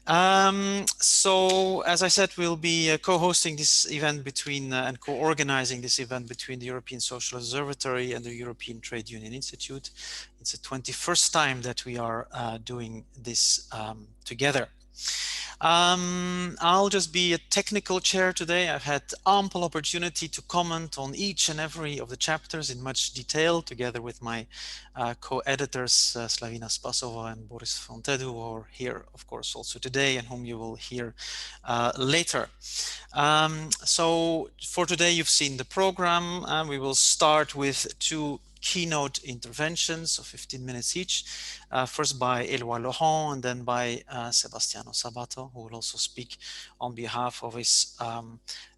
So, as I said, we'll be co-hosting this event between and co-organizing this event between the European Social Observatory and the European Trade Union Institute. It's the 21st time that we are doing this together. I'll just be a technical chair today. I've had ample opportunity to comment on each and every of the chapters in much detail, together with my co-editors, Slavina Spasova and Boris Fontedu, who are here, of course, also today, and whom you will hear later. So for today, you've seen the program, and we will start with two keynote interventions of 15 minutes each, first by Éloi Laurent and then by Sebastiano Sabato, who will also speak on behalf of his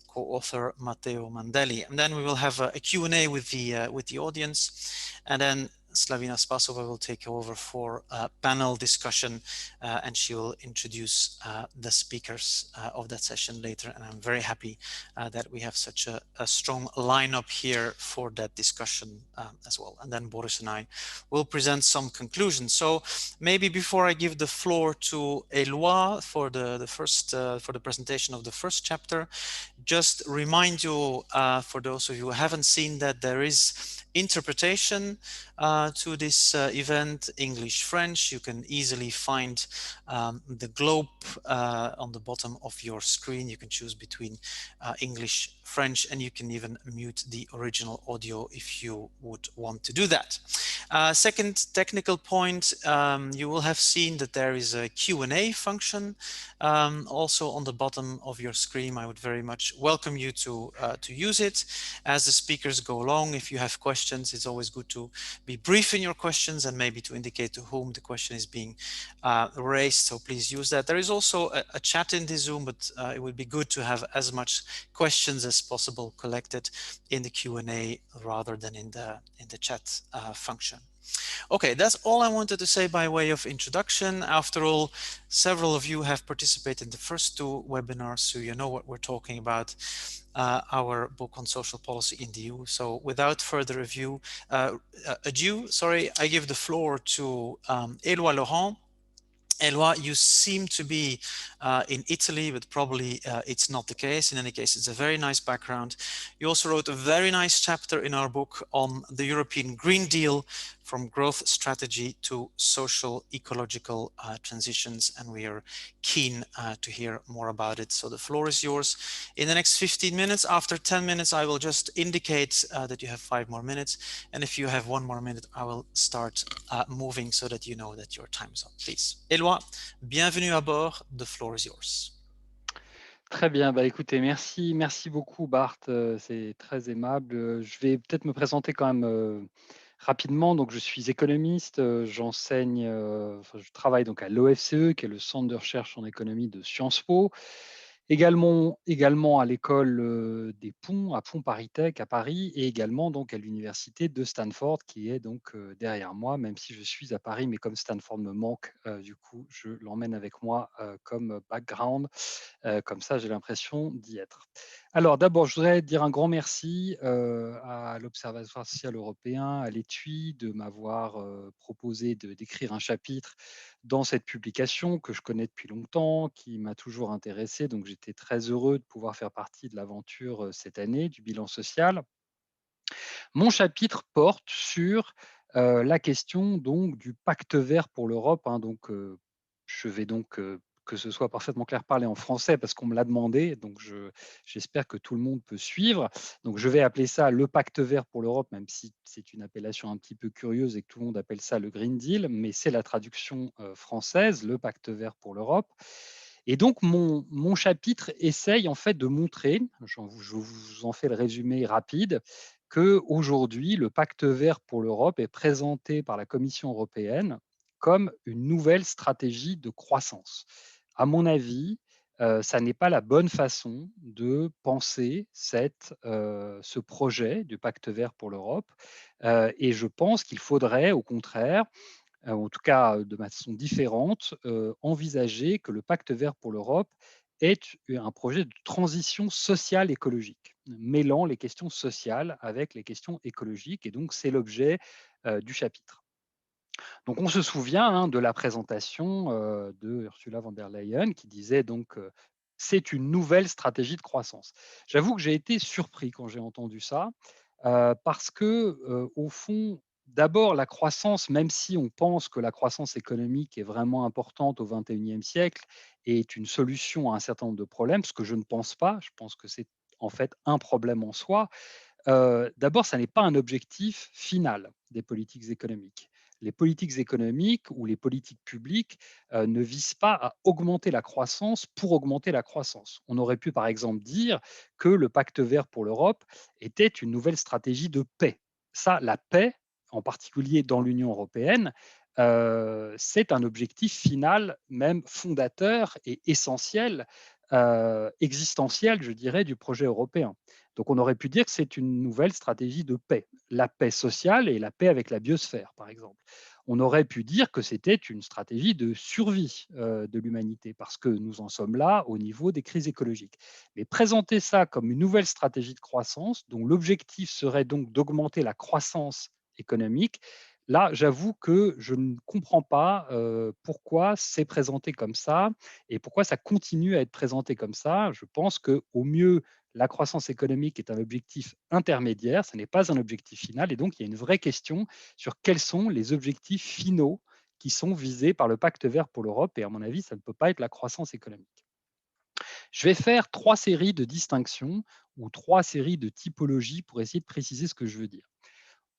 co-author Matteo Mandelli. And then we will have a Q&A with the audience, and then Slavina Spasova will take over for a panel discussion, and she will introduce the speakers of that session later. And I'm very happy that we have such a strong lineup here for that discussion as well. And then Boris and I will present some conclusions. So maybe before I give the floor to Éloi for the presentation of the first chapter, just remind you, for those of you who haven't seen, that there is interpretation to this event, English, French. You can easily find the globe on the bottom of your screen. You can choose between English, French, and you can even mute the original audio if you would want to do that. Second technical point, you will have seen that there is a Q&A function also on the bottom of your screen. I would very much welcome you to use it as the speakers go along. If you have questions, it's always good to be brief in your questions and maybe to indicate to whom the question is being raised. So please use that. There is also a chat in the Zoom, but it would be good to have as much questions as possible collected in the Q&A rather than in the chat function. Okay, that's all I wanted to say by way of introduction. After all, several of you have participated in the first two webinars, so you know what we're talking about, our book on social policy in the EU. So without further ado, I give the floor to Éloi Laurent. Éloi, you seem to be in Italy, but probably it's not the case. In any case, it's a very nice background. You also wrote a very nice chapter in our book on the European Green Deal, from growth strategy to social ecological transitions, and we are keen to hear more about it. So the floor is yours. In the next 15 minutes, after 10 minutes, I will just indicate that you have 5 more minutes. And if you have 1 more minute, I will start moving so that you know that your time is up. Please. Éloi, bienvenue à bord. The floor is yours. Très bien, bah, écoutez, merci beaucoup Bart, c'est très aimable. Je vais peut-être me présenter quand même rapidement. Donc, je suis économiste, j'enseigne, je travaille donc à l'OFCE, qui est le centre de recherche en économie de Sciences Po. Également à l'école des Ponts, à Pont Paris Tech à Paris, et également donc à l'université de Stanford, qui est donc derrière moi, même si je suis à Paris, mais comme Stanford me manque, du coup, je l'emmène avec moi comme background. Comme ça, j'ai l'impression d'y être. Alors d'abord, je voudrais dire un grand merci à l'Observatoire social européen, à l'ETUI, de m'avoir proposé d'écrire un chapitre dans cette publication que je connais depuis longtemps, qui m'a toujours intéressé. Donc j'étais très heureux de pouvoir faire partie de l'aventure cette année du bilan social. Mon chapitre porte sur la question donc du pacte vert pour l'Europe. Donc, je vais donc, que ce soit parfaitement clair, parler en français parce qu'on me l'a demandé. Donc, j'espère que tout le monde peut suivre. Donc, je vais appeler ça le pacte vert pour l'Europe, même si c'est une appellation un petit peu curieuse et que tout le monde appelle ça le Green Deal, mais c'est la traduction française, le pacte vert pour l'Europe. Et donc, mon chapitre essaye en fait de montrer, je vous en fais le résumé rapide, qu'aujourd'hui, le pacte vert pour l'Europe est présenté par la Commission européenne comme une nouvelle stratégie de croissance. À mon avis, ça n'est pas la bonne façon de penser ce projet du pacte vert pour l'Europe. Et je pense qu'il faudrait, au contraire, en tout cas de façon différente, envisager que le pacte vert pour l'Europe est un projet de transition sociale écologique, mêlant les questions sociales avec les questions écologiques. Et donc, c'est l'objet du chapitre. Donc on se souvient de la présentation de Ursula von der Leyen qui disait donc c'est une nouvelle stratégie de croissance. J'avoue que j'ai été surpris quand j'ai entendu ça parce que au fond, d'abord la croissance, même si on pense que la croissance économique est vraiment importante au XXIe siècle et est une solution à un certain nombre de problèmes, ce que je ne pense pas, je pense que c'est en fait un problème en soi. D'abord, ça n'est pas un objectif final des politiques économiques. Les politiques économiques ou les politiques publiques ne visent pas à augmenter la croissance pour augmenter la croissance. On aurait pu, par exemple, dire que le pacte vert pour l'Europe était une nouvelle stratégie de paix. Ça, la paix, en particulier dans l'Union européenne, c'est un objectif final, même fondateur et essentiel, existentiel, je dirais, du projet européen. Donc on aurait pu dire que c'est une nouvelle stratégie de paix, la paix sociale et la paix avec la biosphère, par exemple. On aurait pu dire que c'était une stratégie de survie de l'humanité, parce que nous en sommes là au niveau des crises écologiques. Mais présenter ça comme une nouvelle stratégie de croissance, dont l'objectif serait donc d'augmenter la croissance économique, là, j'avoue que je ne comprends pas pourquoi c'est présenté comme ça et pourquoi ça continue à être présenté comme ça. Je pense qu'au mieux, la croissance économique est un objectif intermédiaire, ce n'est pas un objectif final. Et donc, il y a une vraie question sur quels sont les objectifs finaux qui sont visés par le pacte vert pour l'Europe. Et à mon avis, ça ne peut pas être la croissance économique. Je vais faire trois séries de distinctions ou trois séries de typologies pour essayer de préciser ce que je veux dire.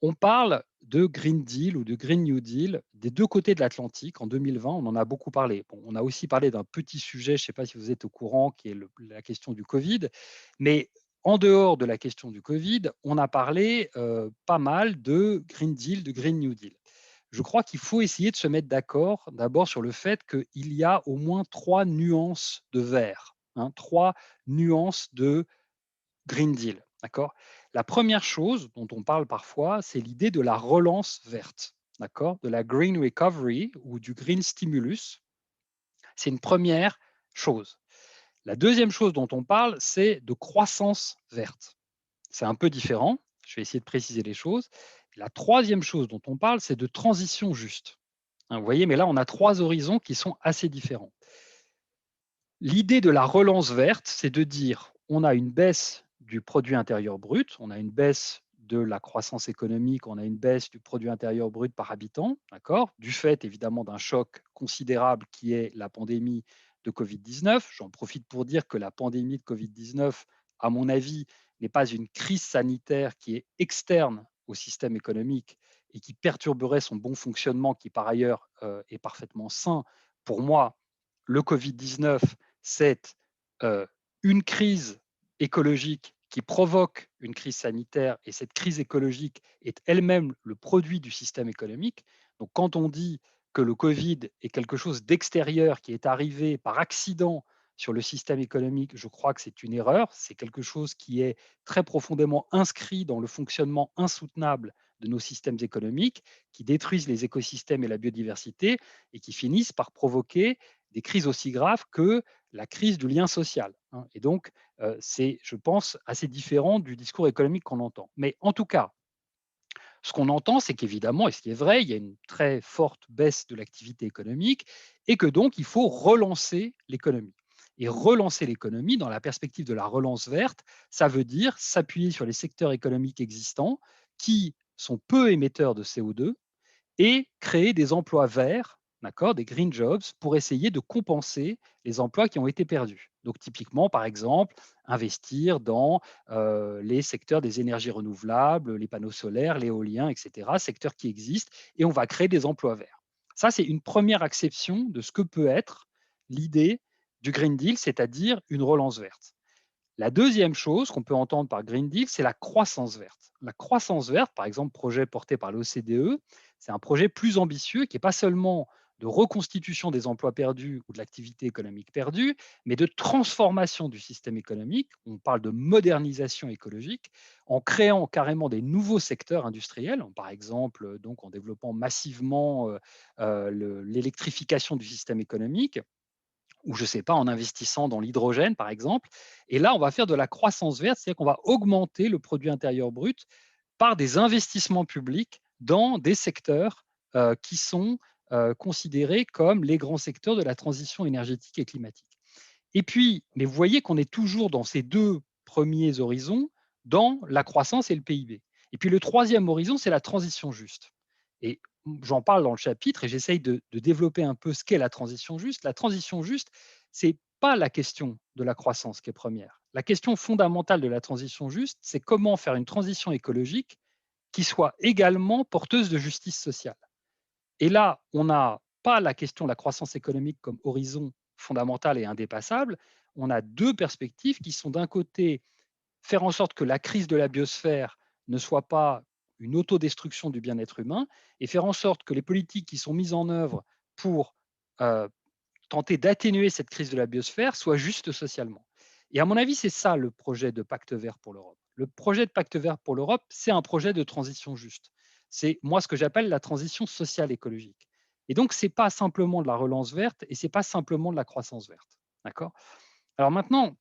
On parle de Green Deal ou de Green New Deal des deux côtés de l'Atlantique. En 2020, on en a beaucoup parlé. Bon, on a aussi parlé d'un petit sujet, je ne sais pas si vous êtes au courant, qui est la question du Covid. Mais en dehors de la question du Covid, on a parlé pas mal de Green Deal, de Green New Deal. Je crois qu'il faut essayer de se mettre d'accord d'abord sur le fait qu'il y a au moins trois nuances de vert, trois nuances de Green Deal, d'accord? La première chose dont on parle parfois, c'est l'idée de la relance verte, d'accord? De la green recovery ou du green stimulus. C'est une première chose. La deuxième chose dont on parle, c'est de croissance verte. C'est un peu différent. Je vais essayer de préciser les choses. La troisième chose dont on parle, c'est de transition juste. Vous voyez, mais là, on a trois horizons qui sont assez différents. L'idée de la relance verte, c'est de dire on a une baisse du produit intérieur brut, on a une baisse de la croissance économique, on a une baisse du produit intérieur brut par habitant, d'accord, du fait évidemment d'un choc considérable qui est la pandémie de Covid-19. J'en profite pour dire que la pandémie de Covid-19, à mon avis, n'est pas une crise sanitaire qui est externe au système économique et qui perturberait son bon fonctionnement, qui par ailleurs est parfaitement sain. Pour moi, le Covid-19, c'est une crise écologique qui provoque une crise sanitaire et cette crise écologique est elle-même le produit du système économique. Donc quand on dit que le Covid est quelque chose d'extérieur qui est arrivé par accident sur le système économique, je crois que c'est une erreur. C'est quelque chose qui est très profondément inscrit dans le fonctionnement insoutenable de nos systèmes économiques, qui détruisent les écosystèmes et la biodiversité et qui finissent par provoquer des crises aussi graves que la crise du lien social. Et donc, c'est, je pense, assez différent du discours économique qu'on entend. Mais en tout cas, ce qu'on entend, c'est qu'évidemment, et ce qui est vrai, il y a une très forte baisse de l'activité économique et que donc il faut relancer l'économie. Et relancer l'économie dans la perspective de la relance verte, ça veut dire s'appuyer sur les secteurs économiques existants qui sont peu émetteurs de CO2 et créer des emplois verts, d'accord, des green jobs, pour essayer de compenser les emplois qui ont été perdus. Donc typiquement, par exemple, investir dans les secteurs des énergies renouvelables, les panneaux solaires, l'éolien, etc., secteurs qui existent, et on va créer des emplois verts. Ça, c'est une première acception de ce que peut être l'idée du Green Deal, c'est-à-dire une relance verte. La deuxième chose qu'on peut entendre par Green Deal, c'est la croissance verte. La croissance verte, par exemple, projet porté par l'OCDE, c'est un projet plus ambitieux qui n'est pas seulement de reconstitution des emplois perdus ou de l'activité économique perdue, mais de transformation du système économique. On parle de modernisation écologique en créant carrément des nouveaux secteurs industriels, par exemple donc en développant massivement l'électrification du système économique ou je ne sais pas, en investissant dans l'hydrogène, par exemple. Et là, on va faire de la croissance verte, c'est-à-dire qu'on va augmenter le produit intérieur brut par des investissements publics dans des secteurs qui sont considérés comme les grands secteurs de la transition énergétique et climatique. Et puis, mais vous voyez qu'on est toujours dans ces deux premiers horizons, dans la croissance et le PIB. Et puis le troisième horizon, c'est la transition juste. Et j'en parle dans le chapitre et j'essaye de développer un peu ce qu'est la transition juste. La transition juste, c'est pas la question de la croissance qui est première. La question fondamentale de la transition juste, c'est comment faire une transition écologique qui soit également porteuse de justice sociale. Et là, on n'a pas la question de la croissance économique comme horizon fondamental et indépassable. On a deux perspectives qui sont d'un côté faire en sorte que la crise de la biosphère ne soit pas une autodestruction du bien-être humain et faire en sorte que les politiques qui sont mises en œuvre pour euh, tenter d'atténuer cette crise de la biosphère soient justes socialement. Et à mon avis, c'est ça le projet de pacte vert pour l'Europe. Le projet de pacte vert pour l'Europe, c'est un projet de transition juste. C'est moi ce que j'appelle la transition sociale écologique. Et donc, ce n'est pas simplement de la relance verte et ce n'est pas simplement de la croissance verte. D'accord. Alors maintenant,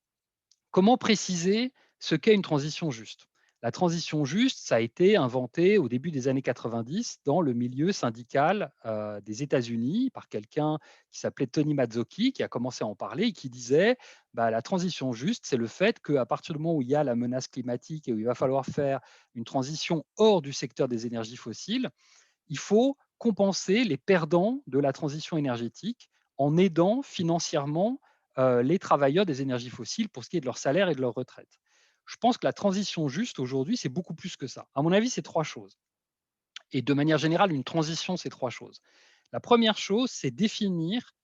comment préciser ce qu'est une transition juste? La transition juste, ça a été inventé au début des années 90 dans le milieu syndical des États-Unis par quelqu'un qui s'appelait Tony Mazzocchi, qui a commencé à en parler et qui disait bah, la transition juste, c'est le fait qu'à partir du moment où il y a la menace climatique et où il va falloir faire une transition hors du secteur des énergies fossiles, il faut compenser les perdants de la transition énergétique en aidant financièrement les travailleurs des énergies fossiles pour ce qui est de leur salaire et de leur retraite. Je pense que la transition juste aujourd'hui, c'est beaucoup plus que ça. À mon avis, c'est trois choses. Et de manière générale, une transition, c'est trois choses. La première chose, c'est définir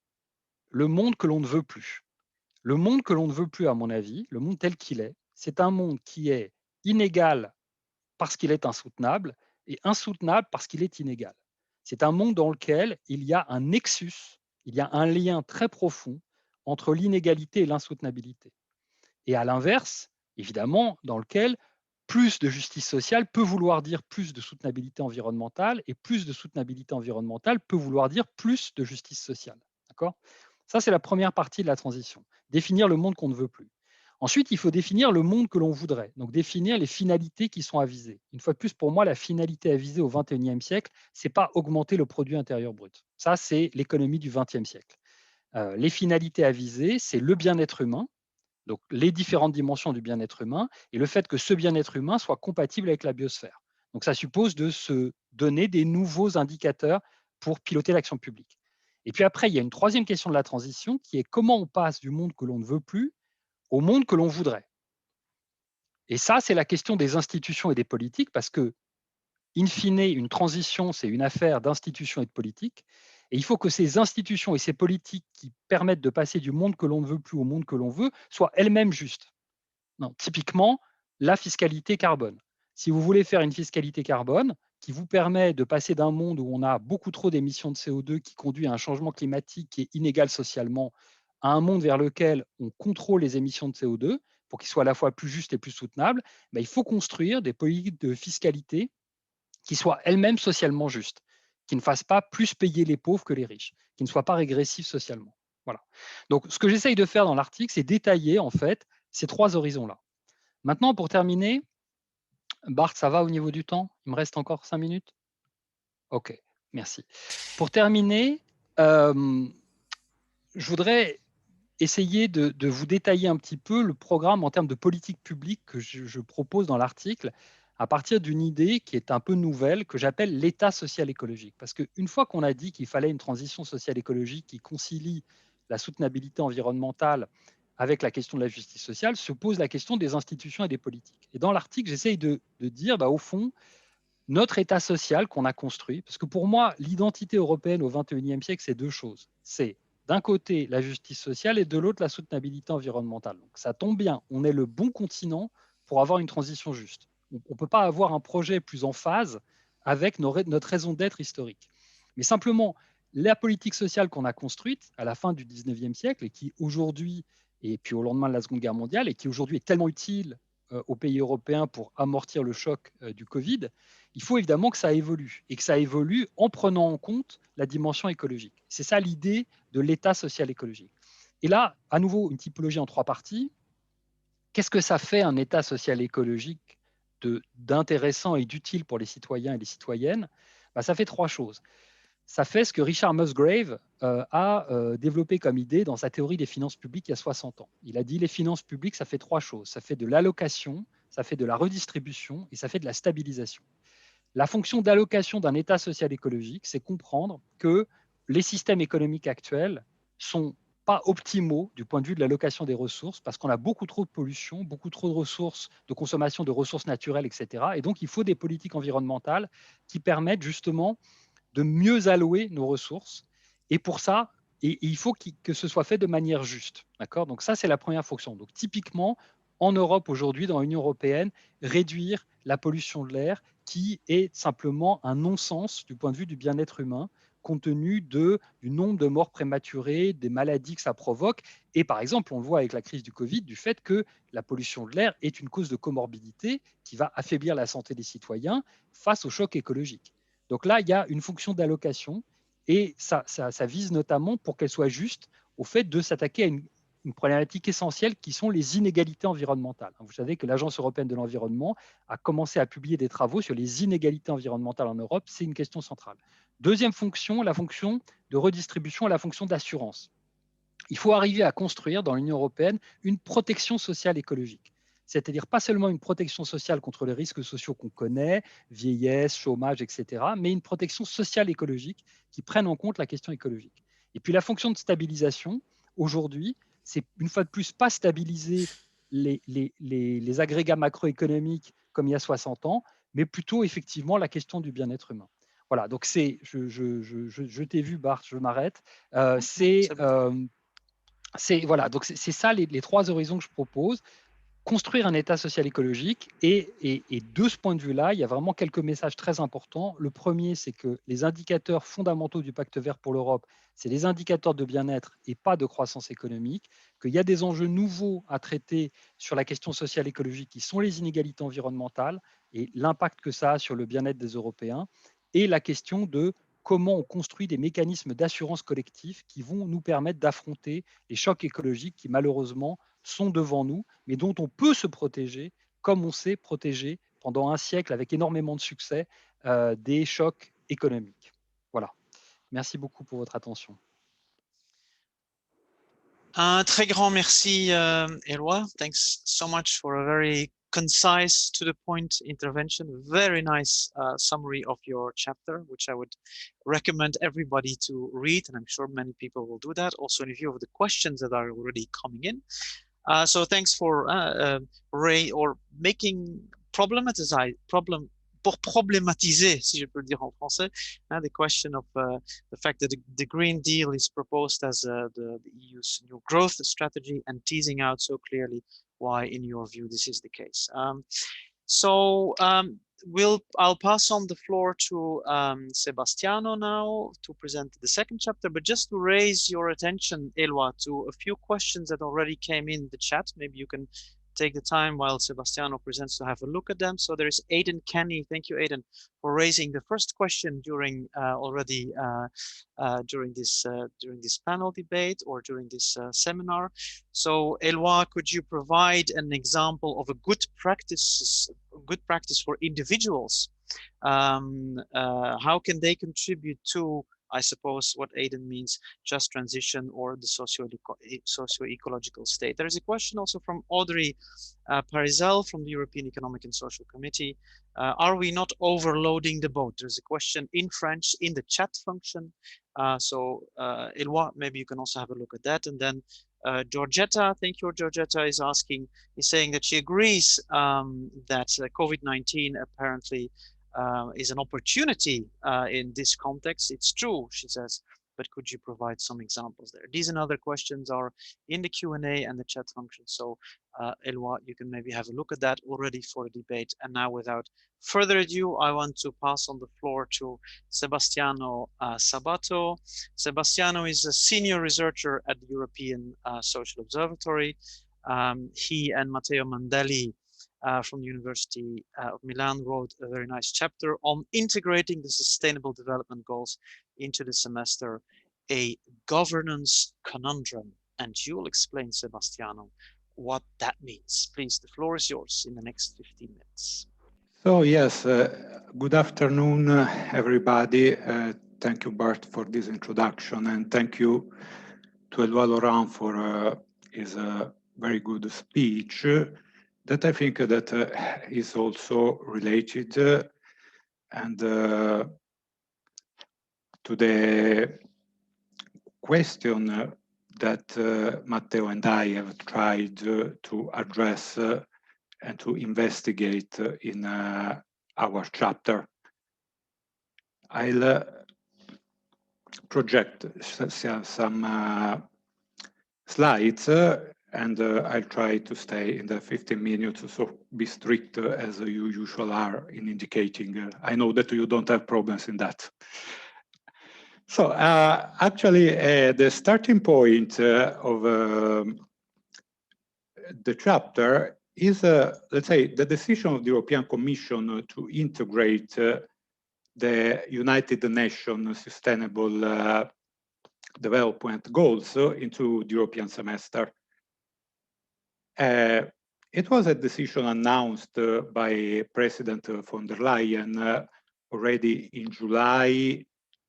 le monde que l'on ne veut plus. Le monde que l'on ne veut plus, à mon avis, le monde tel qu'il est, c'est un monde qui est inégal parce qu'il est insoutenable et insoutenable parce qu'il est inégal. C'est un monde dans lequel il y a un nexus, il y a un lien très profond entre l'inégalité et l'insoutenabilité. Et à l'inverse, évidemment, dans lequel plus de justice sociale peut vouloir dire plus de soutenabilité environnementale et plus de soutenabilité environnementale peut vouloir dire plus de justice sociale. D'accord. Ça, c'est la première partie de la transition. Définir le monde qu'on ne veut plus. Ensuite, il faut définir le monde que l'on voudrait. Donc, définir les finalités qui sont avisées. Une fois de plus, pour moi, la finalité avisée au XXIe siècle, ce n'est pas augmenter le produit intérieur brut. Ça, c'est l'économie du XXe siècle. Les finalités avisées, c'est le bien-être humain, donc les différentes dimensions du bien-être humain et le fait que ce bien-être humain soit compatible avec la biosphère. Donc ça suppose de se donner des nouveaux indicateurs pour piloter l'action publique. Et puis après, il y a une troisième question de la transition qui est comment on passe du monde que l'on ne veut plus au monde que l'on voudrait. Et ça, c'est la question des institutions et des politiques parce que in fine, une transition, c'est une affaire d'institutions et de politique. Et il faut que ces institutions et ces politiques qui permettent de passer du monde que l'on ne veut plus au monde que l'on veut soient elles-mêmes justes. Non, typiquement, la fiscalité carbone. Si vous voulez faire une fiscalité carbone qui vous permet de passer d'un monde où on a beaucoup trop d'émissions de CO2 qui conduit à un changement climatique qui est inégal socialement, à un monde vers lequel on contrôle les émissions de CO2 pour qu'il soit à la fois plus juste et plus soutenable, ben, il faut construire des politiques de fiscalité qui soient elles-mêmes socialement justes, qui ne fassent pas plus payer les pauvres que les riches, qui ne soient pas régressifs socialement. Voilà. Donc, ce que j'essaye de faire dans l'article, c'est détailler en fait ces trois horizons-là. Maintenant, pour terminer, Bart, ça va au niveau du temps? Il me reste encore 5 minutes? Ok, merci. Pour terminer, je voudrais essayer de vous détailler un petit peu le programme en termes de politique publique que je propose dans l'article à partir d'une idée qui est un peu nouvelle, que j'appelle l'État social écologique. Parce qu'une fois qu'on a dit qu'il fallait une transition sociale écologique qui concilie la soutenabilité environnementale avec la question de la justice sociale, se pose la question des institutions et des politiques. Et dans l'article, j'essaye de dire, bah, au fond, notre État social qu'on a construit, parce que pour moi, l'identité européenne au XXIe siècle, c'est deux choses. C'est d'un côté la justice sociale et de l'autre la soutenabilité environnementale. Donc ça tombe bien, on est le bon continent pour avoir une transition juste. On ne peut pas avoir un projet plus en phase avec notre raison d'être historique. Mais simplement, la politique sociale qu'on a construite à la fin du XIXe siècle et qui aujourd'hui, et puis au lendemain de la Seconde Guerre mondiale, et qui aujourd'hui est tellement utile aux pays européens pour amortir le choc du Covid, il faut évidemment que ça évolue et que ça évolue en prenant en compte la dimension écologique. C'est ça l'idée de l'État social écologique. Et là, à nouveau, une typologie en trois parties. Qu'est-ce que ça fait un État social écologique d'intéressant et d'utile pour les citoyens et les citoyennes? Ça fait trois choses. ça fait ce que Richard Musgrave a développé comme idée dans sa théorie des finances publiques il y a 60 ans. Il a dit les finances publiques, ça fait 3 choses. Ça fait de l'allocation, ça fait de la redistribution et ça fait de la stabilisation. La fonction d'allocation d'un État social écologique, c'est comprendre que les systèmes économiques actuels sont pas optimaux du point de vue de l'allocation des ressources parce qu'on a beaucoup trop de pollution, beaucoup trop de ressources, de consommation de ressources naturelles, etc. Et donc, il faut des politiques environnementales qui permettent justement de mieux allouer nos ressources. Et pour ça, il faut que ce soit fait de manière juste. D'accord ? Donc ça, c'est la première fonction. Donc typiquement, en Europe aujourd'hui, dans l'Union européenne, réduire la pollution de l'air qui est simplement un non-sens du point de vue du bien-être humain, compte tenu du nombre de morts prématurées, des maladies que ça provoque. Et par exemple, on le voit avec la crise du Covid, du fait que la pollution de l'air est une cause de comorbidité qui va affaiblir la santé des citoyens face au choc écologique. Donc là, il y a une fonction d'allocation et ça vise notamment pour qu'elle soit juste au fait de s'attaquer à une problématique essentielle qui sont les inégalités environnementales. Vous savez que l'Agence européenne de l'environnement a commencé à publier des travaux sur les inégalités environnementales en Europe. C'est une question centrale. Deuxième fonction, la fonction de redistribution et la fonction d'assurance. Il faut arriver à construire dans l'Union européenne une protection sociale écologique. C'est-à-dire pas seulement une protection sociale contre les risques sociaux qu'on connaît, vieillesse, chômage, etc., mais une protection sociale écologique qui prenne en compte la question écologique. Et puis la fonction de stabilisation, aujourd'hui, c'est une fois de plus pas stabiliser les agrégats macroéconomiques comme il y a 60 ans, mais plutôt effectivement la question du bien-être humain. Voilà, donc je t'ai vu, Bart, je m'arrête. Voilà, donc c'est ça les 3 horizons que je propose. Construire un État social écologique et de ce point de vue-là, il y a vraiment quelques messages très importants. Le premier, c'est que les indicateurs fondamentaux du Pacte vert pour l'Europe, c'est les indicateurs de bien-être et pas de croissance économique, qu'il y a des enjeux nouveaux à traiter sur la question sociale écologique qui sont les inégalités environnementales et l'impact que ça a sur le bien-être des Européens et la question de comment on construit des mécanismes d'assurance collective qui vont nous permettre d'affronter les chocs écologiques qui malheureusement sont devant nous, mais dont on peut se protéger comme on s'est protégé pendant un siècle avec énormément de succès des chocs économiques. Voilà. Merci beaucoup pour votre attention. Un très grand merci, Eloi. Thanks so much for a very concise, to the point intervention. Very nice summary of your chapter, which I would recommend everybody to read, and I'm sure many people will do that. Also, in view of the questions that are already coming in. So thanks for making pour problématiser, si je peux le dire en français, the question of the fact that the Green Deal is proposed as the EU's new growth strategy and teasing out so clearly why, in your view, this is the case. I'll pass on the floor to Sebastiano now to present the second chapter, but just to raise your attention, Eloi, to a few questions that already came in the chat. Maybe you can take the time while Sebastiano presents to have a look at them. So there is Aidan Kenny. Thank you, Aidan, for raising the first question during during this panel debate or during this seminar. So Eloi, could you provide an example of a good practice for individuals? How can they contribute to, I suppose, what Aidan means, just transition or the socio-ecological state? There is a question also from Audrey Parizel from the European Economic and Social Committee. Are we not overloading the boat? There's a question in French in the chat function. Eloi, maybe you can also have a look at that. And then Georgetta, thank you, Georgetta, is saying that she agrees that COVID-19 apparently is an opportunity in this context. It's true, she says, but could you provide some examples there? These and other questions are in the Q&A and the chat function. So Eloi, you can maybe have a look at that already for the debate. And now without further ado, I want to pass on the floor to Sebastiano Sabato. Sebastiano is a senior researcher at the European Social Observatory. He and Matteo Mandelli from the University of Milan wrote a very nice chapter on integrating the Sustainable Development Goals into the semester, a governance conundrum. And you'll explain, Sebastiano, what that means. Please, the floor is yours in the next 15 minutes. So yes, good afternoon, everybody. Thank you, Bart, for this introduction, and thank you to Eloi Laurent for his very good speech that I think that is also related and to the question that Matteo and I have tried to address and to investigate in our chapter. I'll project some slides and I'll try to stay in the 15 minutes, so be strict as you usually are in indicating. I know that you don't have problems in that. So actually, the starting point of the chapter is, let's say, the decision of the European Commission to integrate the United Nations Sustainable Development Goals into the European semester. It was a decision announced by President von der Leyen already in July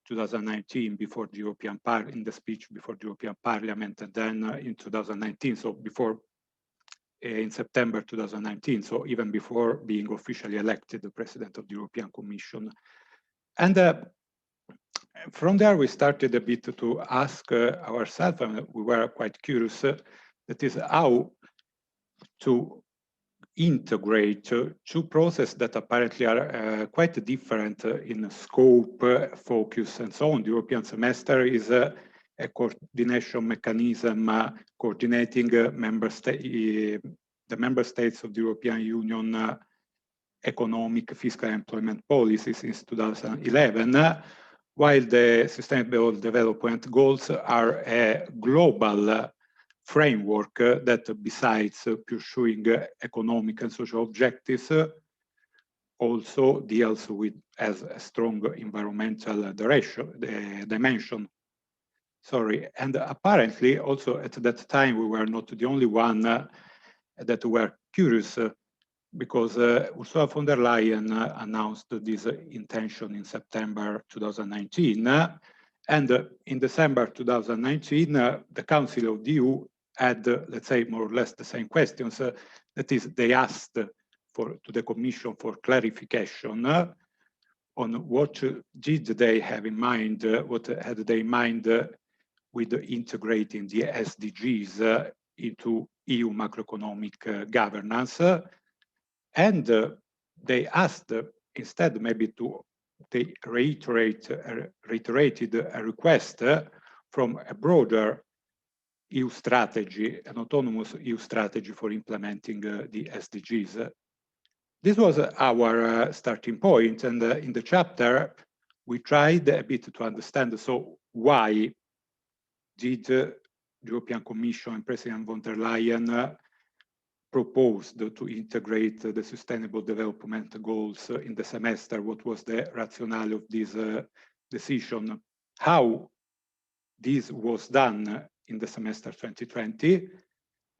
2019 before the European Parliament, in the speech before the European Parliament, and then in 2019, so before in September 2019, so even before being officially elected the President of the European Commission. And from there, we started a bit to ask ourselves, and we were quite curious, that is how to integrate two processes that apparently are quite different in scope, focus, and so on. The European semester is a coordination mechanism coordinating the member states of the European Union economic, fiscal, and employment policies since 2011, while the Sustainable Development Goals are a global framework that, besides pursuing economic and social objectives, also deals with as a strong environmental dimension. And apparently, also at that time, we were not the only one that were curious, because Ursula von der Leyen announced this intention in September 2019. And in December 2019, the Council of the EU had, let's say, more or less the same questions. That is, they asked to the Commission for clarification on what did they have in mind, what had they in mind with integrating the SDGs into EU macroeconomic governance. And they asked instead maybe they reiterated a request from a broader EU strategy, an autonomous EU strategy for implementing the SDGs. This was our starting point, and in the chapter we tried a bit to understand, so why did the European Commission and President von der Leyen proposed to integrate the Sustainable Development Goals in the semester? What was the rationale of this decision? How this was done in the semester 2020?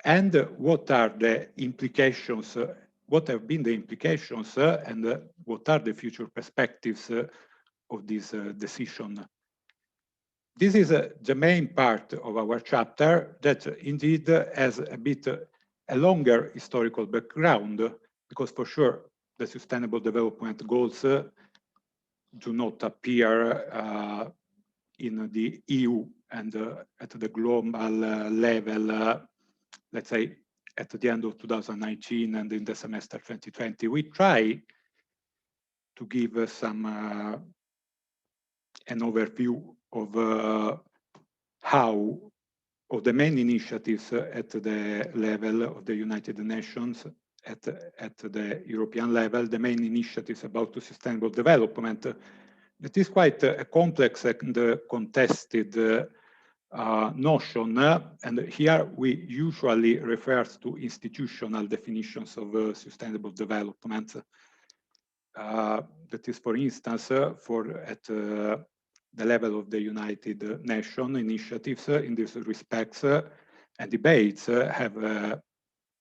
And what are the implications, what have been the implications, and what are the future perspectives of this decision? This is the main part of our chapter that indeed has a bit a longer historical background, because for sure the Sustainable Development Goals do not appear in the EU and at the global level, let's say at the end of 2019 and in the semester 2020. We try to give an overview of how of the main initiatives at the level of the United Nations, at the European level, the main initiatives about sustainable development. It is quite a complex and contested notion, and here we usually refer to institutional definitions of sustainable development. That is, for instance, at the level of the United Nations initiatives in these respects, and debates have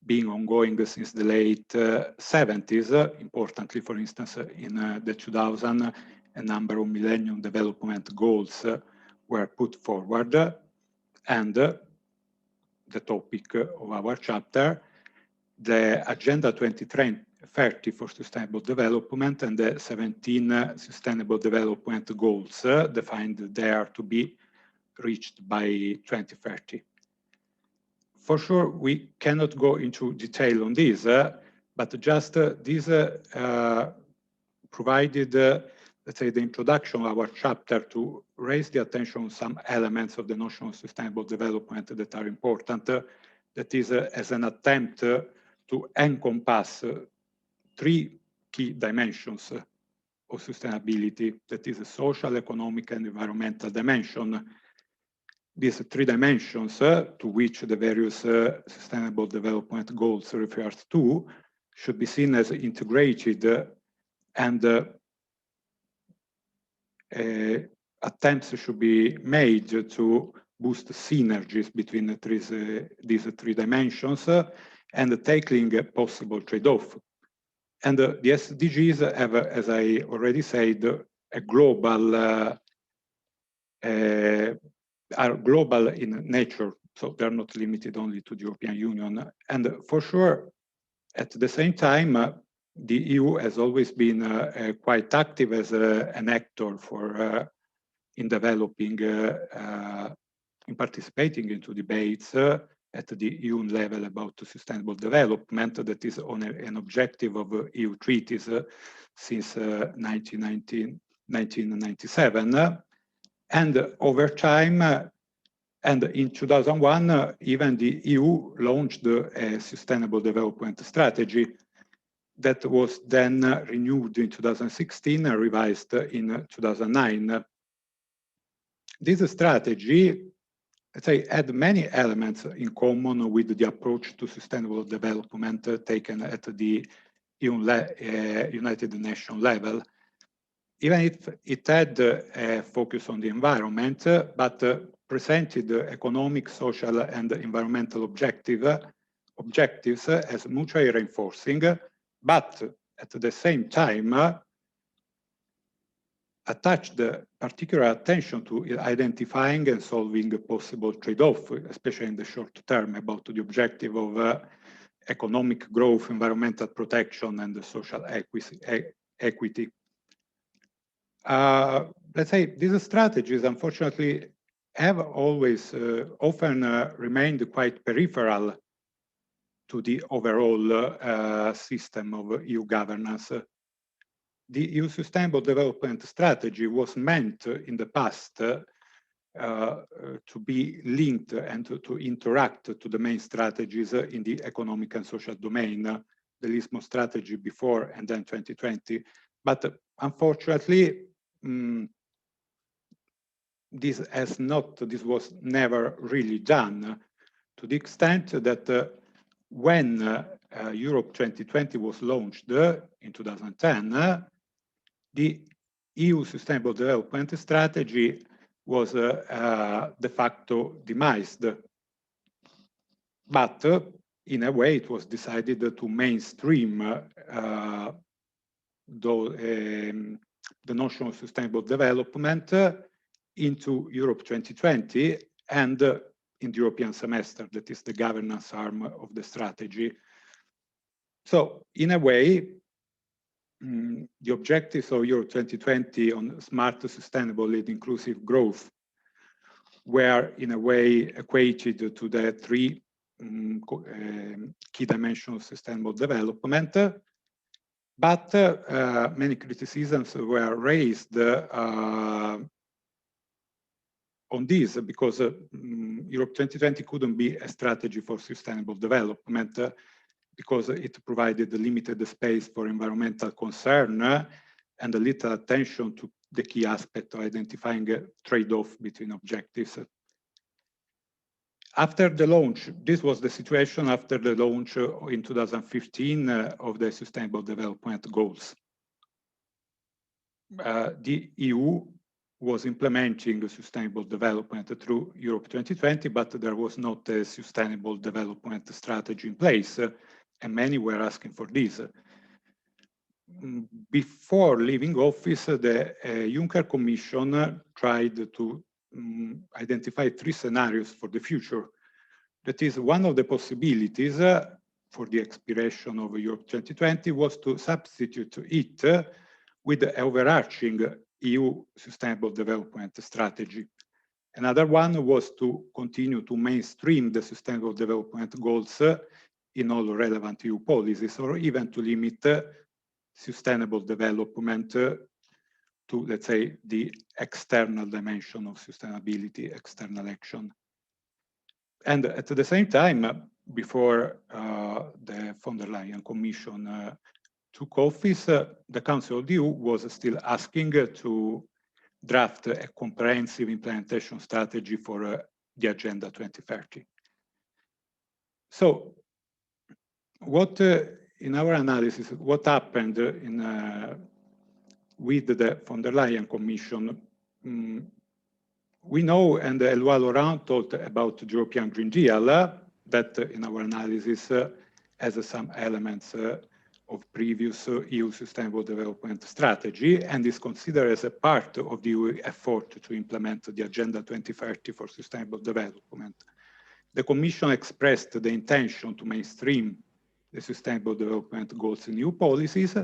been ongoing since the late 70s, importantly, for instance, in the 2000 a number of Millennium Development Goals were put forward, and the topic of our chapter, the Agenda 2030 for Sustainable Development and the 17 Sustainable Development Goals defined there to be reached by 2030. For sure, we cannot go into detail on this, but just this provided, let's say, the introduction of our chapter to raise the attention on some elements of the notion of sustainable development that are important. That is as an attempt to encompass three key dimensions of sustainability, that is a social, economic, and environmental dimension. These three dimensions to which the various sustainable development goals refers to should be seen as integrated and attempts should be made to boost synergies between these three dimensions and tackling a possible trade-off. And the SDGs have, as I already said, a global are global in nature, so they're not limited only to the European Union. And for sure, at the same time, the EU has always been quite active as an actor for in developing, in participating into debates at the EU level about sustainable development that is on an objective of EU treaties since 1997. And over time, and in 2001, even the EU launched a sustainable development strategy that was then renewed in 2016 and revised in 2009. This strategy, let's say, had many elements in common with the approach to sustainable development taken at the United Nations level. Even if it had a focus on the environment, but presented economic, social, and environmental objectives as mutually reinforcing, but at the same time attached particular attention to identifying and solving a possible trade-off, especially in the short term, about the objective of economic growth, environmental protection, and social equity. Let's say these strategies, unfortunately, have always often remained quite peripheral to the overall system of EU governance. The EU Sustainable Development Strategy was meant in the past to be linked and to interact to the main strategies in the economic and social domain, the Lisbon strategy before and then 2020. But unfortunately, this was never really done, to the extent that when Europe 2020 was launched in 2010, the EU Sustainable Development Strategy was de facto demised. But in a way, it was decided to mainstream the notion of sustainable development into Europe 2020 and in the European semester, that is the governance arm of the strategy. So in a way, the objectives of Europe 2020 on smart, sustainable, and inclusive growth were in a way equated to the three key dimensions of sustainable development. But many criticisms were raised on this because Europe 2020 couldn't be a strategy for sustainable development because it provided limited space for environmental concern and a little attention to the key aspect of identifying a trade-off between objectives. After the launch, this was the situation after the launch in 2015 of the Sustainable Development Goals. The EU was implementing sustainable development through Europe 2020, but there was not a sustainable development strategy in place, and many were asking for this. before leaving office, the Juncker Commission tried to identify 3 scenarios for the future. That is, one of the possibilities for the expiration of Europe 2020 was to substitute it with the overarching EU Sustainable Development Strategy. Another one was to continue to mainstream the Sustainable Development Goals in all relevant EU policies, or even to limit sustainable development to, let's say, the external dimension of sustainability, external action. And at the same time, before the von der Leyen Commission took office, the Council of the EU was still asking to draft a comprehensive implementation strategy for the Agenda 2030. So, what in our analysis, what happened with the von der Leyen Commission? We know, and Eloi Laurent talked about the European Green Deal, that in our analysis has some elements of previous EU Sustainable Development Strategy, and is considered as a part of the EU effort to implement the Agenda 2030 for Sustainable Development. The Commission expressed the intention to mainstream the Sustainable Development Goals in EU policies,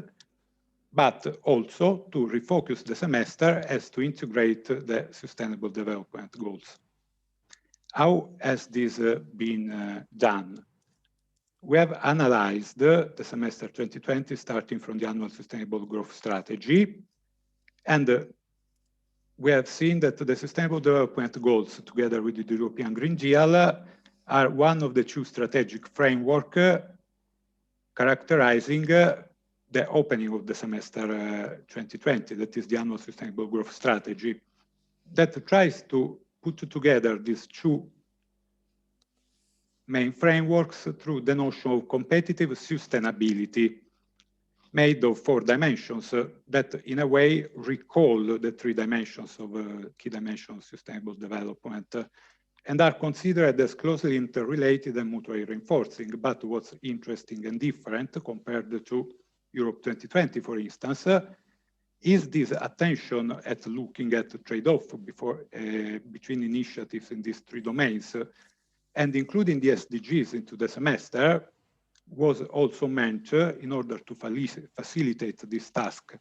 but also to refocus the semester as to integrate the Sustainable Development Goals. How has this been done? We have analyzed the semester 2020 starting from the Annual Sustainable Growth Strategy, and we have seen that the Sustainable Development Goals, together with the European Green Deal, are one of the 2 strategic frameworks characterizing the opening of the semester 2020, that is the Annual Sustainable Growth Strategy, that tries to put together these 2 main frameworks through the notion of competitive sustainability, made of 4 dimensions that in a way recall the 3 dimensions of key dimensions of sustainable development, and are considered as closely interrelated and mutually reinforcing. But what's interesting and different compared to Europe 2020, for instance, is this attention at looking at the trade-off between initiatives in these 3 domains, and including the SDGs into the semester, was also meant in order to facilitate this task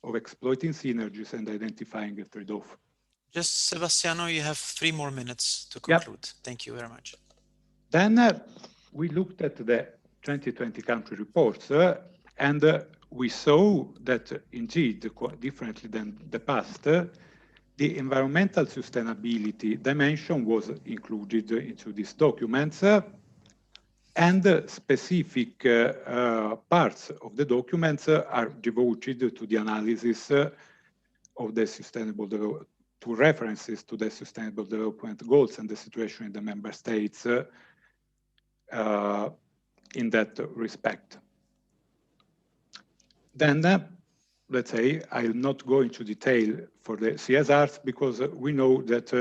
of exploiting synergies and identifying a trade-off. Just, Sebastiano, you have 3 more minutes to conclude. Yep. Thank you very much. Then we looked at the 2020 country reports, and we saw that indeed, differently than the past, the environmental sustainability dimension was included into these documents, and specific parts of the documents are devoted to the analysis of the sustainable development, to references to the Sustainable Development Goals and the situation in the member states in that respect. Then, let's say, I'll not go into detail for the CSRs, because we know that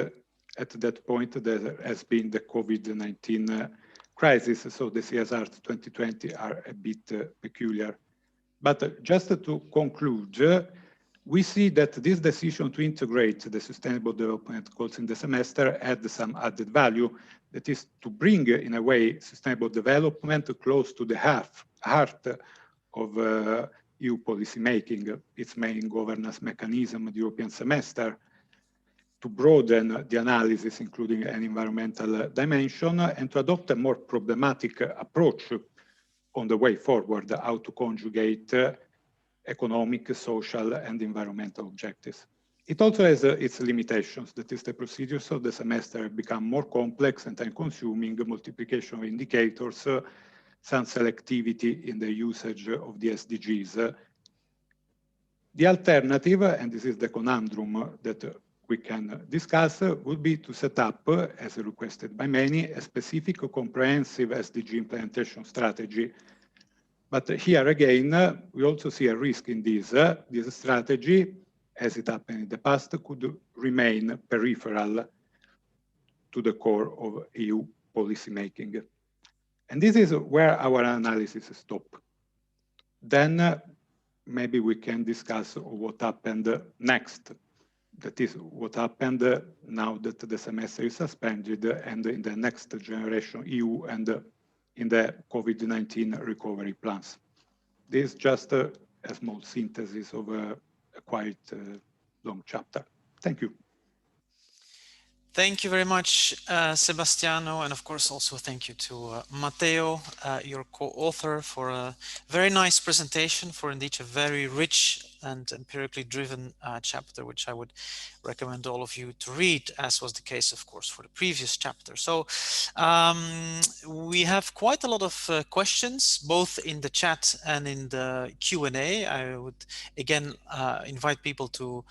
at that point there has been the COVID-19 crisis, so the CSRs 2020 are a bit peculiar. But just to conclude, we see that this decision to integrate the Sustainable Development Goals in the semester had some added value, that is to bring, in a way, sustainable development close to the heart of EU policymaking, its main governance mechanism, the European semester, to broaden the analysis, including an environmental dimension, and to adopt a more problematic approach on the way forward, how to conjugate economic, social, and environmental objectives. It also has its limitations, that is the procedures of the semester have become more complex and time-consuming, multiplication of indicators, some selectivity in the usage of the SDGs. The alternative, and this is the conundrum that we can discuss, would be to set up, as requested by many, a specific comprehensive SDG implementation strategy. But here again, we also see a risk in this. This strategy, as it happened in the past, could remain peripheral to the core of EU policymaking. And this is where our analysis stops. Then maybe we can discuss what happened next. That is what happened now that the semester is suspended and in the next generation EU and in the COVID-19 recovery plans. This is just a small synthesis of a quite long chapter. Thank you. Thank you very much, Sebastiano, and of course also thank you to Matteo, your co-author, for a very nice presentation, for indeed a very rich and empirically driven chapter, which I would recommend all of you to read, as was the case, of course, for the previous chapter. So we have quite a lot of questions, both in the chat and in the Q&A. I would again invite people to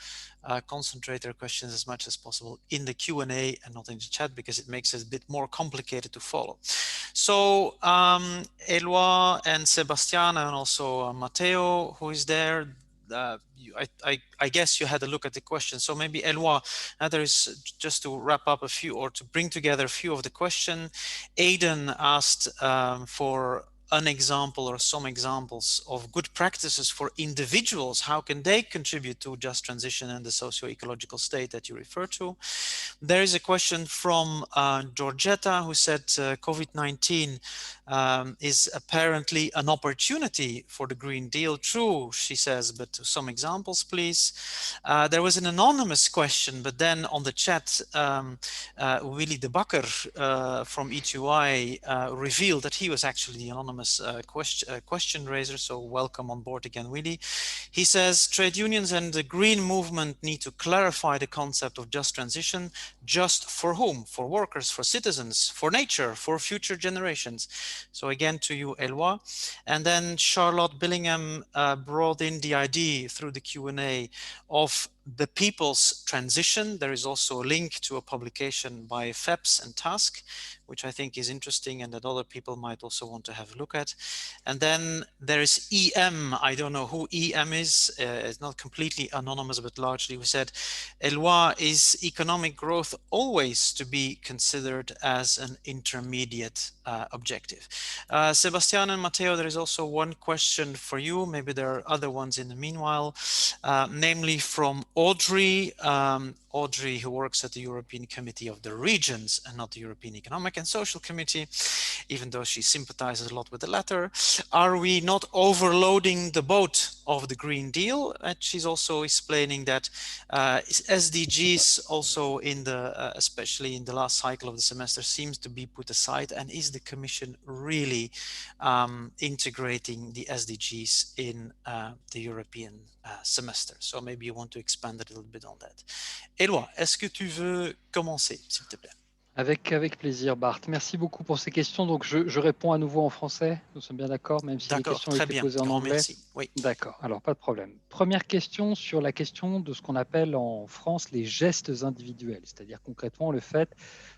concentrate their questions as much as possible in the Q&A and not in the chat, because it makes it a bit more complicated to follow. So Eloi and Sebastian and also Matteo, who is there, I guess you had a look at the question. So maybe Eloi, there is, just to wrap up a few, or to bring together a few of the question. Aidan asked for an example or some examples of good practices for individuals. How can they contribute to just transition and the socio-ecological state that you refer to? There is a question from Georgetta, who said COVID-19 is apparently an opportunity for the Green Deal. True, she says, but some examples, please. There was an anonymous question, but then on the chat, Willy de Bakker from ETUI revealed that he was actually the anonymous question raiser. So welcome on board again, Willy. He says, trade unions and the green movement need to clarify the concept of just transition. Just for whom? For workers, for citizens, for nature, for future generations. So again to you, Eloi. And then Charlotte Billingham brought in the idea through the Q&A of the people's transition. There is also a link to a publication by FEPS and Task, which I think is interesting and that other people might also want to have a look at. And then there is EM. I don't know who EM is. It's not completely anonymous, but largely, who said, Eloi, is economic growth always to be considered as an intermediate objective? Sebastian and Matteo, there is also one question for you. Maybe there are other ones in the meanwhile, namely from Audrey. Audrey, who works at the European Committee of the Regions and not the European Economic and Social Committee, even though she sympathizes a lot with the latter. Are we not overloading the boat of the Green Deal? And she's also explaining that SDGs also in the, especially in the last cycle of the semester, seems to be put aside. And is the Commission really integrating the SDGs in the European semester? So maybe you want to expand a little bit on that. Eloi, est-ce que tu veux commencer, s'il te plaît? Avec plaisir, Bart. Merci beaucoup pour ces questions. Donc, je réponds à nouveau en français. Nous sommes bien d'accord, même si les questions ont été posées en anglais. Merci. Oui. D'accord, alors pas de problème. Première question sur la question de ce qu'on appelle en France les gestes individuels, c'est-à-dire concrètement le fait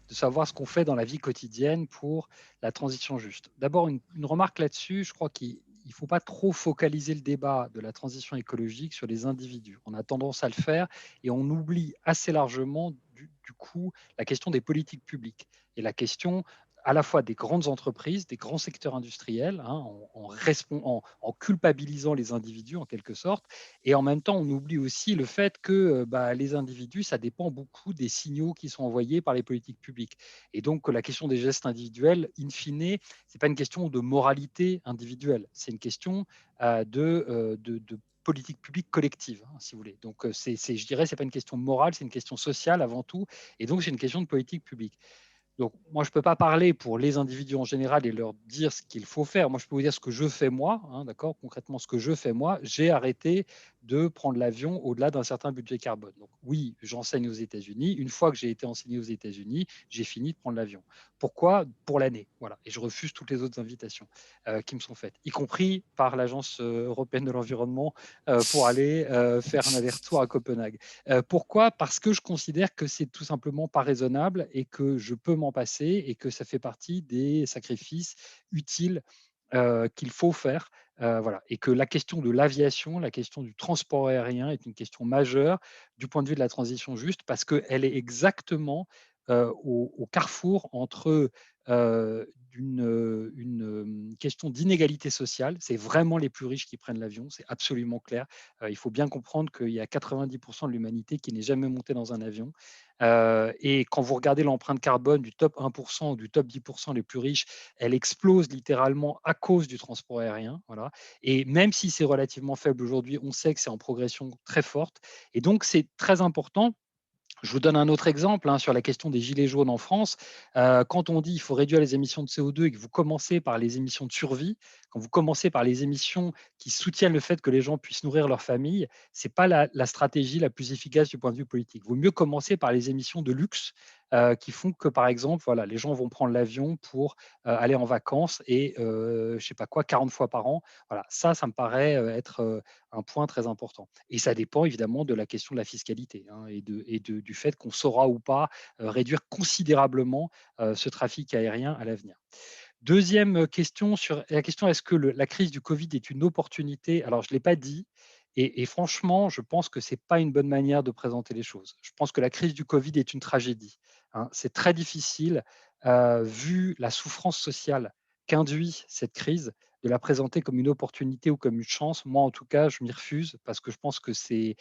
de savoir ce qu'on fait dans la vie quotidienne pour la transition juste. D'abord, une remarque là-dessus, je crois qu'il ne faut pas trop focaliser le débat de la transition écologique sur les individus. On a tendance à le faire et on oublie assez largement du coup la question des politiques publiques et la question à la fois des grandes entreprises, des grands secteurs industriels, hein, en culpabilisant les individus en quelque sorte, et en même temps on oublie aussi le fait que les individus, ça dépend beaucoup des signaux qui sont envoyés par les politiques publiques. Et donc la question des gestes individuels, in fine, ce n'est pas une question de moralité individuelle, c'est une question de politique publique collective, hein, si vous voulez. Donc, je dirais, ce n'est pas une question morale, c'est une question sociale avant tout, et donc c'est une question de politique publique. Donc, moi, je ne peux pas parler pour les individus en général et leur dire ce qu'il faut faire. Moi, je peux vous dire ce que je fais moi, hein, d'accord, concrètement, ce que je fais moi. J'ai arrêté de prendre l'avion au-delà d'un certain budget carbone. Donc, oui, j'enseigne aux États-Unis. Une fois que j'ai été enseigné aux États-Unis, j'ai fini de prendre l'avion. Pourquoi? Pour l'année. Voilà. Et je refuse toutes les autres invitations qui me sont faites, y compris par l'Agence européenne de l'environnement pour aller faire un aller-retour à Copenhague. Pourquoi? Parce que je considère que c'est tout simplement pas raisonnable et que je peux m'en passer et que ça fait partie des sacrifices utiles qu'il faut faire. Voilà. Et que la question de l'aviation, la question du transport aérien est une question majeure du point de vue de la transition juste parce qu'elle est exactement au carrefour entre une question d'inégalité sociale. C'est vraiment les plus riches qui prennent l'avion, c'est absolument clair. Il faut bien comprendre qu'il y a 90% de l'humanité qui n'est jamais monté dans un avion. Et quand vous regardez l'empreinte carbone du top 1% ou du top 10% les plus riches, elle explose littéralement à cause du transport aérien. Voilà. Et même si c'est relativement faible aujourd'hui, on sait que c'est en progression très forte. Et donc, c'est très important. Je vous donne un autre exemple sur la question des gilets jaunes en France. Quand on dit qu'il faut réduire les émissions de CO2 et que vous commencez par les émissions de survie, quand vous commencez par les émissions qui soutiennent le fait que les gens puissent nourrir leur famille, ce n'est pas la stratégie la plus efficace du point de vue politique. Il vaut mieux commencer par les émissions de luxe qui font que, par exemple, voilà, les gens vont prendre l'avion pour aller en vacances et, je ne sais pas quoi, 40 fois par an. Voilà, ça me paraît être un point très important. Et ça dépend évidemment de la question de la fiscalité et du fait qu'on saura ou pas réduire considérablement ce trafic aérien à l'avenir. Deuxième question sur la question est-ce que la crise du Covid est une opportunité? Alors, je ne l'ai pas dit. Et franchement, je pense que ce n'est pas une bonne manière de présenter les choses. Je pense que la crise du Covid est une tragédie. C'est très difficile, vu la souffrance sociale qu'induit cette crise, de la présenter comme une opportunité ou comme une chance. Moi, en tout cas, je m'y refuse parce que je pense que ce n'est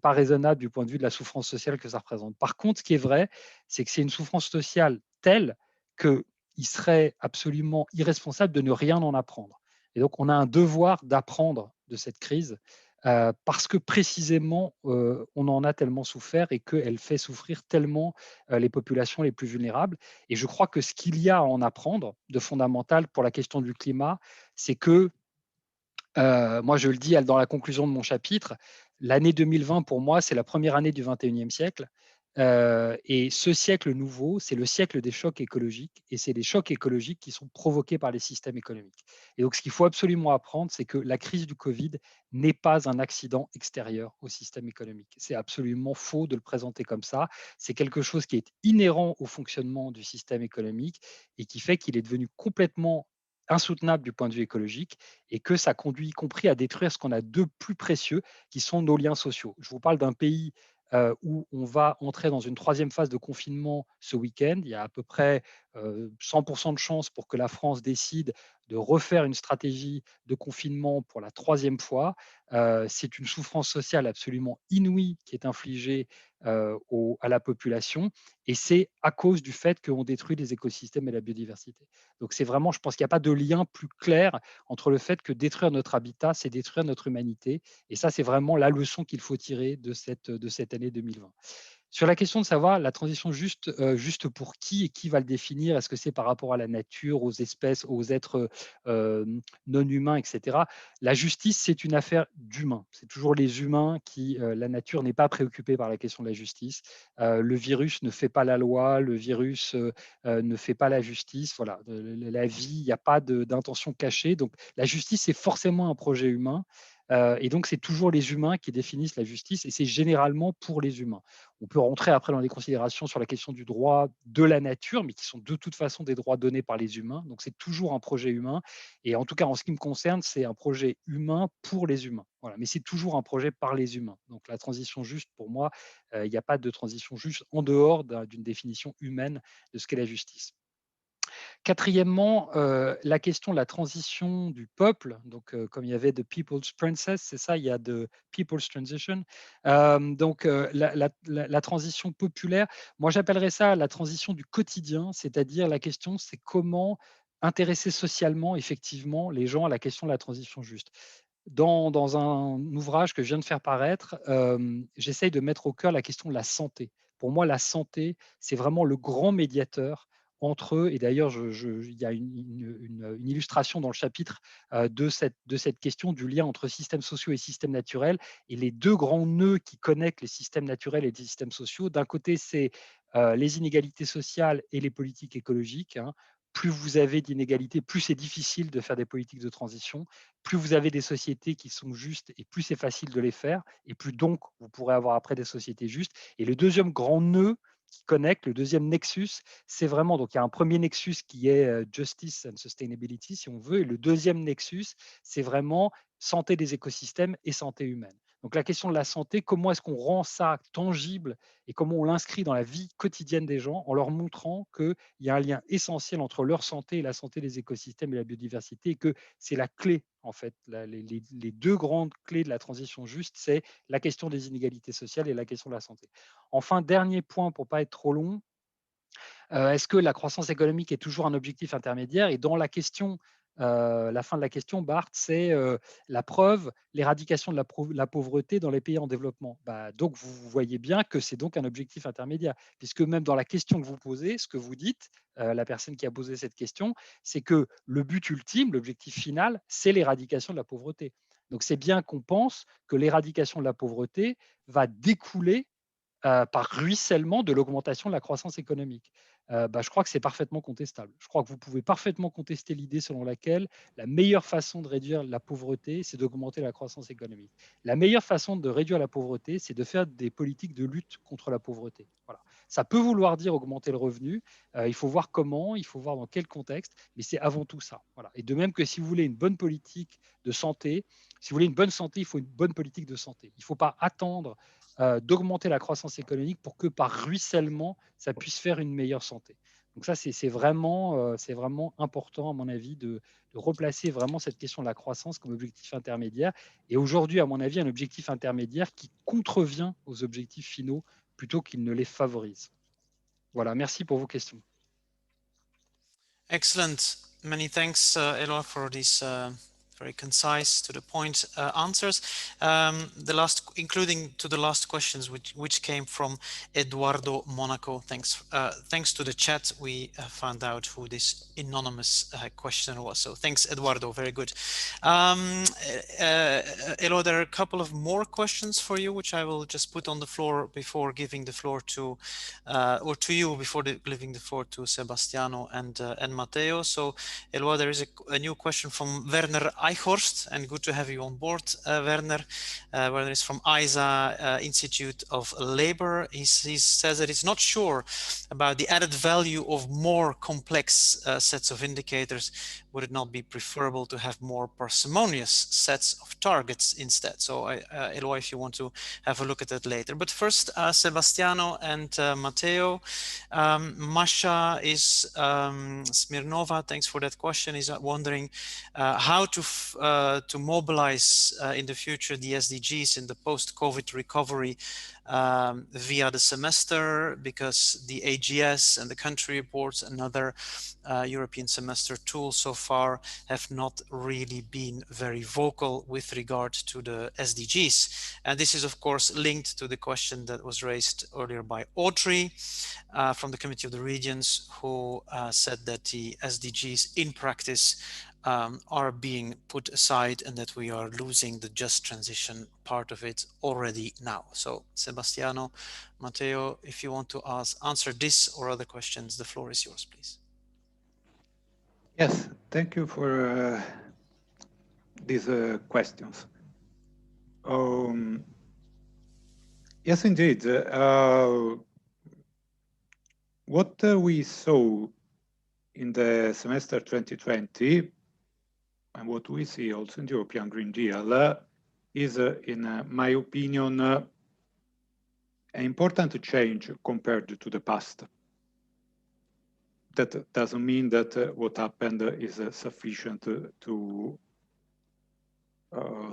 pas raisonnable du point de vue de la souffrance sociale que ça représente. Par contre, ce qui est vrai, c'est que c'est une souffrance sociale telle qu'il serait absolument irresponsable de ne rien en apprendre. Et donc, on a un devoir d'apprendre de cette crise parce que précisément, on en a tellement souffert et qu'elle fait souffrir tellement les populations les plus vulnérables. Et je crois que ce qu'il y a à en apprendre de fondamental pour la question du climat, c'est que, moi je le dis dans la conclusion de mon chapitre, l'année 2020 pour moi, c'est la première année du 21e siècle. Et ce siècle nouveau, c'est le siècle des chocs écologiques, et c'est les chocs écologiques qui sont provoqués par les systèmes économiques. Et donc, ce qu'il faut absolument apprendre, c'est que la crise du Covid n'est pas un accident extérieur au système économique. C'est absolument faux de le présenter comme ça. C'est quelque chose qui est inhérent au fonctionnement du système économique et qui fait qu'il est devenu complètement insoutenable du point de vue écologique et que ça conduit y compris à détruire ce qu'on a de plus précieux, qui sont nos liens sociaux. Je vous parle d'un pays où on va entrer dans une troisième phase de confinement ce week-end. Il y a à peu près 100% de chances pour que la France décide de refaire une stratégie de confinement pour la troisième fois. C'est une souffrance sociale absolument inouïe qui est infligée à la population, et c'est à cause du fait qu'on détruit les écosystèmes et la biodiversité. Donc c'est vraiment, je pense qu'il n'y a pas de lien plus clair entre le fait que détruire notre habitat, c'est détruire notre humanité. Et ça, c'est vraiment la leçon qu'il faut tirer de cette année 2020. Sur la question de savoir la transition juste pour qui et qui va le définir, est-ce que c'est par rapport à la nature, aux espèces, aux êtres non humains, etc. La justice, c'est une affaire d'humains. C'est toujours les humains qui, la nature n'est pas préoccupée par la question de la justice. Le virus ne fait pas la loi, le virus ne fait pas la justice. Voilà, la vie, il n'y a pas d'intention cachée. Donc la justice, c'est forcément un projet humain. Et donc, c'est toujours les humains qui définissent la justice, et c'est généralement pour les humains. On peut rentrer après dans les considérations sur la question du droit de la nature, mais qui sont de toute façon des droits donnés par les humains. Donc, c'est toujours un projet humain. Et en tout cas, en ce qui me concerne, c'est un projet humain pour les humains. Voilà. Mais c'est toujours un projet par les humains. Donc, la transition juste, pour moi, il n'y a pas de transition juste en dehors d'une définition humaine de ce qu'est la justice. Quatrièmement, la question de la transition du peuple. Donc, comme il y avait The People's Princess, c'est ça, il y a The People's Transition. Donc, la transition populaire, moi j'appellerais ça la transition du quotidien, c'est-à-dire la question, c'est comment intéresser socialement, effectivement, les gens à la question de la transition juste. Dans un ouvrage que je viens de faire paraître, j'essaye de mettre au cœur la question de la santé. Pour moi, la santé, c'est vraiment le grand médiateur entre eux. Et d'ailleurs, il y a une illustration dans le chapitre de cette question du lien entre systèmes sociaux et systèmes naturels. Et les deux grands nœuds qui connectent les systèmes naturels et les systèmes sociaux, d'un côté, c'est les inégalités sociales et les politiques écologiques. Plus vous avez d'inégalités, plus c'est difficile de faire des politiques de transition. Plus vous avez des sociétés qui sont justes, et plus c'est facile de les faire, et plus donc vous pourrez avoir après des sociétés justes. Et le deuxième grand nœud qui connecte, le deuxième nexus, c'est vraiment, donc il y a un premier nexus qui est justice and sustainability, si on veut, et le deuxième nexus, c'est vraiment santé des écosystèmes et santé humaine. Donc la question de la santé, comment est-ce qu'on rend ça tangible et comment on l'inscrit dans la vie quotidienne des gens en leur montrant qu'il y a un lien essentiel entre leur santé et la santé des écosystèmes et la biodiversité, et que c'est la clé, en fait. Les deux grandes clés de la transition juste, c'est la question des inégalités sociales et la question de la santé. Enfin, dernier point pour ne pas être trop long, est-ce que la croissance économique est toujours un objectif intermédiaire? Et dans la question, la fin de la question, Bart, c'est la preuve, l'éradication de la pauvreté dans les pays en développement. Bah, donc, vous voyez bien que c'est donc un objectif intermédiaire, puisque même dans la question que vous posez, ce que vous dites, la personne qui a posé cette question, c'est que le but ultime, l'objectif final, c'est l'éradication de la pauvreté. Donc, c'est bien qu'on pense que l'éradication de la pauvreté va découler par ruissellement de l'augmentation de la croissance économique. Je crois que c'est parfaitement contestable. Je crois que vous pouvez parfaitement contester l'idée selon laquelle la meilleure façon de réduire la pauvreté, c'est d'augmenter la croissance économique. La meilleure façon de réduire la pauvreté, c'est de faire des politiques de lutte contre la pauvreté. Voilà. Ça peut vouloir dire augmenter le revenu. Il faut voir comment, il faut voir dans quel contexte, mais c'est avant tout ça. Voilà. Et de même que si vous voulez une bonne politique de santé, si vous voulez une bonne santé, il faut une bonne politique de santé. Il ne faut pas attendre d'augmenter la croissance économique pour que par ruissellement, ça puisse faire une meilleure santé. Donc ça, c'est vraiment important, à mon avis, de replacer vraiment cette question de la croissance comme objectif intermédiaire. Et aujourd'hui, à mon avis, un objectif intermédiaire qui contrevient aux objectifs finaux plutôt qu'il ne les favorise. Voilà, merci pour vos questions. Excellent. Many thanks, Eloi, for these very concise, to the point answers. Including to the last questions, which came from Eduardo Monaco. Thanks to the chat, we found out who this anonymous questioner was. So thanks, Eduardo. Very good. Elo, there are a couple of more questions for you, which I will just put on the floor before giving the floor to, or to you before giving the floor to Sebastiano and Matteo. So, Elo, there is a new question from Werner Eichhorst, and good to have you on board, Werner. Werner is from ISA Institute of Labor. He says that he's not sure about the added value of more complex sets of indicators. Would it not be preferable to have more parsimonious sets of targets instead? So, Eloi, if you want to have a look at that later. But first, Sebastiano and Matteo. Masha is Smirnova, thanks for that question, is wondering how to mobilize in the future the SDGs in the post-COVID recovery via the semester, because the AGS and the country reports and other European semester tools so far have not really been very vocal with regard to the SDGs. And this is of course linked to the question that was raised earlier by Audrey from the Committee of the Regions, who said that the SDGs in practice are being put aside and that we are losing the just transition part of it already now. So Sebastiano, Matteo, if you want to answer this or other questions, the floor is yours, please. Yes, thank you for these questions. Yes, indeed. What we saw in the semester 2020, and what we see also in the European Green Deal, is, in my opinion, an important change compared to the past. That doesn't mean that what happened is sufficient to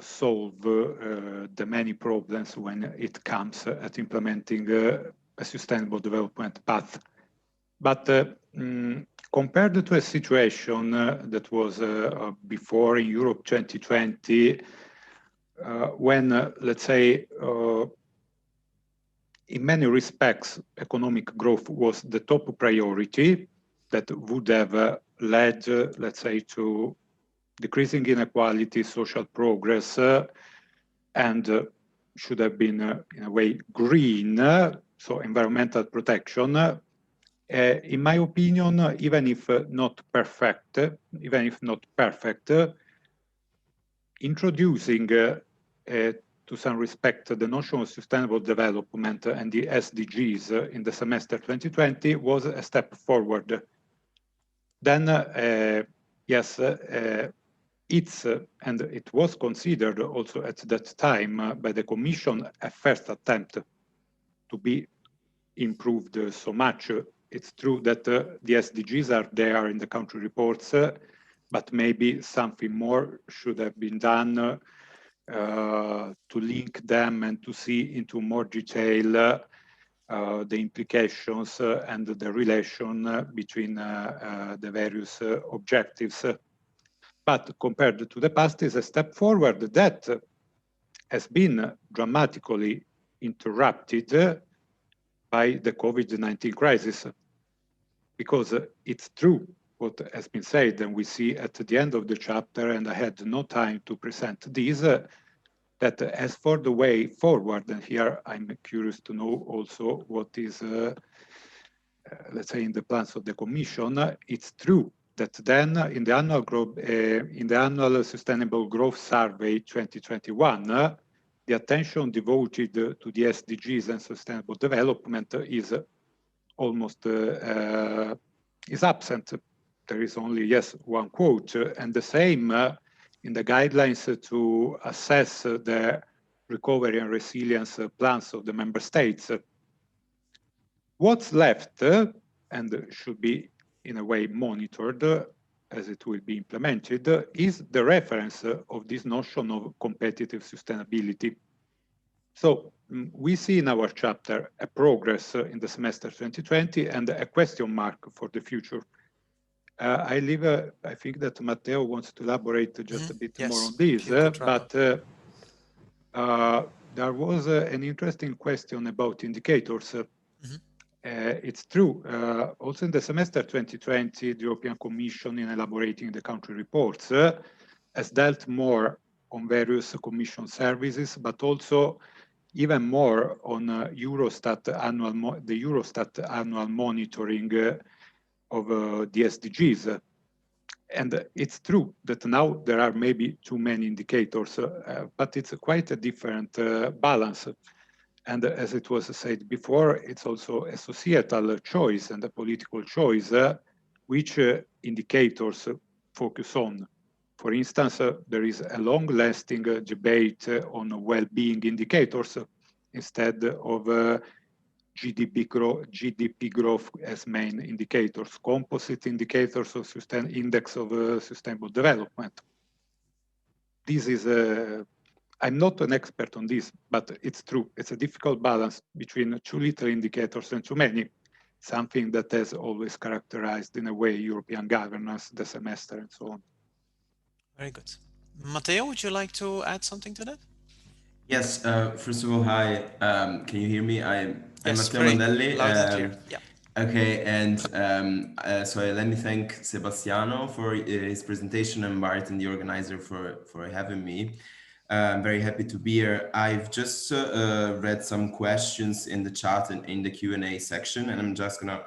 solve the many problems when it comes at implementing a sustainable development path. But compared to a situation that was before in Europe 2020, when, let's say, in many respects, economic growth was the top priority that would have led, let's say, to decreasing inequality, social progress, and should have been, in a way, green, so environmental protection. In my opinion, even if not perfect, introducing to some respect the notion of sustainable development and the SDGs in the semester 2020 was a step forward. Then, yes, and it was considered also at that time by the Commission a first attempt to be improved so much. It's true that the SDGs are there in the country reports, but maybe something more should have been done to link them and to see into more detail the implications and the relation between the various objectives. But compared to the past is a step forward that has been dramatically interrupted by the COVID-19 crisis. Because it's true what has been said, and we see at the end of the chapter, and I had no time to present these, that as for the way forward, and here I'm curious to know also what is, let's say, in the plans of the Commission, it's true that then in the annual Sustainable Growth Survey 2021, the attention devoted to the SDGs and sustainable development is almost is absent. There is only, yes, one quote, and the same in the guidelines to assess the recovery and resilience plans of the member states. What's left and should be in a way monitored as it will be implemented is the reference of this notion of competitive sustainability. So we see in our chapter a progress in the semester 2020 and a question mark for the future. I think that Matteo wants to elaborate just a bit more on this, but there was an interesting question about indicators. It's true, also in the semester 2020, the European Commission, in elaborating the country reports, has dealt more on various Commission services, but also even more on the Eurostat annual monitoring of the SDGs. And it's true that now there are maybe too many indicators, but it's quite a different balance. And as it was said before, it's also a societal choice and a political choice which indicators focus on. For instance, there is a long-lasting debate on well-being indicators instead of GDP growth as main indicators, composite indicators of index of sustainable development. This is I'm not an expert on this, but it's true. It's a difficult balance between too little indicators and too many, something that has always characterized in a way European governance, the semester and so on. Very good. Matteo, would you like to add something to that? Yes, first of all, hi. Can you hear me? I'm Matteo Mandelli. Loud and clear. Yeah. Okay, and so let me thank Sebastiano for his presentation and Bart and the organizer for having me. I'm very happy to be here. I've just read some questions in the chat and in the Q&A section, and I'm just gonna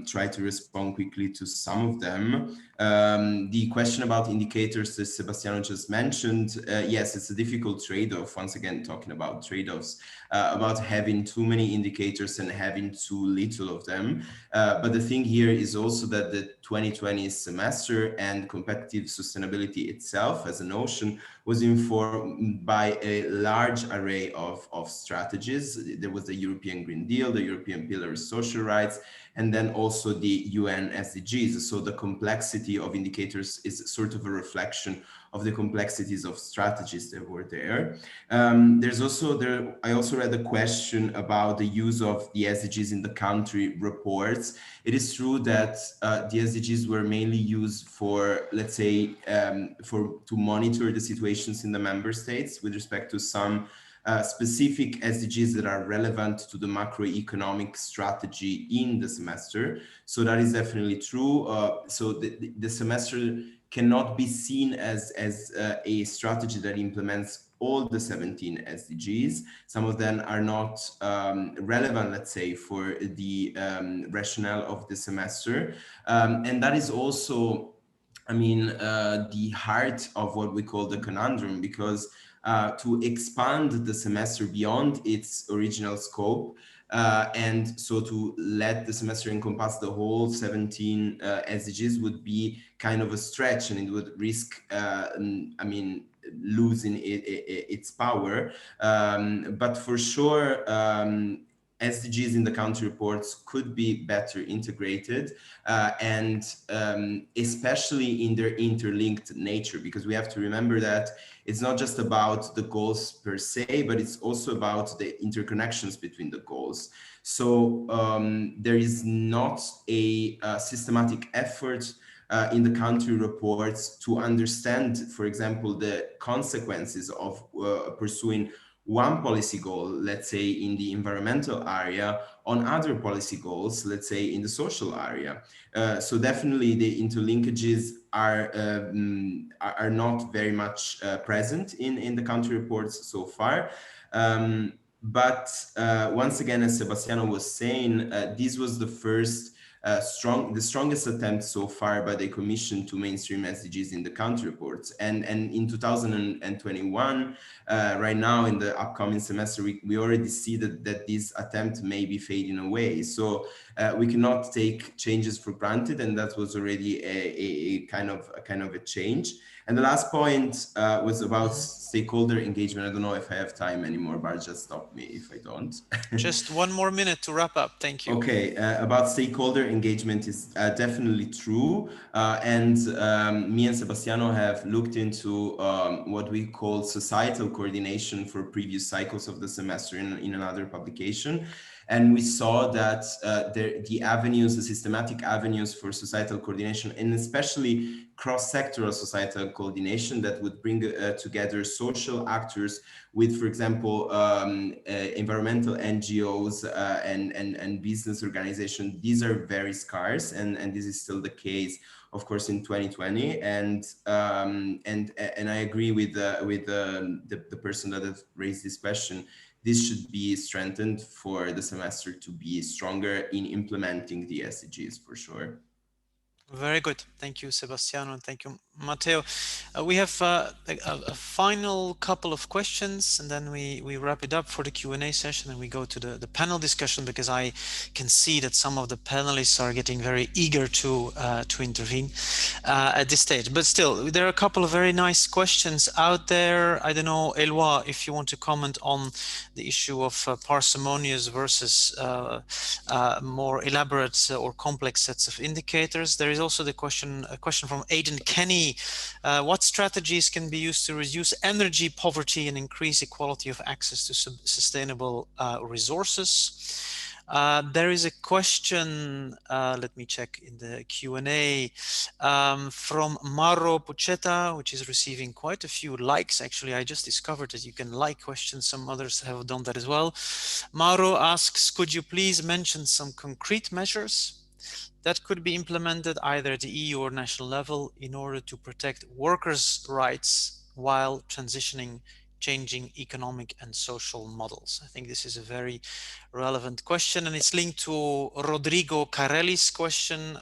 try to respond quickly to some of them. The question about indicators that Sebastiano just mentioned, yes, it's a difficult trade-off, once again, talking about trade-offs, about having too many indicators and having too little of them. But the thing here is also that the 2020 semester and competitive sustainability itself as a notion was informed by a large array of strategies. There was the European Green Deal, the European Pillar of Social Rights, and then also the UN SDGs. So the complexity of indicators is sort of a reflection of the complexities of strategies that were there. I also read a question about the use of the SDGs in the country reports. It is true that the SDGs were mainly used for, let's say, to monitor the situations in the member states with respect to some specific SDGs that are relevant to the macroeconomic strategy in the semester. So that is definitely true. So the semester cannot be seen as a strategy that implements all the 17 SDGs. Some of them are not relevant, let's say, for the rationale of the semester. And that is also, I mean, the heart of what we call the conundrum, because to expand the semester beyond its original scope, and so to let the semester encompass the whole 17 SDGs would be kind of a stretch, and it would risk, I mean, losing its power. But for sure, SDGs in the country reports could be better integrated, and especially in their interlinked nature, because we have to remember that it's not just about the goals per se, but it's also about the interconnections between the goals. So there is not a systematic effort in the country reports to understand, for example, the consequences of pursuing one policy goal, let's say in the environmental area, on other policy goals, let's say in the social area. So definitely the interlinkages are not very much present in the country reports so far. But once again, as Sebastiano was saying, this was the first the strongest attempt so far by the Commission to mainstream SDGs in the country reports. And in 2021, right now in the upcoming semester, we already see that this attempt may be fading away. So we cannot take changes for granted, and that was already a kind of a change. And the last point was about stakeholder engagement. I don't know if I have time anymore, but just stop me if I don't. Just 1 more minute to wrap up. Thank you. Okay, about stakeholder engagement is definitely true. And me and Sebastiano have looked into what we call societal coordination for previous cycles of the semester in another publication. And we saw that the systematic avenues for societal coordination, and especially cross-sectoral societal coordination that would bring together social actors with, for example, environmental NGOs and business organizations, these are very scarce, and this is still the case, of course, in 2020. And I agree with the person that has raised this question. This should be strengthened for the semester to be stronger in implementing the SDGs, for sure. Very good. Thank you, Sebastiano, and thank you, Matteo. We have a final couple of questions, and then we wrap it up for the Q&A session, and we go to the panel discussion, because I can see that some of the panelists are getting very eager to intervene at this stage. But still, there are a couple of very nice questions out there. I don't know, Eloi, if you want to comment on the issue of parsimonious versus more elaborate or complex sets of indicators. There is also a question from Aidan Kenny. What strategies can be used to reduce energy poverty and increase equality of access to sustainable resources? There is a question, let me check in the Q&A, from Mauro Pucetta, which is receiving quite a few likes. Actually, I just discovered that you can like questions. Some others have done that as well. Mauro asks, could you please mention some concrete measures that could be implemented either at the EU or national level in order to protect workers' rights while changing economic and social models? I think this is a very relevant question, and it's linked to Rodrigo Carelli's question,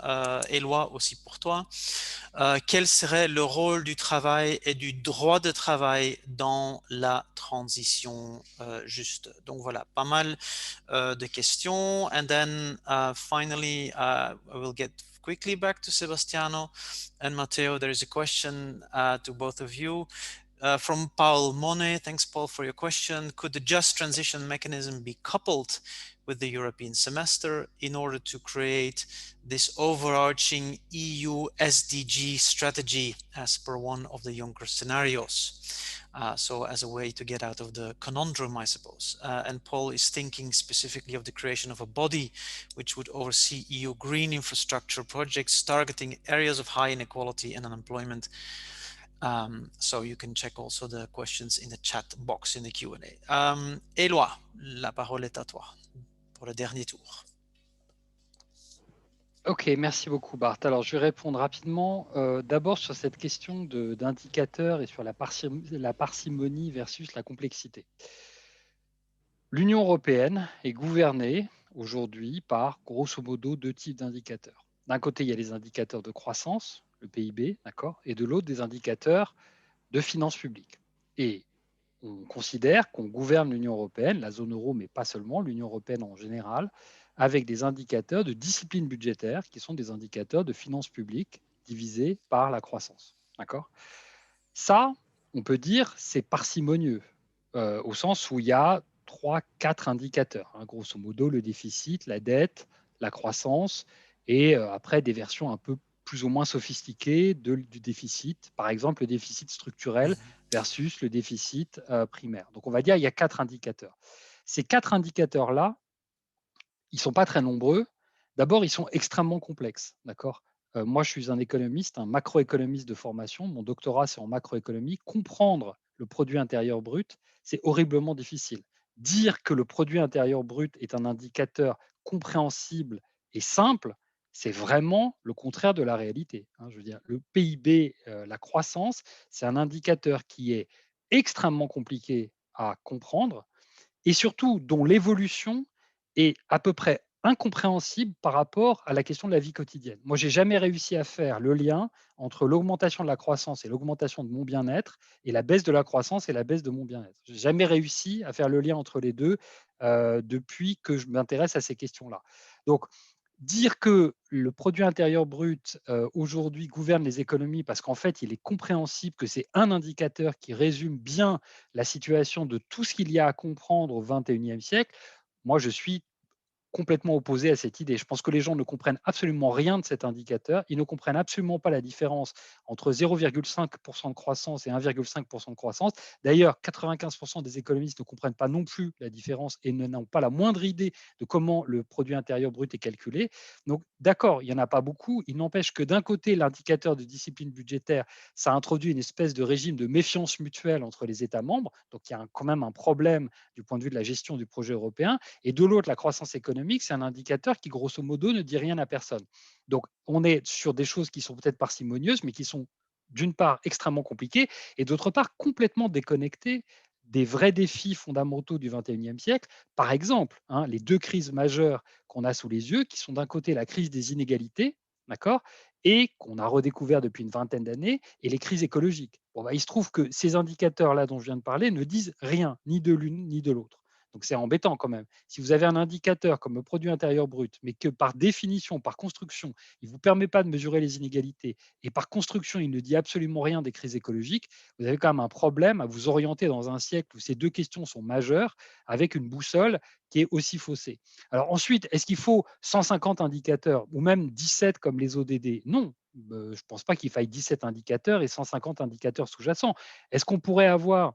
Eloi, aussi pour toi. Quel serait le rôle du travail et du droit de travail dans la transition juste? Donc voilà, pas mal de questions. And then finally, I will get quickly back to Sebastiano and Matteo. There is a question to both of you. From Paul Monet. Thanks, Paul, for your question. Could the just transition mechanism be coupled with the European semester in order to create this overarching EU SDG strategy as per one of the Juncker scenarios? So as a way to get out of the conundrum, I suppose. And Paul is thinking specifically of the creation of a body which would oversee EU green infrastructure projects targeting areas of high inequality and unemployment. So you can check also the questions in the chat box in the Q&A. Eloi, la parole est à toi pour le dernier tour. Ok, merci beaucoup Bart. Alors je vais répondre rapidement. D'abord sur cette question d'indicateurs et sur la parcimonie versus la complexité. L'Union européenne est gouvernée aujourd'hui par grosso modo 2 types d'indicateurs. D'un côté, il y a les indicateurs de croissance, le PIB, d'accord, et de l'autre, des indicateurs de finances publiques. Et on considère qu'on gouverne l'Union européenne, la zone euro, mais pas seulement, l'Union européenne en général, avec des indicateurs de discipline budgétaire qui sont des indicateurs de finances publiques divisé par la croissance. D'accord ? Ça, on peut dire, c'est parcimonieux, au sens où il y a 3-4 indicateurs, hein, grosso modo, le déficit, la dette, la croissance, et après des versions un peu plus ou moins sophistiquées du déficit, par exemple le déficit structurel versus le déficit primaire. Donc on va dire il y a 4 indicateurs. Ces 4 indicateurs-là, ils ne sont pas très nombreux. D'abord, ils sont extrêmement complexes. D'accord ? Moi, je suis un économiste, un macroéconomiste de formation. Mon doctorat, c'est en macroéconomie. Comprendre le produit intérieur brut, c'est horriblement difficile. Dire que le produit intérieur brut est un indicateur compréhensible et simple, c'est vraiment le contraire de la réalité. Je veux dire, le PIB, la croissance, c'est un indicateur qui est extrêmement compliqué à comprendre et surtout dont l'évolution est à peu près incompréhensible par rapport à la question de la vie quotidienne. Moi, j'ai jamais réussi à faire le lien entre l'augmentation de la croissance et l'augmentation de mon bien-être et la baisse de la croissance et la baisse de mon bien-être. J'ai jamais réussi à faire le lien entre les deux depuis que je m'intéresse à ces questions-là. Donc, dire que le produit intérieur brut aujourd'hui gouverne les économies parce qu'en fait, il est compréhensible que c'est un indicateur qui résume bien la situation de tout ce qu'il y a à comprendre au XXIe siècle, moi, je suis complètement opposé à cette idée. Je pense que les gens ne comprennent absolument rien de cet indicateur. Ils ne comprennent absolument pas la différence entre 0,5% de croissance et 1,5% de croissance. D'ailleurs, 95% des économistes ne comprennent pas non plus la différence et n'ont pas la moindre idée de comment le produit intérieur brut est calculé. Donc, d'accord, il n'y en a pas beaucoup. Il n'empêche que d'un côté, l'indicateur de discipline budgétaire, ça introduit une espèce de régime de méfiance mutuelle entre les États membres. Donc, il y a quand même un problème du point de vue de la gestion du projet européen. Et de l'autre, la croissance économique, c'est un indicateur qui, grosso modo, ne dit rien à personne. Donc, on est sur des choses qui sont peut-être parcimonieuses, mais qui sont d'une part extrêmement compliquées et d'autre part complètement déconnectées des vrais défis fondamentaux du XXIe siècle. Par exemple, les deux crises majeures qu'on a sous les yeux, qui sont d'un côté la crise des inégalités, d'accord, et qu'on a redécouvert depuis une vingtaine d'années, et les crises écologiques. Bon, il se trouve que ces indicateurs-là dont je viens de parler ne disent rien, ni de l'une ni de l'autre. Donc c'est embêtant quand même. Si vous avez un indicateur comme le produit intérieur brut, mais que par définition, par construction, il ne vous permet pas de mesurer les inégalités, et par construction, il ne dit absolument rien des crises écologiques, vous avez quand même un problème à vous orienter dans un siècle où ces deux questions sont majeures, avec une boussole qui est aussi faussée. Alors ensuite, est-ce qu'il faut 150 indicateurs, ou même 17 comme les ODD ? Non. Je ne pense pas qu'il faille 17 indicateurs et 150 indicateurs sous-jacents. Est-ce qu'on pourrait avoir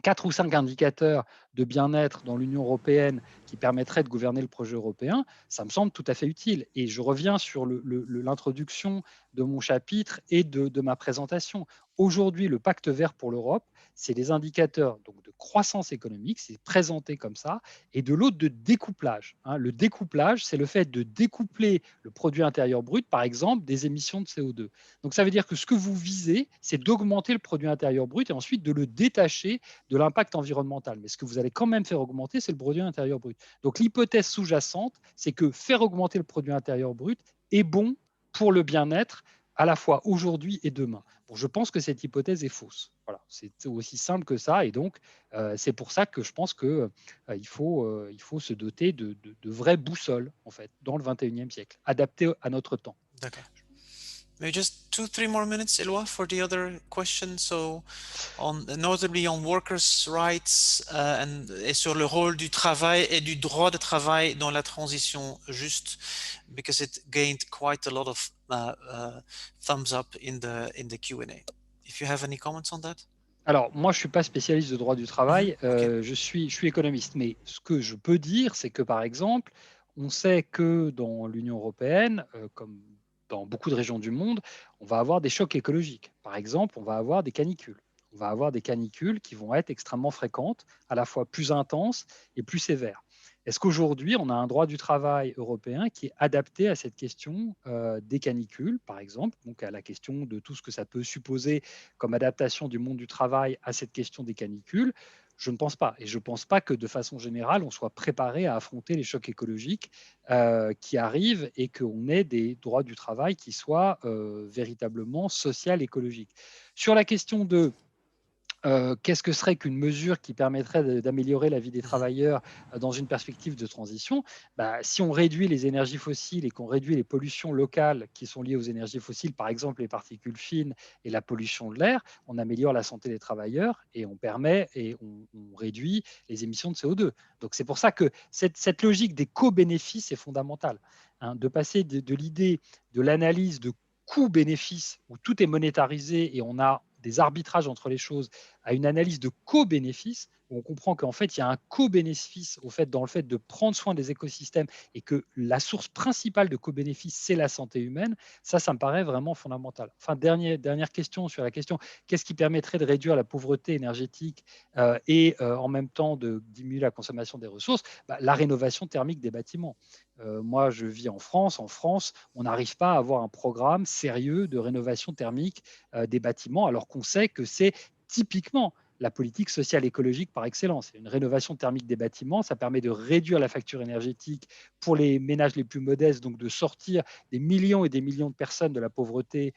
4 ou 5 indicateurs de bien-être dans l'Union européenne qui permettraient de gouverner le projet européen, ça me semble tout à fait utile. Et je reviens sur l'introduction de mon chapitre et de ma présentation. Aujourd'hui, le pacte vert pour l'Europe, c'est des indicateurs donc, de croissance économique, c'est présenté comme ça, et de l'autre de découplage. Le découplage, c'est le fait de découpler le produit intérieur brut, par exemple, des émissions de CO2. Donc ça veut dire que ce que vous visez, c'est d'augmenter le produit intérieur brut et ensuite de le détacher de l'impact environnemental. Mais ce que vous allez quand même faire augmenter, c'est le produit intérieur brut. Donc l'hypothèse sous-jacente, c'est que faire augmenter le produit intérieur brut est bon pour le bien-être à la fois aujourd'hui et demain. Bon, je pense que cette hypothèse est fausse. Voilà, c'est aussi simple que ça. Et donc, c'est pour ça que je pense qu'il faut se doter de vraies boussoles, en fait, dans le 21e siècle, adaptées à notre temps. D'accord. Maybe just 2-3 more minutes, Eloi, for the other question. So, notably on workers' rights et sur le rôle du travail et du droit de travail dans la transition juste, because it gained quite a lot of thumbs up in the Q&A. If you have any comments on that? Alors, moi, je ne suis pas spécialiste de droit du travail, Okay. je suis économiste. Mais ce que je peux dire, c'est que, par exemple, on sait que dans l'Union européenne, comme dans beaucoup de régions du monde, on va avoir des chocs écologiques. Par exemple, on va avoir des canicules. On va avoir des canicules qui vont être extrêmement fréquentes, à la fois plus intenses et plus sévères. Est-ce qu'aujourd'hui, on a un droit du travail européen qui est adapté à cette question des canicules, par exemple, donc à la question de tout ce que ça peut supposer comme adaptation du monde du travail à cette question des canicules? Je ne pense pas. Et je ne pense pas que de façon générale, on soit préparé à affronter les chocs écologiques qui arrivent et qu'on ait des droits du travail qui soient véritablement social écologiques. Sur la question de qu'est-ce que serait qu'une mesure qui permettrait d'améliorer la vie des travailleurs dans une perspective de transition? Si on réduit les énergies fossiles et qu'on réduit les pollutions locales qui sont liées aux énergies fossiles, par exemple les particules fines et la pollution de l'air, on améliore la santé des travailleurs et on permet et on réduit les émissions de CO2. Donc c'est pour ça que cette logique des co-bénéfices est fondamentale, hein, de passer de l'idée de l'analyse de coût-bénéfice où tout est monétarisé et on a des arbitrages entre les choses à une analyse de co-bénéfice, où on comprend qu'en fait, il y a un co-bénéfice dans le fait de prendre soin des écosystèmes et que la source principale de co-bénéfice, c'est la santé humaine, ça me paraît vraiment fondamental. Enfin, dernière question sur la question, qu'est-ce qui permettrait de réduire la pauvreté énergétique et en même temps de diminuer la consommation des ressources? La rénovation thermique des bâtiments. Moi, je vis en France. En France, on n'arrive pas à avoir un programme sérieux de rénovation thermique des bâtiments, alors qu'on sait que c'est typiquement la politique sociale écologique par excellence. Une rénovation thermique des bâtiments, ça permet de réduire la facture énergétique pour les ménages les plus modestes, donc de sortir des millions et des millions de personnes de la pauvreté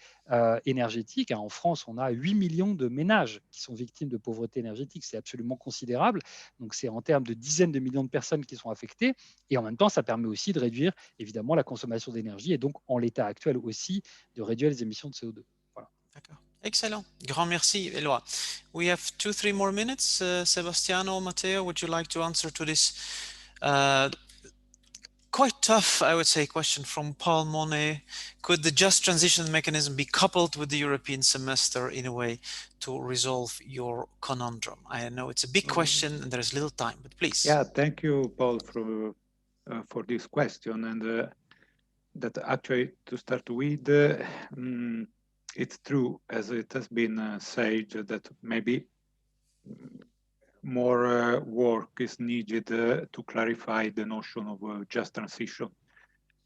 énergétique. En France, on a 8 millions de ménages qui sont victimes de pauvreté énergétique. C'est absolument considérable. Donc, c'est en termes de dizaines de millions de personnes qui sont affectées. Et en même temps, ça permet aussi de réduire, évidemment, la consommation d'énergie et donc, en l'état actuel aussi, de réduire les émissions de CO2. Voilà. D'accord. Excellent. Grand merci, Éloi. We have 2-3 more minutes. Sebastiano, Matteo, would you like to answer to this quite tough, I would say, question from Paul Monet? Could the just transition mechanism be coupled with the European semester in a way to resolve your conundrum? I know it's a big question and there's little time, but please. Yeah, thank you, Paul, for this question. And that actually, to start with, it's true, as it has been said, that maybe more work is needed to clarify the notion of just transition.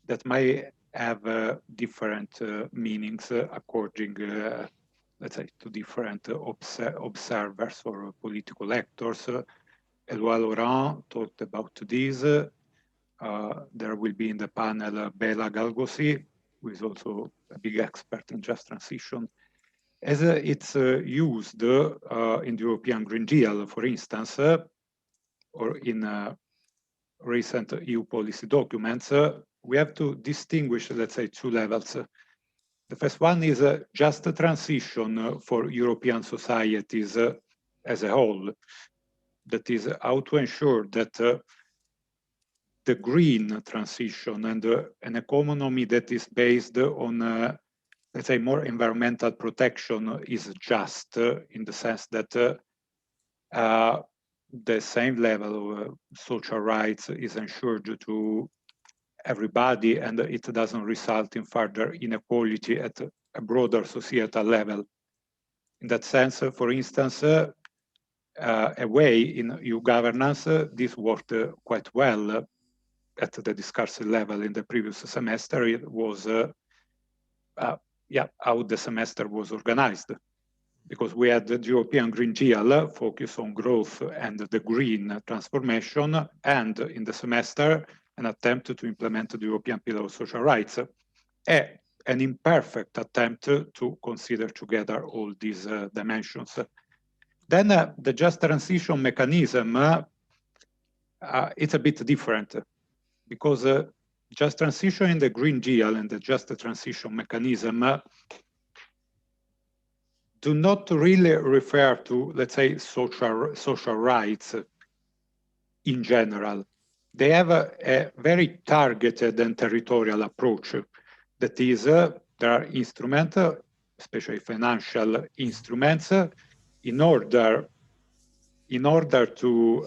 That might have different meanings according, let's say, to different observers or political actors. Éloi Laurent talked about this. There will be in the panel Bela Galgosi, who is also a big expert in just transition. As it's used in the European Green Deal, for instance, or in recent EU policy documents, we have to distinguish, let's say, two levels. The first one is just a transition for European societies as a whole. That is how to ensure that the green transition and an economy that is based on let's say, more environmental protection is just in the sense that the same level of social rights is ensured to everybody, and it doesn't result in further inequality at a broader societal level. In that sense, for instance, a way in EU governance, this worked quite well at the discursive level in the previous semester. It was how the semester was organized, because we had the European Green Deal focus on growth and the green transformation, and in the semester, an attempt to implement the European Pillar of Social Rights, an imperfect attempt to consider together all these dimensions. Then the just transition mechanism, it's a bit different, because just transition in the Green Deal and the just transition mechanism do not really refer to, let's say, social rights in general. They have a very targeted and territorial approach. That is, there are instruments, especially financial instruments, in order to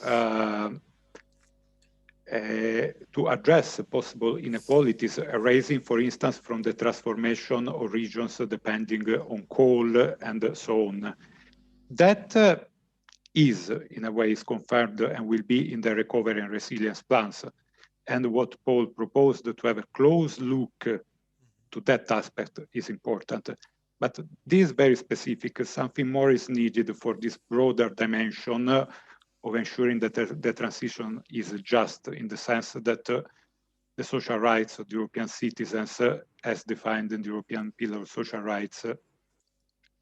address possible inequalities arising, for instance, from the transformation of regions depending on coal and so on. That is, in a way, is confirmed and will be in the recovery and resilience plans. And what Paul proposed, to have a close look to that aspect, is important. But this is very specific. Something more is needed for this broader dimension of ensuring that the transition is just, in the sense that the social rights of the European citizens, as defined in the European Pillar of Social Rights,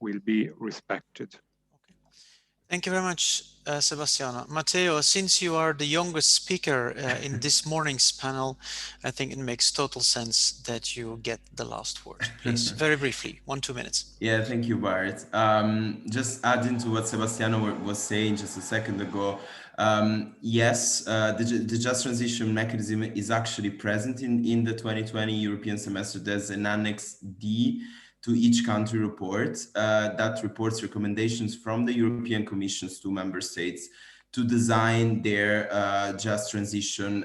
will be respected. Okay. Thank you very much, Sebastiano. Matteo, since you are the youngest speaker in this morning's panel, I think it makes total sense that you get the last word. Please, very briefly, 1-2 minutes. Yeah, thank you, Bart. Just adding to what Sebastiano was saying just a second ago, yes, the just transition mechanism is actually present in the 2020 European semester. There's an Annex D to each country report that reports recommendations from the European Commissions to member states to design their just transition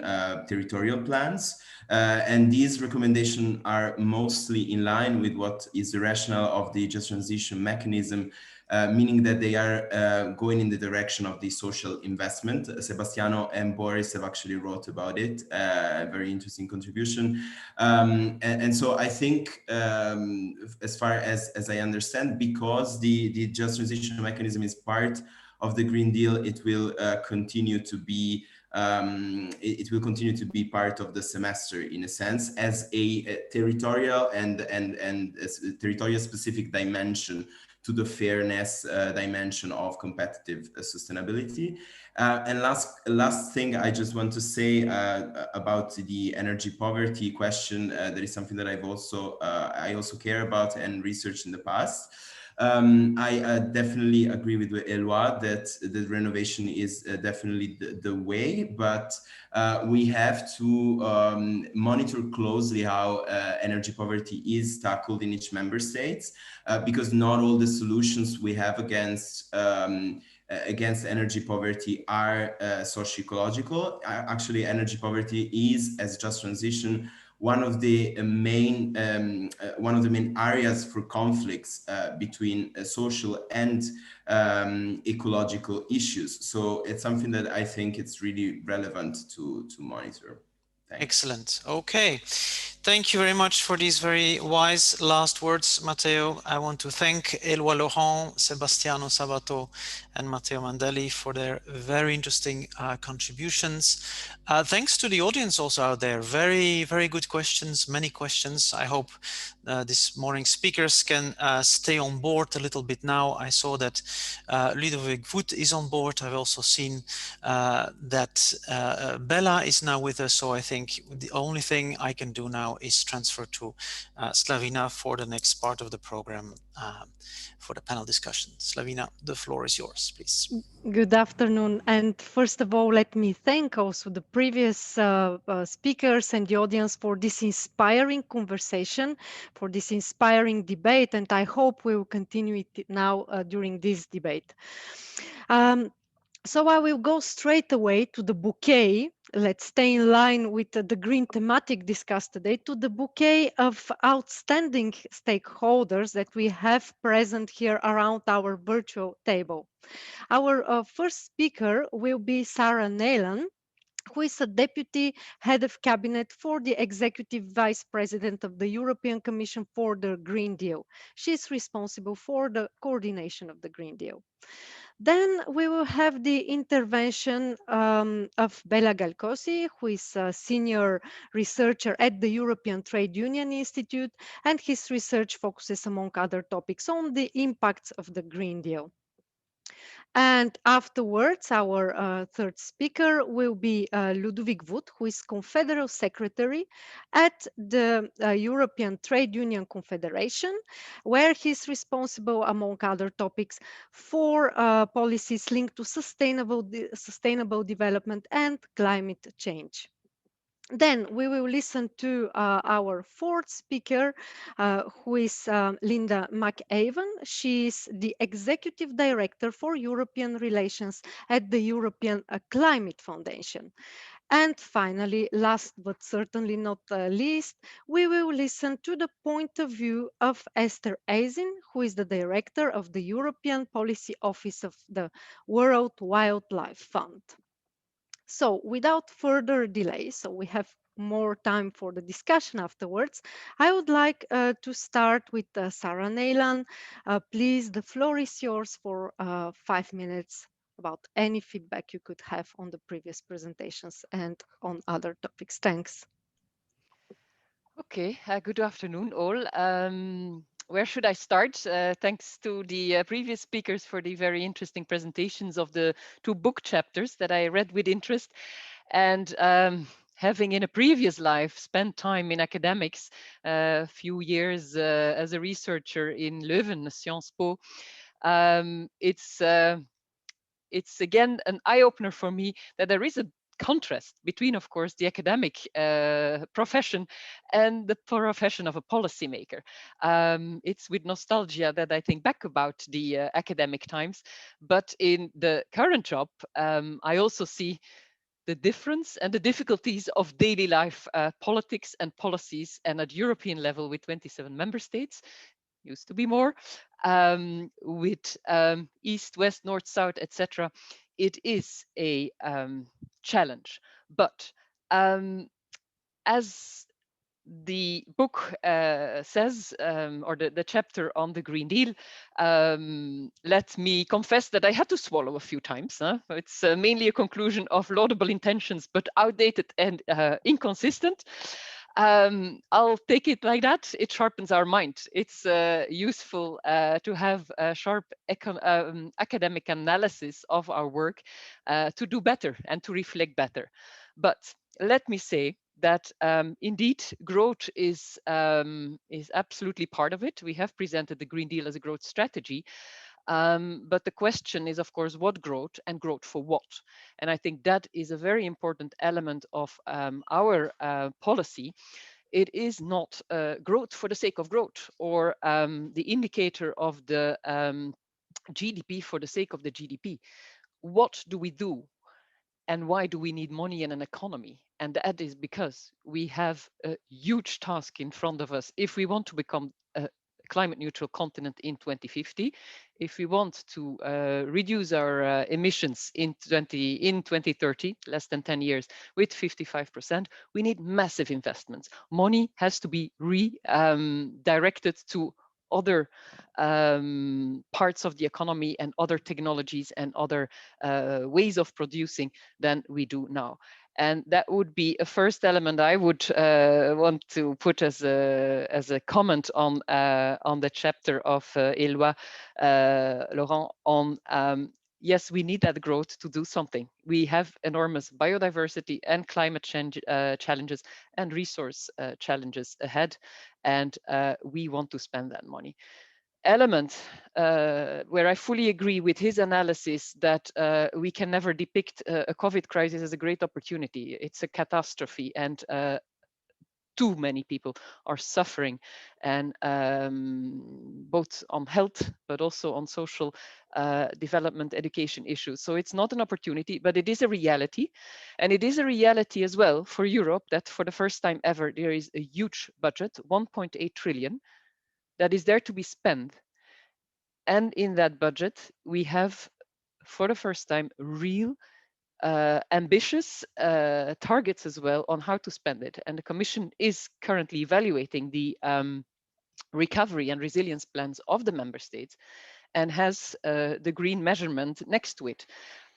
territorial plans. And these recommendations are mostly in line with what is the rationale of the just transition mechanism, meaning that they are going in the direction of the social investment. Sebastiano and Boris have actually wrote about it, a very interesting contribution. And so I think, as far as I understand, because the just transition mechanism is part of the Green Deal, it will continue to be it will continue to be part of the semester in a sense as a territorial and a territorial specific dimension to the fairness dimension of competitive sustainability. And last thing I just want to say about the energy poverty question, that is something that I also care about and researched in the past. I definitely agree with Eloi that the renovation is definitely the way, but we have to monitor closely how energy poverty is tackled in each member state, because not all the solutions we have against energy poverty are socio-ecological. Actually, energy poverty is, as just transition, one of the main areas for conflicts between social and ecological issues. So it's something that I think it's really relevant to monitor. Thanks. Excellent. Okay. Thank you very much for these very wise last words, Matteo. I want to thank Eloi Laurent, Sebastiano Sabato, and Matteo Mandelli for their very interesting contributions. Thanks to the audience also out there. Very, very good questions, many questions. I hope this morning's speakers can stay on board a little bit now. I saw that Ludovic Voet is on board. I've also seen that Bella is now with us. So I think the only thing I can do now is transfer to Slavina for the next part of the program for the panel discussion. Slavina, the floor is yours, please. Good afternoon. And first of all, let me thank also the previous speakers and the audience for this inspiring conversation, for this inspiring debate. And I hope we will continue it now during this debate. So I will go straight away to the bouquet. Let's stay in line with the green thematic discussed today, to the bouquet of outstanding stakeholders that we have present here around our virtual table. Our first speaker will be Sarah Neilan, who is a deputy head of cabinet for the executive vice president of the European Commission for the Green Deal. She is responsible for the coordination of the Green Deal. Then we will have the intervention of Bela Galkosi, who is a senior researcher at the European Trade Union Institute, and his research focuses, among other topics, on the impacts of the Green Deal. And afterwards, our third speaker will be Ludovic Voet, who is Confederal Secretary at the European Trade Union Confederation, where he's responsible, among other topics, for policies linked to sustainable development and climate change. Then we will listen to our fourth speaker, who is Linda McAven. She is the Executive Director for European Relations at the European Climate Foundation. And finally, last but certainly not least, we will listen to the point of view of Esther Eisen, who is the Director of the European Policy Office of the World Wildlife Fund. So without further delay, so we have more time for the discussion afterwards, I would like to start with Sarah Neilan. Please, the floor is yours for 5 minutes about any feedback you could have on the previous presentations and on other topics. Thanks. Okay, good afternoon all. where should I start? Thanks to the previous speakers for the very interesting presentations of the 2 book chapters that I read with interest. And having in a previous life spent time in academics, a few years as a researcher in Leuven, Sciences Po, it's again an eye-opener for me that there is a contrast between, of course, the academic profession and the profession of a policymaker. It's with nostalgia that I think back about the academic times, but in the current job, I also see the difference and the difficulties of daily life politics and policies, and at European level with 27 member states, used to be more, with east, west, north, south, etc. It is a challenge. But as the book says, or the chapter on the Green Deal, let me confess that I had to swallow a few times. It's mainly a conclusion of laudable intentions, but outdated and inconsistent. I'll take it like that. It sharpens our mind. It's useful to have a sharp academic analysis of our work to do better and to reflect better. But let me say that indeed growth is absolutely part of it. We have presented the Green Deal as a growth strategy. But the question is, of course, what growth and growth for what? And I think that is a very important element of our policy. It is not growth for the sake of growth, or the indicator of the GDP for the sake of the GDP. What do we do? And why do we need money in an economy? And that is because we have a huge task in front of us if we want to become a climate neutral continent in 2050, if we want to reduce our emissions in 2030, less than 10 years, with 55%, we need massive investments. Money has to be redirected to other parts of the economy and other technologies and other ways of producing than we do now. And that would be a first element I would want to put as a comment on the chapter of Éloi Laurent on yes, we need that growth to do something. We have enormous biodiversity and climate change challenges and resource challenges ahead, and we want to spend that money. Element where I fully agree with his analysis that we can never depict a COVID crisis as a great opportunity. It's a catastrophe, and too many people are suffering, and both on health, but also on social development, education issues. So it's not an opportunity, but it is a reality. And it is a reality as well for Europe that for the first time ever, there is a huge budget, 1.8 trillion, that is there to be spent. And in that budget, we have, for the first time, real ambitious targets as well on how to spend it. And the Commission is currently evaluating the recovery and resilience plans of the member states and has the green measurement next to it.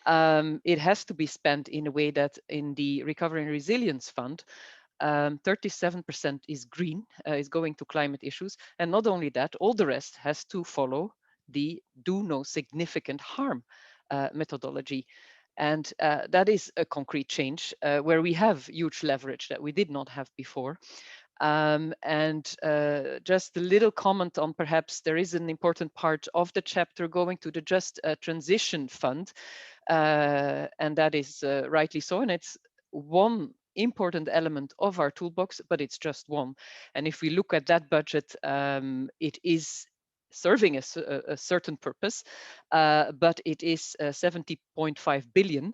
It has to be spent in a way that in the Recovery and Resilience Fund, 37% is green, is going to climate issues. And not only that, all the rest has to follow the do no significant harm methodology. And that is a concrete change where we have huge leverage that we did not have before. And just a little comment on perhaps there is an important part of the chapter going to the Just Transition Fund. And that is rightly so. And it's one important element of our toolbox, but it's just one. And if we look at that budget, it is serving a certain purpose, but it is 70.5 billion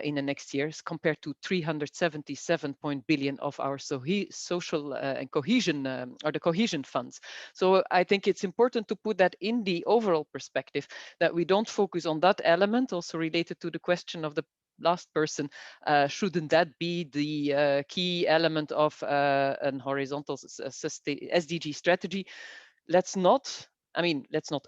in the next years compared to 377 billion of our social and cohesion or the cohesion funds. So I think it's important to put that in the overall perspective, that we don't focus on that element, also related to the question of the last person, shouldn't that be the key element of an horizontal SDG strategy? Let's not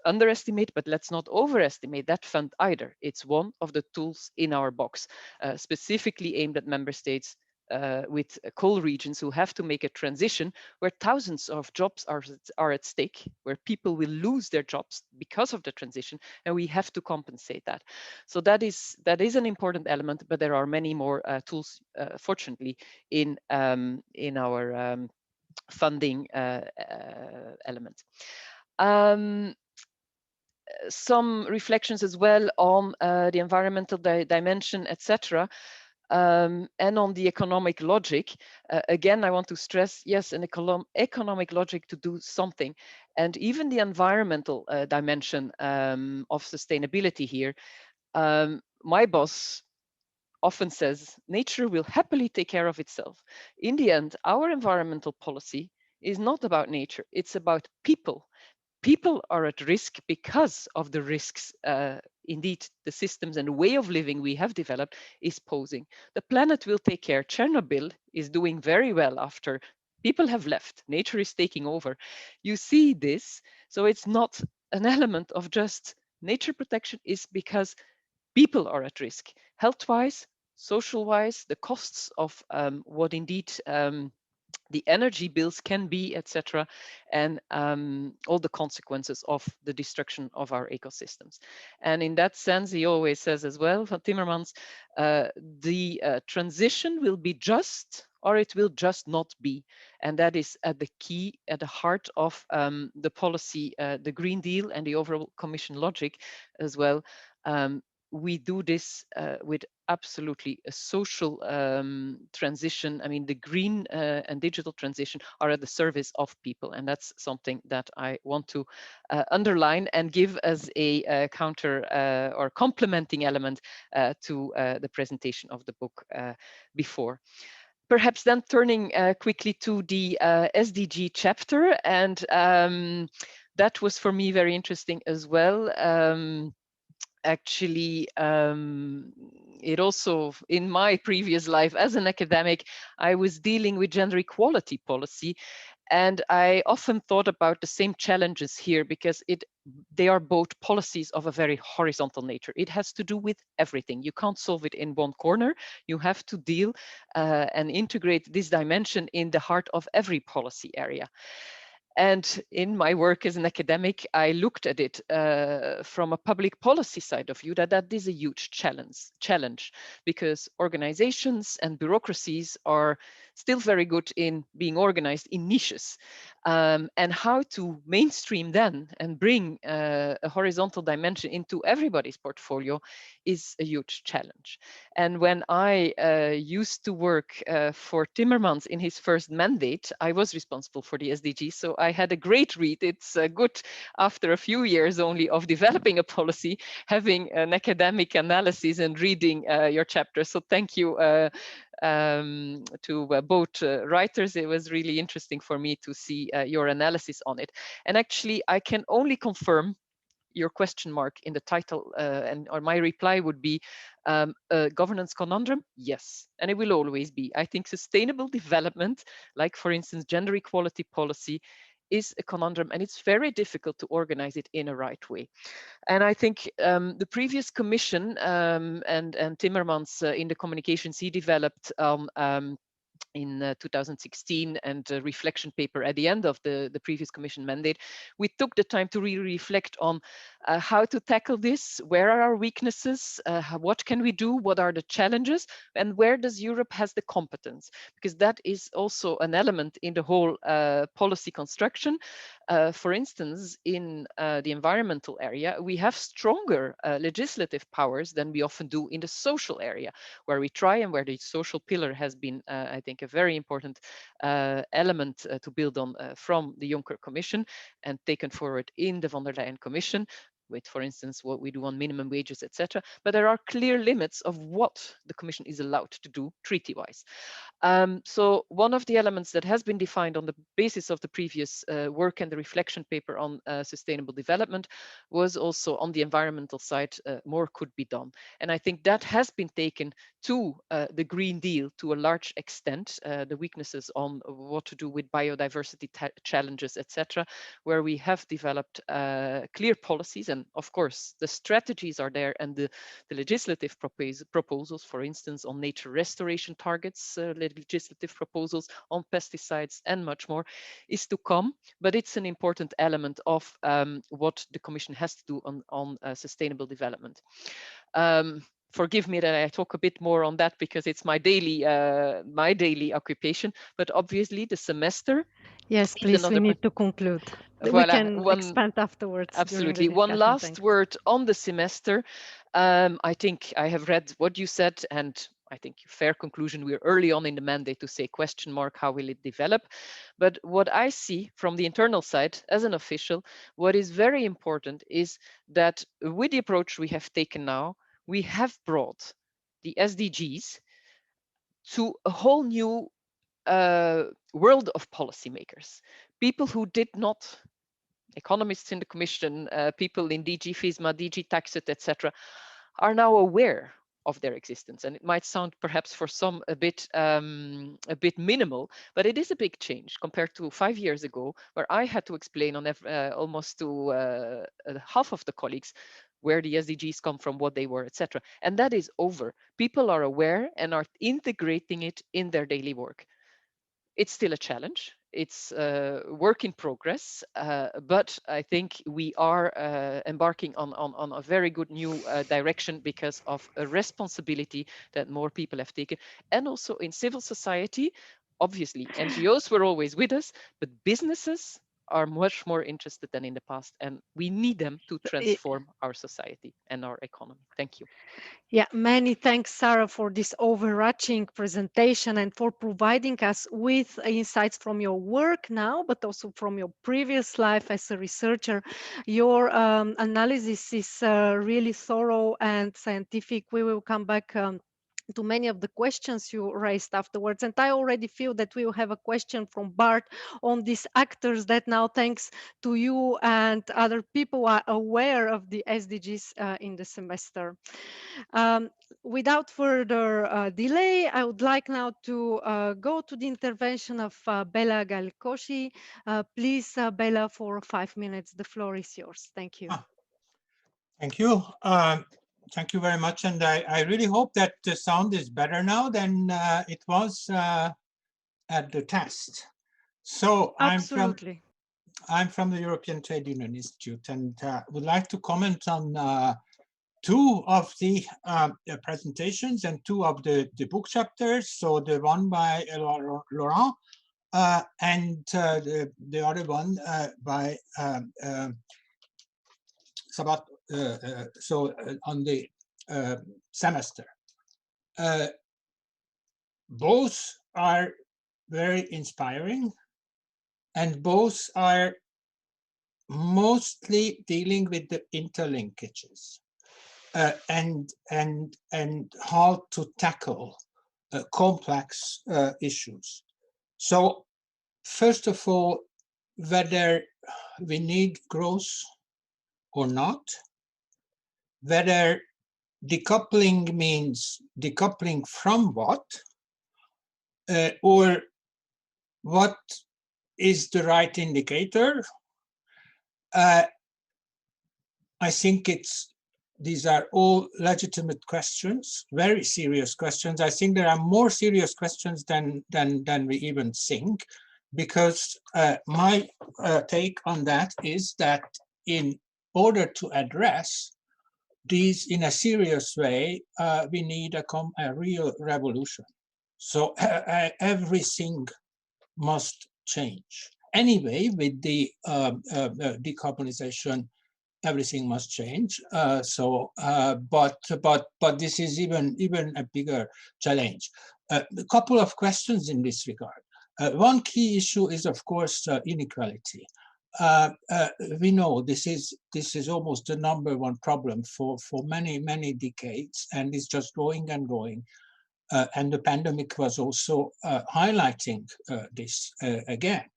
underestimate, but let's not overestimate that fund either. It's one of the tools in our box, specifically aimed at member states with coal regions who have to make a transition where thousands of jobs are at stake, where people will lose their jobs because of the transition, and we have to compensate that. So that is an important element, but there are many more tools, fortunately, in our funding element. Some reflections as well on the environmental dimension, etc. And on the economic logic. Again, I want to stress, yes, an economic logic to do something. And even the environmental dimension of sustainability here. My boss often says, nature will happily take care of itself. In the end, our environmental policy is not about nature, it's about people. People are at risk because of the risks indeed the systems and way of living we have developed is posing. The planet will take care. Chernobyl is doing very well after people have left. Nature is taking over. You see this, so it's not an element of just nature protection, is because people are at risk, health-wise, social-wise, the costs of what indeed the energy bills can be, etc., and all the consequences of the destruction of our ecosystems. And in that sense, he always says as well, Van Timmermans, the transition will be just, or it will just not be. And that is at the key, at the heart of the policy, the Green Deal and the overall Commission logic as well. We do this with absolutely a social transition. I mean, the green and digital transition are at the service of people. And that's something that I want to underline and give as a counter or complementing element to the presentation of the book before. Perhaps then turning quickly to the SDG chapter. And that was for me very interesting as well. Actually, it also, in my previous life as an academic, I was dealing with gender equality policy. And I often thought about the same challenges here because they are both policies of a very horizontal nature. It has to do with everything. You can't solve it in one corner. You have to deal and integrate this dimension in the heart of every policy area. And in my work as an academic, I looked at it from a public policy side of view, that is a huge challenge because organizations and bureaucracies are still very good in being organized in niches. And how to mainstream then and bring a horizontal dimension into everybody's portfolio is a huge challenge. And when I used to work for Timmermans in his first mandate, I was responsible for the SDGs. So I had a great read. It's good after a few years only of developing a policy, having an academic analysis and reading your chapter. So thank you to both writers. It was really interesting for me to see your analysis on it. And actually, I can only confirm your question mark in the title, or my reply would be a governance conundrum. Yes, and it will always be. I think sustainable development, like for instance gender equality policy, is a conundrum, and it's very difficult to organize it in a right way. And I think the previous commission and Timmermans in the communications he developed in 2016 and a reflection paper at the end of the previous commission mandate, we took the time to really reflect on how to tackle this, where are our weaknesses, what can we do, what are the challenges, and where does Europe has the competence? Because that is also an element in the whole policy construction. For instance, in the environmental area, we have stronger legislative powers than we often do in the social area, where we try and where the social pillar has been, I think, a very important element to build on from the Juncker Commission and taken forward in the von der Leyen Commission, with, for instance, what we do on minimum wages, etc. But there are clear limits of what the Commission is allowed to do treaty-wise. So one of the elements that has been defined on the basis of the previous work and the reflection paper on sustainable development was also on the environmental side, more could be done. And I think that has been taken to the Green Deal to a large extent, the weaknesses on what to do with biodiversity challenges, etc., where we have developed clear policies and then, of course, the strategies are there, and the legislative proposals, for instance, on nature restoration targets, legislative proposals on pesticides, and much more, is to come. But it's an important element of what the Commission has to do on sustainable development. Forgive me that I talk a bit more on that because it's my daily occupation. But obviously, the semester. Yes, please. We need to conclude. We can expand afterwards. Absolutely. One last word on the semester. I think I have read what you said, and I think fair conclusion. We're early on in the mandate to say question mark, how will it develop? But what I see from the internal side as an official, what is very important is that with the approach we have taken now, we have brought the SDGs to a whole new world of policymakers, people who did not, economists in the Commission, people in DG FISMA, DG Taxit, etc., are now aware of their existence. And it might sound perhaps for some a bit minimal, but it is a big change compared to 5 years ago, where I had to explain on almost to half of the colleagues where the SDGs come from, what they were, etc. And that is over. People are aware and are integrating it in their daily work. It's still a challenge. It's a work in progress, but I think we are embarking on a very good new direction because of a responsibility that more people have taken. And also in civil society, obviously, NGOs were always with us, but businesses are much more interested than in the past, and we need them to transform our society and our economy. Thank you. Yeah, many thanks, Sarah, for this overarching presentation and for providing us with insights from your work now, but also from your previous life as a researcher. Your analysis is really thorough and scientific. We will come back to many of the questions you raised afterwards. And I already feel that we will have a question from Bart on these actors that now, thanks to you and other people, are aware of the SDGs in the semester. Without further delay, I would like now to go to the intervention of Bella Koshi. Please, Bella, for 5 minutes. The floor is yours. Thank you. Thank you. Thank you very much. And I really hope that the sound is better now than it was at the test. So absolutely. I'm from the European Trade Union Institute and would like to comment on two of the presentations and two of the book chapters. So the one by Laurent and the other one by Sabat. So on the semester. Both are very inspiring and both are mostly dealing with the interlinkages and how to tackle complex issues. So first of all, whether we need growth or not, whether decoupling means decoupling from what, or what is the right indicator. I think these are all legitimate questions, very serious questions. I think there are more serious questions than we even think, because my take on that is that in order to address these in a serious way, we need a real revolution. So everything must change. Anyway, with the decarbonization, everything must change. But this is even a bigger challenge. A couple of questions in this regard. One key issue is, of course, inequality. We know this is almost the #1 problem for many decades, and it's just growing and growing. And the pandemic was also highlighting this again.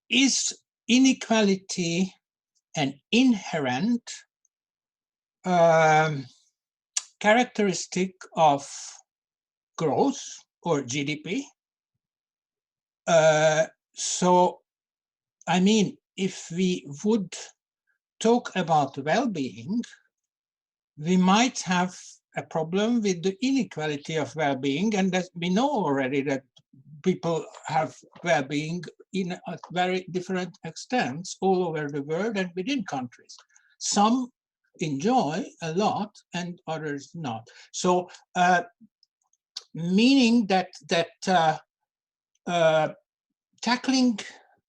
Is inequality an inherent characteristic of growth or GDP? So I mean, if we would talk about well-being, we might have a problem with the inequality of well-being, and that we know already that people have well-being in a very different extents all over the world and within countries. Some enjoy a lot and others not. So meaning that tackling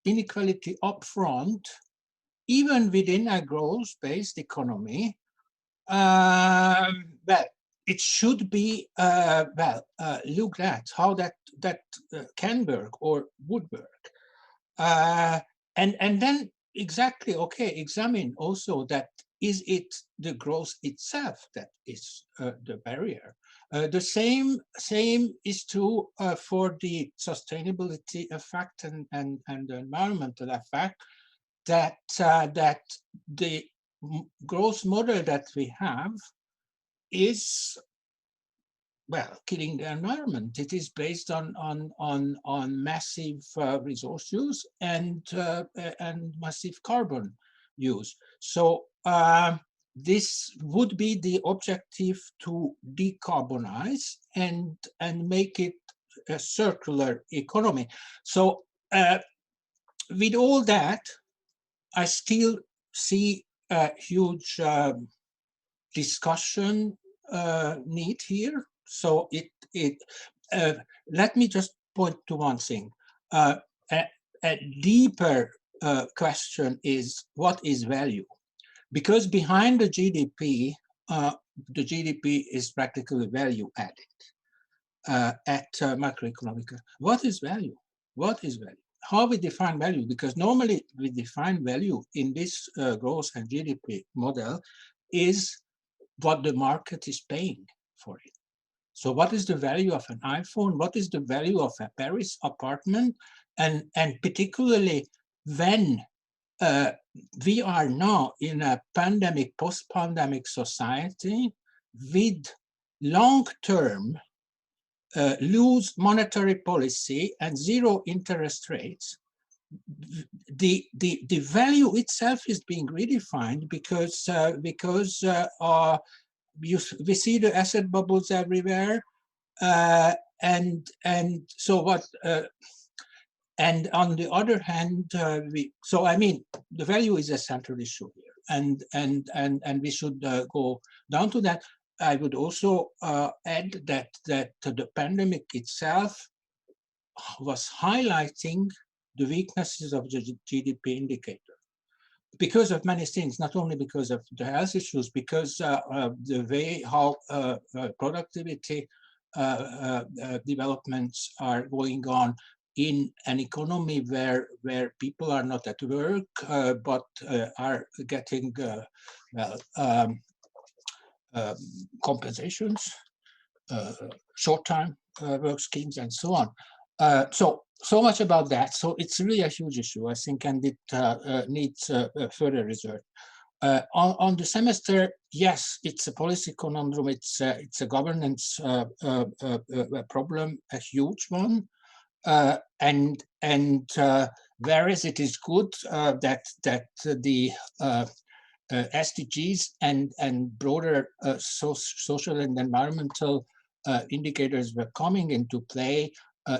inequality upfront, even within a growth-based economy, well, it should be looked at how that can work or would work, and then exactly, okay, examine also that is it the growth itself that is the barrier. The same is true for the sustainability effect and the environmental effect, that the growth model that we have is, well, killing the environment. It is based on massive resource use and massive carbon use. So this would be the objective, to decarbonize and make it a circular economy. So with all that, I still see a huge discussion need here. So let me just point to one thing. A deeper question is, what is value? Because behind the GDP is practically value added at macroeconomic. What is value? What is value? How we define value? Because normally we define value in this growth and GDP model is what the market is paying for it. So what is the value of an iPhone? What is the value of a Paris apartment? And particularly when we are now in a pandemic, post-pandemic society with long-term loose monetary policy and zero interest rates, the value itself is being redefined because we see the asset bubbles everywhere, and so what? And on the other hand, so I mean, the value is a central issue here, and we should go down to that. I would also add that the pandemic itself was highlighting the weaknesses of the GDP indicator because of many things, not only because of the health issues, because the way how productivity developments are going on in an economy where people are not at work, but are getting compensations, short-time work schemes, and so on. So much about that. So it's really a huge issue, I think, and it needs further research. On the semester, yes, it's a policy conundrum. It's a governance problem, a huge one, and whereas it is good that the SDGs and broader social and environmental indicators were coming into play,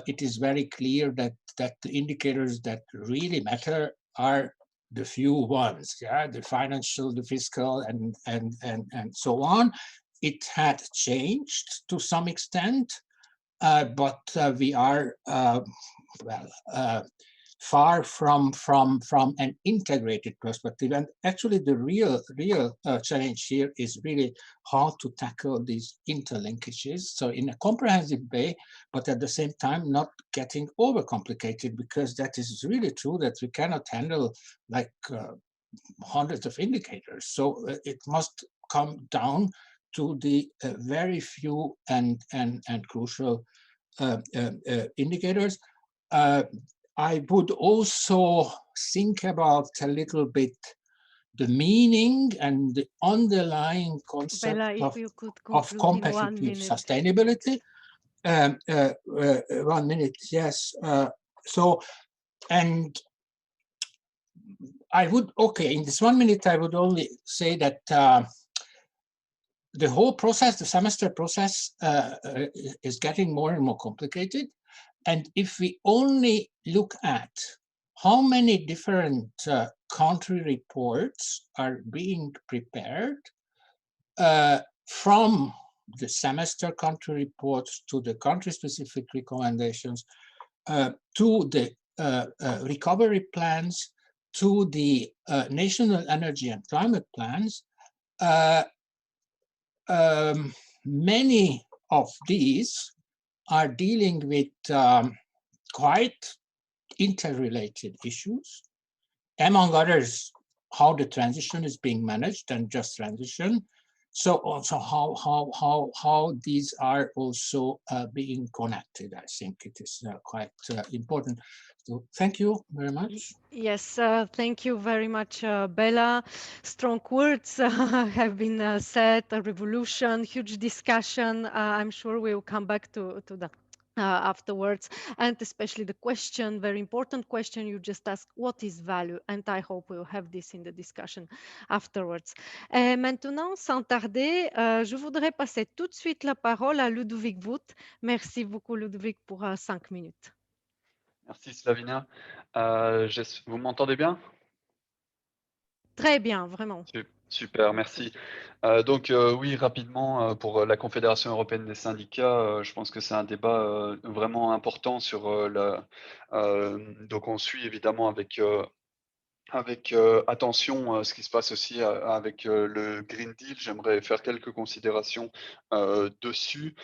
it is very clear that the indicators that really matter are the few ones, yeah, the financial, the fiscal, and so on. It had changed to some extent, but we are far from an integrated perspective. And actually, the real challenge here is really how to tackle these interlinkages. So in a comprehensive way, but at the same time, not getting overcomplicated, because that is really true that we cannot handle like hundreds of indicators. So it must come down to the very few and crucial indicators. I would also think about a little bit the meaning and the underlying concept Bella, of competitive sustainability. 1 minute, yes. So, and I would, okay, in this 1 minute, I would only say that the whole process, the semester process, is getting more and more complicated. And if we only look at how many different country reports are being prepared, from the semester country reports to the country-specific recommendations, to the recovery plans, to the national energy and climate plans, many of these are dealing with quite interrelated issues, among others, how the transition is being managed and just transition. So also how these are also being connected. I think it is quite important. So thank you very much. Yes, thank you very much, Bella. Strong words have been said, a revolution, huge discussion. I'm sure we will come back to that afterwards, and especially the question, very important question you just asked, what is value? And I hope we'll have this in the discussion afterwards. Maintenant, sans tarder, je voudrais passer tout de suite la parole à Ludovic Voet. Merci beaucoup, Ludovic, pour 5 minutes. Merci Slavina. Vous m'entendez bien? Très bien, vraiment. Super, merci. Donc oui, rapidement, pour la Confédération européenne des syndicats, je pense que c'est un débat vraiment important sur donc on suit évidemment avec attention ce qui se passe aussi avec le Green Deal. J'aimerais faire quelques considérations dessus,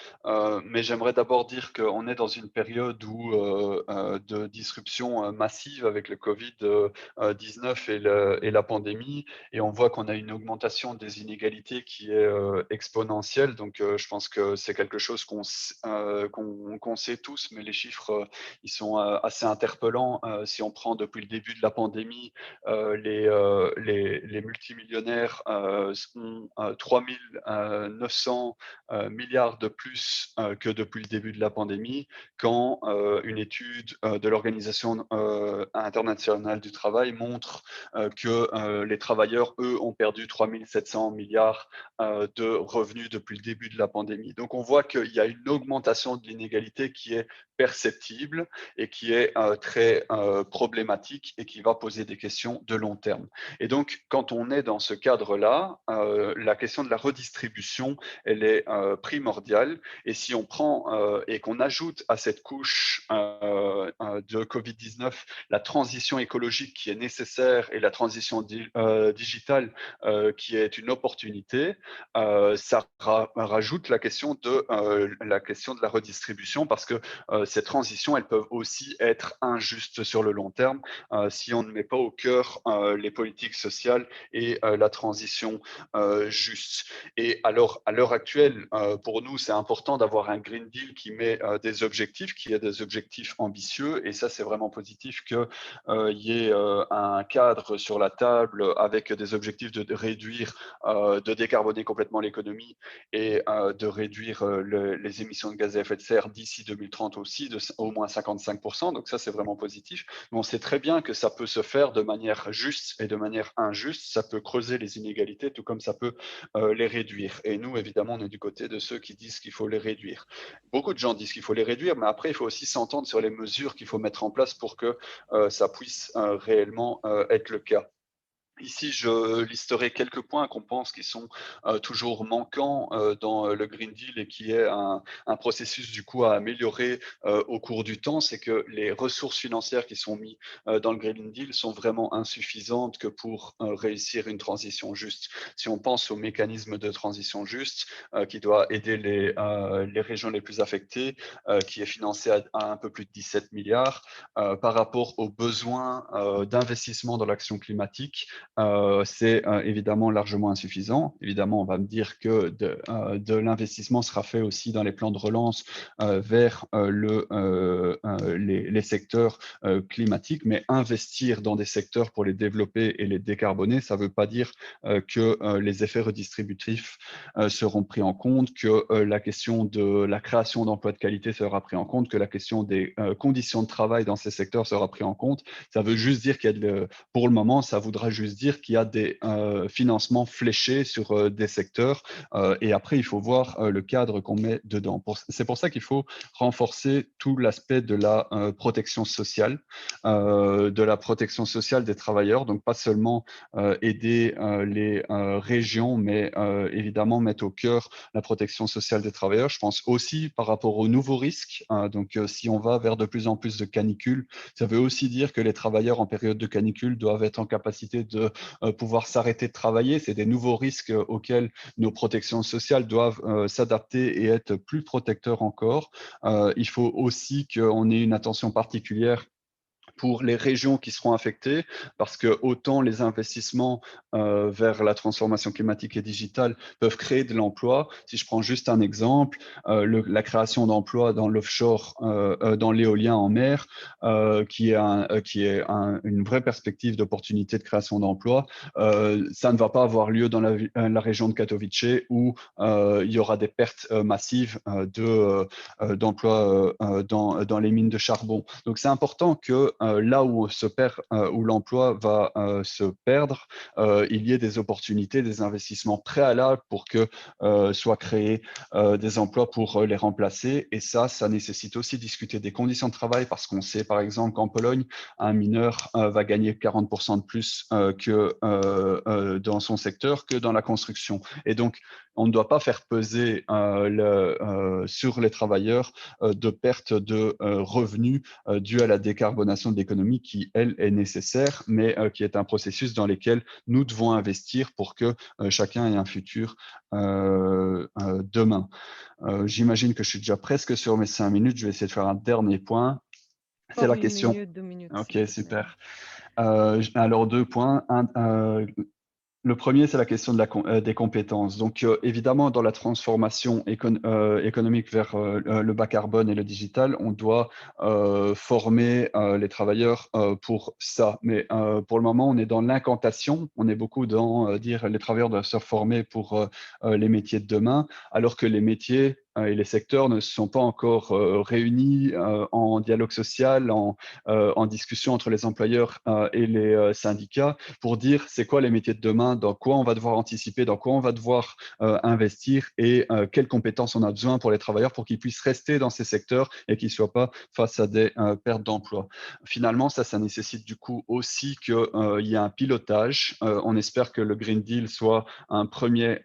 mais j'aimerais d'abord dire qu'on est dans une période où, de disruption massive avec le Covid-19 et la pandémie, et on voit qu'on a une augmentation des inégalités qui est exponentielle. Donc je pense que c'est quelque chose qu'on sait tous, mais les chiffres ils sont assez interpellants. Si on prend depuis le début de la pandémie, les multimillionnaires ont 3 900 milliards de plus que depuis le début de la pandémie, quand une étude de l'Organisation internationale du travail montre que les travailleurs, eux, ont perdu 3 700 milliards de revenus depuis le début de la pandémie. Donc on voit qu'il y a une augmentation de l'inégalité qui est perceptible et qui est très problématique et qui va poser des questions de long terme. Et donc, quand on est dans ce cadre-là, la question de la redistribution, elle est primordiale. Et si on prend et qu'on ajoute à cette couche de Covid-19 la transition écologique qui est nécessaire et la transition digitale qui est une opportunité, ça rajoute la question de la redistribution, parce que ces transitions, elles peuvent aussi être injustes sur le long terme si on ne met pas au cœur les politiques sociales et la transition juste. Et alors, à l'heure actuelle, pour nous, c'est important d'avoir un Green Deal qui met des objectifs, qui a des objectifs ambitieux, et ça, c'est vraiment positif qu'il y ait un cadre sur la table avec des objectifs de réduire, de décarboner complètement l'économie et de réduire les émissions de gaz à effet de serre d'ici 2030 aussi, de au moins 55%. Donc ça, c'est vraiment positif. Mais on sait très bien que ça peut se faire de manière juste et de manière injuste. Ça peut creuser les inégalités, tout comme ça peut les réduire. Et nous, évidemment, on est du côté de ceux qui disent qu'il faut les réduire. Beaucoup de gens disent qu'il faut les réduire, mais après, il faut aussi s'entendre sur les mesures qu'il faut mettre en place pour que ça puisse réellement être le cas. Ici, je listerai quelques points qu'on pense qui sont toujours manquants dans le Green Deal et qui est un processus du coup à améliorer au cours du temps. C'est que les ressources financières qui sont mises dans le Green Deal sont vraiment insuffisantes que pour réussir une transition juste. Si on pense au mécanisme de transition juste qui doit aider les régions les plus affectées, qui est financé à un peu plus de 17 milliards, par rapport aux besoins d'investissement dans l'action climatique, c'est évidemment largement insuffisant. Évidemment, on va me dire que de l'investissement sera fait aussi dans les plans de relance vers les secteurs climatiques, mais investir dans des secteurs pour les développer et les décarboner, ça ne veut pas dire que les effets redistributifs seront pris en compte, que la question de la création d'emplois de qualité sera prise en compte, que la question des conditions de travail dans ces secteurs sera prise en compte. Ça veut juste dire qu'il y a pour le moment, ça voudra juste dire qu'il y a des financements fléchés sur des secteurs et après, il faut voir le cadre qu'on met dedans. C'est pour ça qu'il faut renforcer tout l'aspect de la protection sociale, des travailleurs, donc pas seulement aider les régions, mais évidemment mettre au cœur la protection sociale des travailleurs. Je pense aussi par rapport aux nouveaux risques, donc si on va vers de plus en plus de canicules, ça veut aussi dire que les travailleurs en période de canicule doivent être en capacité de pouvoir s'arrêter de travailler. C'est des nouveaux risques auxquels nos protections sociales doivent s'adapter et être plus protecteurs encore. Il faut aussi qu'on ait une attention particulière pour les régions qui seront affectées, parce que autant les investissements vers la transformation climatique et digitale peuvent créer de l'emploi. Si je prends juste un exemple, la création d'emplois dans l'offshore, dans l'éolien en mer, qui est une vraie perspective d'opportunité de création d'emplois, ça ne va pas avoir lieu dans la région de Katowice où il y aura des pertes massives d'emplois dans les mines de charbon. Donc c'est important que là où l'emploi va se perdre, il y ait des opportunités, des investissements préalables pour que soient créés des emplois pour les remplacer. Et ça nécessite aussi de discuter des conditions de travail, parce qu'on sait par exemple qu'en Pologne, un mineur va gagner 40% de plus que dans son secteur que dans la construction. Et donc, on ne doit pas faire peser sur les travailleurs de perte de revenus due à la décarbonation de l'économie qui, elle, est nécessaire, mais qui est un processus dans lequel nous devons investir pour que chacun ait un futur demain. J'imagine que je suis déjà presque sur mes 5 minutes. Je vais essayer de faire un dernier point. C'est la question. 2 minutes. Ok, super. Alors, 2 points. Le premier, c'est la question des compétences. Donc, évidemment, dans la transformation économique vers le bas carbone et le digital, on doit former les travailleurs pour ça. Mais pour le moment, on est dans l'incantation. On est beaucoup dans dire les travailleurs doivent se former pour les métiers de demain, alors que les métiers et les secteurs ne sont pas encore réunis en dialogue social, en discussion entre les employeurs et les syndicats pour dire c'est quoi les métiers de demain, dans quoi on va devoir anticiper, dans quoi on va devoir investir et quelles compétences on a besoin pour les travailleurs pour qu'ils puissent rester dans ces secteurs et qu'ils ne soient pas face à des pertes d'emploi. Finalement, ça nécessite du coup aussi qu'il y ait un pilotage. On espère que le Green Deal soit un premier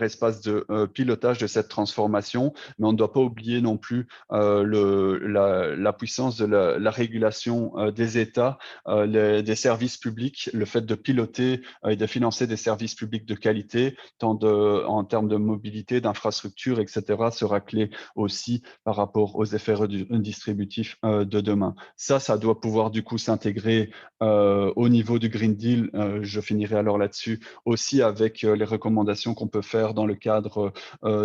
espace de pilotage de cette transformation, mais on ne doit pas oublier non plus la puissance de la régulation des États, des services publics, le fait de piloter et de financer des services publics de qualité, tant en termes de mobilité, d'infrastructure, etc., sera clé aussi par rapport aux effets redistributifs de demain. Ça doit pouvoir du coup s'intégrer au niveau du Green Deal. Je finirai alors là-dessus aussi avec les recommandations qu'on peut faire dans le cadre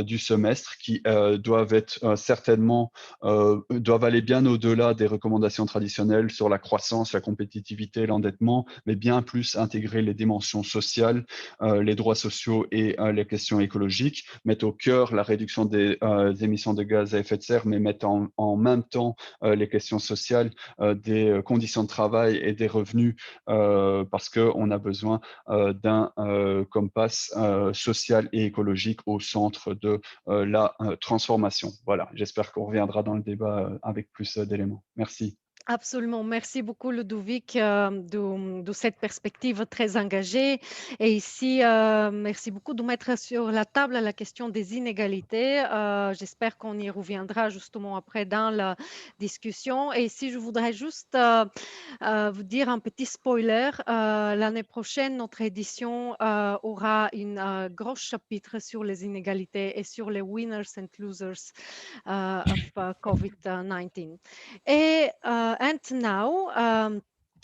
du semestre qui doivent être certainement doivent aller bien au-delà des recommandations traditionnelles sur la croissance, la compétitivité, l'endettement, mais bien plus intégrer les dimensions sociales, les droits sociaux et les questions écologiques, mettre au cœur la réduction des émissions de gaz à effet de serre, mais mettre en même temps les questions sociales, des conditions de travail et des revenus, parce qu'on a besoin d'un compas social et écologique au centre de la transformation. Voilà, j'espère qu'on reviendra dans le débat avec plus d'éléments. Merci. Absolument. Merci beaucoup, Ludovic, de cette perspective très engagée. Et ici, merci beaucoup de mettre sur la table la question des inégalités. J'espère qu'on y reviendra justement après dans la discussion. Et ici, je voudrais juste vous dire un petit spoiler. L'année prochaine, notre édition aura un gros chapitre sur les inégalités et sur les winners and losers of COVID-19. And now,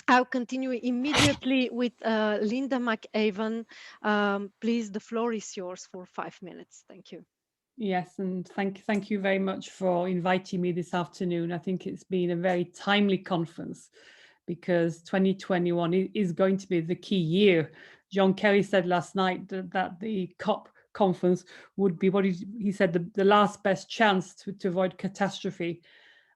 I'll continue immediately with Linda McAvan. Please, the floor is yours for 5 minutes. Thank you. Yes, and thank you very much for inviting me this afternoon. I think it's been a very timely conference because 2021 is going to be the key year. John Kerry said last night that the COP conference would be what he said, the last best chance to avoid catastrophe.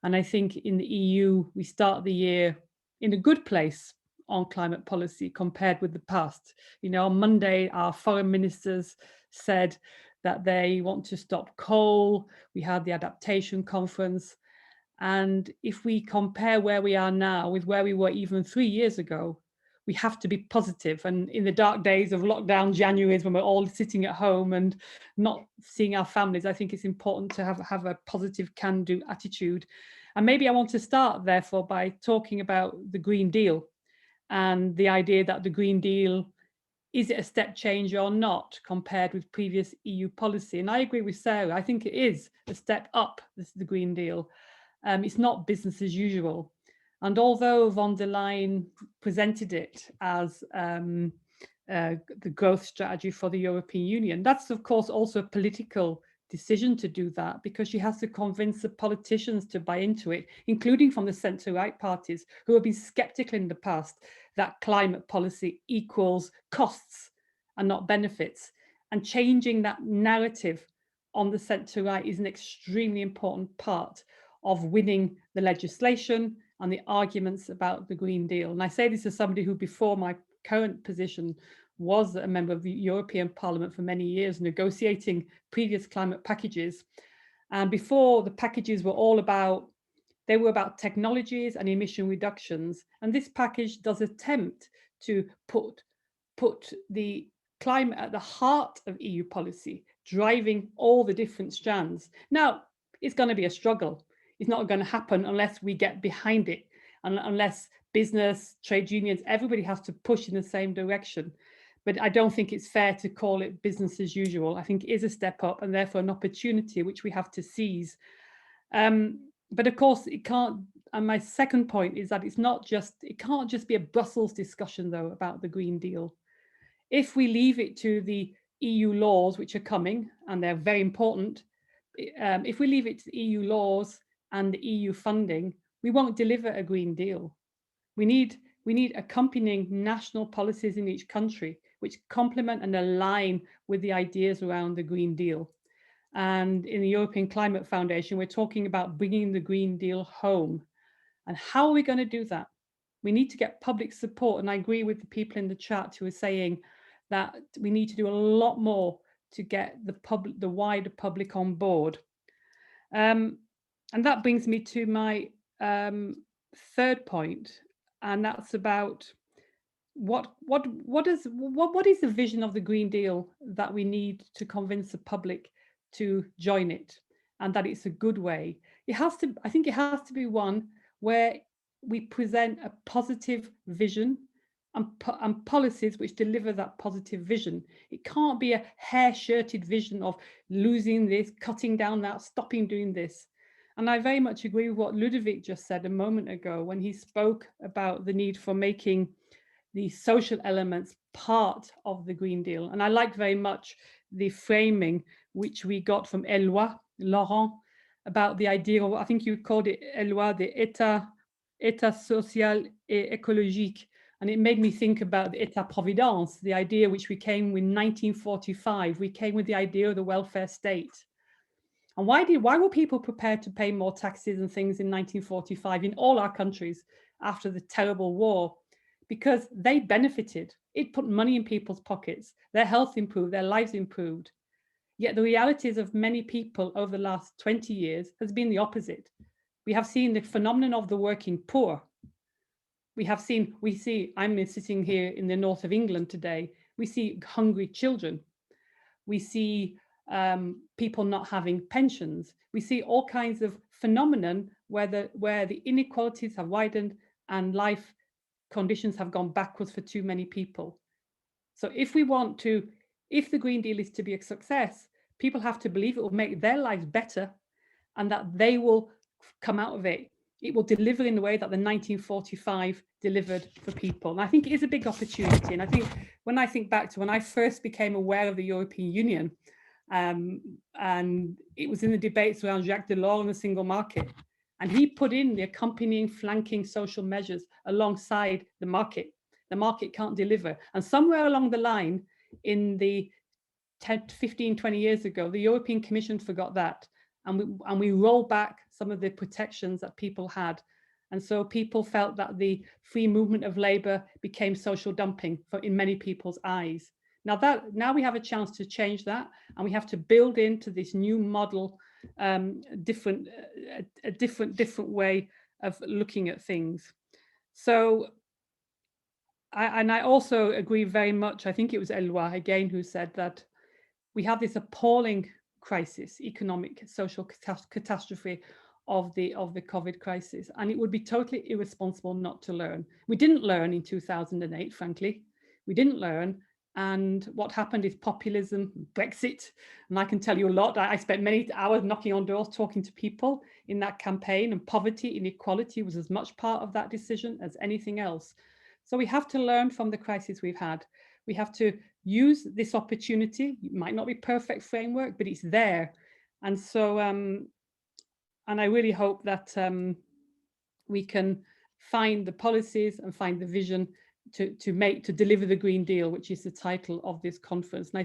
And I think in the EU, we start the year in a good place on climate policy compared with the past. You know, on Monday, our foreign ministers said that they want to stop coal. We had the adaptation conference. And if we compare where we are now with where we were even 3 years ago, we have to be positive. And in the dark days of lockdown Januaries, when we're all sitting at home and not seeing our families, I think it's important to have a positive can-do attitude. And maybe I want to start, therefore, by talking about the Green Deal and the idea that the Green Deal, is it a step change or not compared with previous EU policy? And I agree with Sarah. I think it is a step up, the Green Deal. It's not business as usual. And although von der Leyen presented it as the growth strategy for the European Union, that's of course also a political decision to do that, because she has to convince the politicians to buy into it, including from the centre-right parties who have been sceptical in the past that climate policy equals costs and not benefits. And changing that narrative on the centre-right is an extremely important part of winning the legislation and the arguments about the Green Deal. And I say this as somebody who, before my current position, was a member of the European Parliament for many years, negotiating previous climate packages. And before, the packages were all about, they were about technologies and emission reductions. And this package does attempt to put the climate at the heart of EU policy, driving all the different strands. Now, it's going to be a struggle. It's not going to happen unless we get behind it, and unless business, trade unions, everybody has to push in the same direction. But I don't think it's fair to call it business as usual. I think it is a step up and therefore an opportunity which we have to seize. But of course, it can't. And my second point is that it can't just be a Brussels discussion, though, about the Green Deal. If we leave it to the EU laws, which are coming, and they're very important, if we leave it to the EU laws and the EU funding, we won't deliver a Green Deal. We need accompanying national policies in each country which complement and align with the ideas around the Green Deal. And in the European Climate Foundation, we're talking about bringing the Green Deal home. And how are we going to do that? We need to get public support. And I agree with the people in the chat who are saying that we need to do a lot more to get the wider public on board. And that brings me to my third point, and that's about what is the vision of the Green Deal that we need to convince the public to join it, and that it's a good way. I think it has to be one where we present a positive vision and policies which deliver that positive vision. It can't be a hair-shirted vision of losing this, cutting down that, stopping doing this. And I very much agree with what Ludovic just said a moment ago when he spoke about the need for making the social elements part of the Green Deal. And I like very much the framing which we got from Eloi, Laurent, about the idea of, I think you called it, Eloi, the état social et écologique. And it made me think about the état-providence, the idea which we came with in 1945. We came with the idea of the welfare state. And why were people prepared to pay more taxes and things in 1945 in all our countries after the terrible war? Because they benefited. It put money in people's pockets. Their health improved, their lives improved. Yet the realities of many people over the last 20 years has been the opposite. We have seen the phenomenon of the working poor. I'm sitting here in the north of England today. We see hungry children. We see people not having pensions. We see all kinds of phenomenon where the inequalities have widened and life conditions have gone backwards for too many people. So if the Green Deal is to be a success, people have to believe it will make their lives better and that they will come out of it it will deliver in the way that the 1945 delivered for people. And I think it is a big opportunity. And I think when I think back to when I first became aware of the European Union, and it was in the debates around Jacques Delors and the single market, and he put in the accompanying flanking social measures alongside the market. The market can't deliver. And somewhere along the line in the 10, 15, 20 years ago, the European Commission forgot that. And we rolled back some of the protections that people had. And so people felt that the free movement of labor became social dumping in many people's eyes. Now we have a chance to change that, and we have to build into this new model a different way of looking at things. So, I also agree very much. I think it was Eloi again who said that we have this appalling crisis, economic, social catastrophe of the COVID crisis, and it would be totally irresponsible not to learn. We didn't learn in 2008, frankly. We didn't learn. And what happened is populism, Brexit, and I can tell you a lot. I spent many hours knocking on doors, talking to people in that campaign, and poverty, inequality was as much part of that decision as anything else. So we have to learn from the crisis we've had. We have to use this opportunity. It might not be perfect framework, but it's there. And so, and I really hope that we can find the policies and find the vision to deliver the Green Deal, which is the title of this conference. And I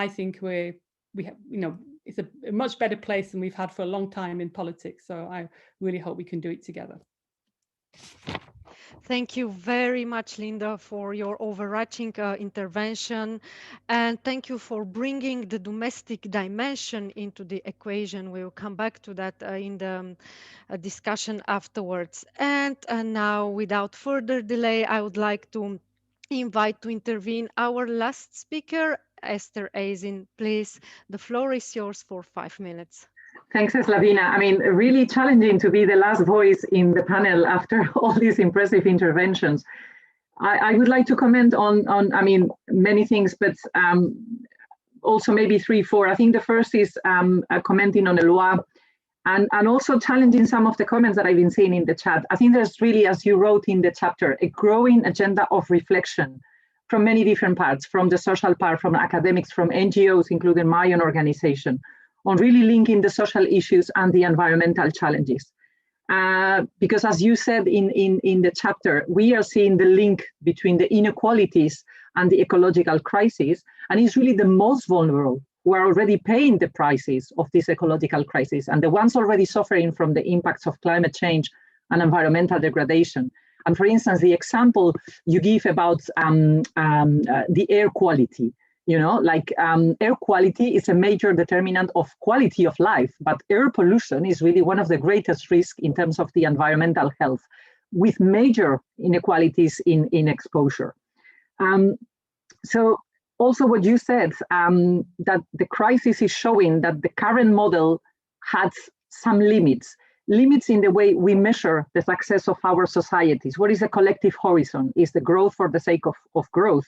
think we have, it's a much better place than we've had for a long time in politics. So I really hope we can do it together. Thank you very much, Linda, for your overarching intervention. And thank you for bringing the domestic dimension into the equation. We will come back to that in the discussion afterwards. And now, without further delay, I would like to invite to intervene our last speaker, Esther Azin. Please, the floor is yours for 5 minutes. Thanks, Slavina. I mean, really challenging to be the last voice in the panel after all these impressive interventions. I would like to comment on I mean, many things, but also maybe 3, 4. I think the first is commenting on Eloi and also challenging some of the comments that I've been seeing in the chat. I think there's really, as you wrote in the chapter, a growing agenda of reflection from many different parts, from the social part, from academics, from NGOs, including my own organization, on really linking the social issues and the environmental challenges. Because as you said in the chapter, we are seeing the link between the inequalities and the ecological crisis, and it's really the most vulnerable who are already paying the prices of this ecological crisis, and the ones already suffering from the impacts of climate change and environmental degradation. And for instance, the example you give about the air quality, air quality is a major determinant of quality of life, but air pollution is really one of the greatest risks in terms of the environmental health, with major inequalities in exposure. So also what you said, that the crisis is showing that the current model has some limits in the way we measure the success of our societies. What is a collective horizon? Is the growth for the sake of growth,